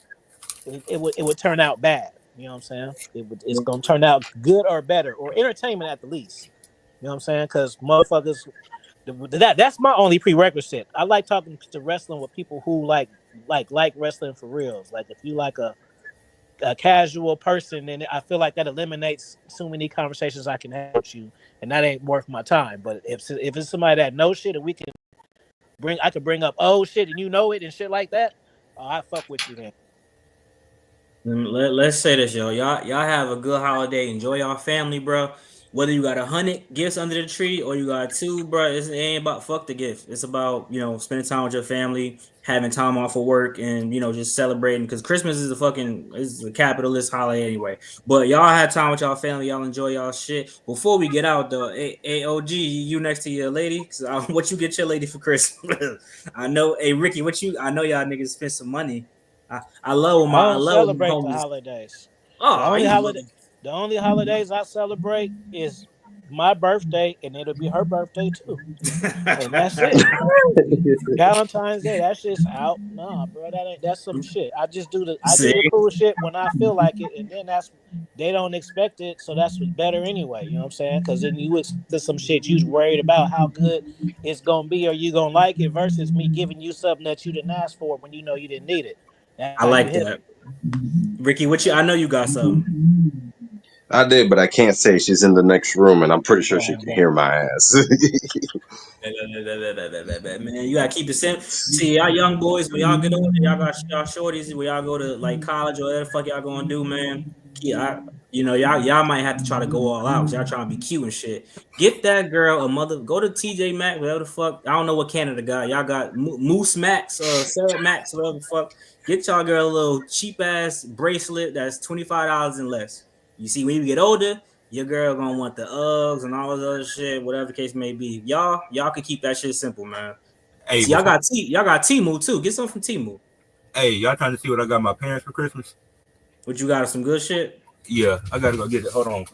it would turn out bad. You know what I'm saying? It's gonna turn out good or better or entertainment at the least. You know what I'm saying? Because motherfuckers, that's my only prerequisite. I like talking to wrestling with people who like wrestling for reals. Like if you like a casual person, then I feel like that eliminates so many conversations I can have with you, and that ain't worth my time. But if it's somebody that knows shit and I could bring up old shit and you know it and shit like that, I fuck with you then. Let's say this, y'all have a good holiday. Enjoy your family, bro. Whether you got 100 gifts under the tree or you got 2, bro, it ain't about fuck the gift. It's about spending time with your family, having time off of work, and just celebrating. Because Christmas is a capitalist holiday anyway. But y'all have time with y'all family. Y'all enjoy y'all shit. Before we get out though, AOG, you next to your lady. What you get your lady for Christmas? I know. Hey Ricky, I know y'all niggas spent some money. I love I don't when my celebrate the homies. holidays. Oh, The only holidays I celebrate is my birthday, and it'll be her birthday too, and that's it. Valentine's Day, that shit's out. Nah, bro, that's some shit. I do the See, cool shit when I feel like it, and then they don't expect it, so that's what's better anyway. You know what I'm saying? Because then you expect some shit you was worried about how good it's gonna be or you gonna like it versus me giving you something that you didn't ask for when you know you didn't need it. That's I how you like hit that. Ricky, I know you got something. I did, but I can't say. She's in the next room, and I'm pretty sure she them. can hear my ass. Man, you gotta keep it simple. See, y'all young boys, when y'all get older, y'all got y'all shorties, when y'all go to like college or whatever the fuck y'all gonna do, man. Yeah, y'all might have to try to go all out because y'all trying to be cute and shit. Get that girl a mother. Go to TJ Maxx, whatever the fuck. I don't know what Canada got. Y'all got Moose Max or Sarah Max, whatever the fuck. Get y'all girl a little cheap ass bracelet that's $25 and less. You see, when you get older, your girl gonna want the Uggs and all this other shit, whatever the case may be. Y'all can keep that shit simple, man. Hey, See, y'all got Temu too. Get some from Temu. hey, y'all trying to see what I got my parents for Christmas? What you got? Some good shit. Yeah, I gotta go get it. Hold on.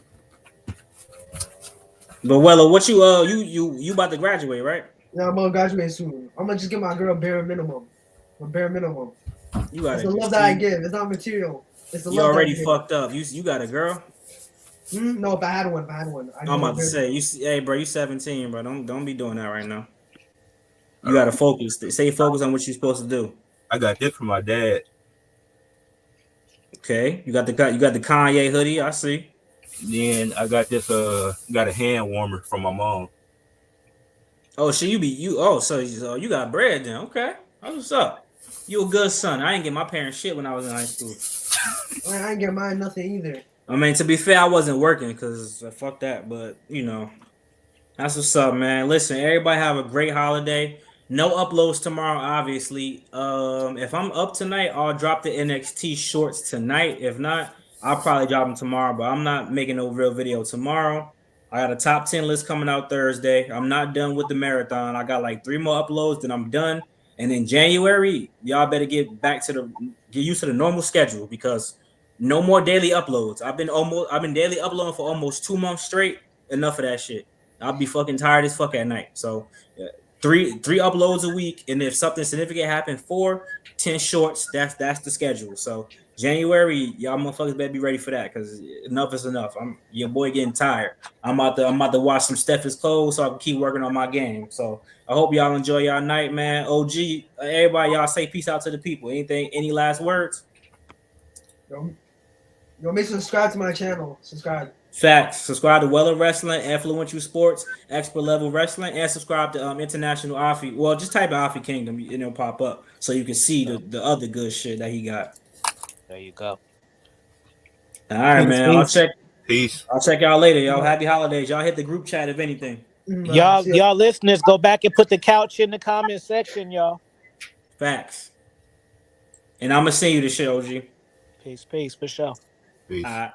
But Weller, what you about to graduate, right? Yeah, I'm gonna graduate soon. I'm gonna just give my girl bare minimum. A bare minimum. You got It's it. the love that I give. It's not material. It's the You love that I already give. fucked up. You got a girl? No, if I had one, I'm about to say hey bro, you 17, bro. Don't be doing that right now. You gotta focus. Stay focused on what you're supposed to do. I got this from my dad. Okay, you got the Kanye hoodie. I see. Then I got this got a hand warmer from my mom. Oh, so you got bread then? Okay, that's what's up. You a good son. I ain't get my parents shit when I was in high school. I ain't get mine nothing either. I mean, to be fair, I wasn't working because fuck that. But that's what's up, man. Listen, everybody have a great holiday. No uploads tomorrow, obviously. If I'm up tonight, I'll drop the NXT shorts tonight. If not, I'll probably drop them tomorrow. But I'm not making no real video tomorrow. I got a top 10 list coming out Thursday. I'm not done with the marathon. I got like 3 more uploads, then I'm done. And in January, y'all better get used to the normal schedule because no more daily uploads. I've been daily uploading for almost 2 months straight. Enough of that shit. I'll be fucking tired as fuck at night. So 3 uploads a week, and if something significant happened, 10 shorts. That's the schedule. So January, y'all motherfuckers better be ready for that because enough is enough. Your boy getting tired. I'm about to watch some Steph is Cold so I can keep working on my game. So I hope y'all enjoy y'all night, man. OG, everybody, y'all say peace out to the people. Any last words? Yo, make sure to subscribe to my channel. Subscribe. Facts. Subscribe to Weller Wrestling, Influential Sports, Expert Level Wrestling, and subscribe to International Afi. Well, just type in Afi Kingdom and it'll pop up so you can see the other good shit that he got. There you go. All right, man. Peace. I'll check y'all later, y'all. Happy holidays. Y'all hit the group chat if anything. Y'all listeners, go back and put the couch in the comment section, y'all. Facts. And I'm gonna send you the shit, OG. Peace, for sure. Peace. All right.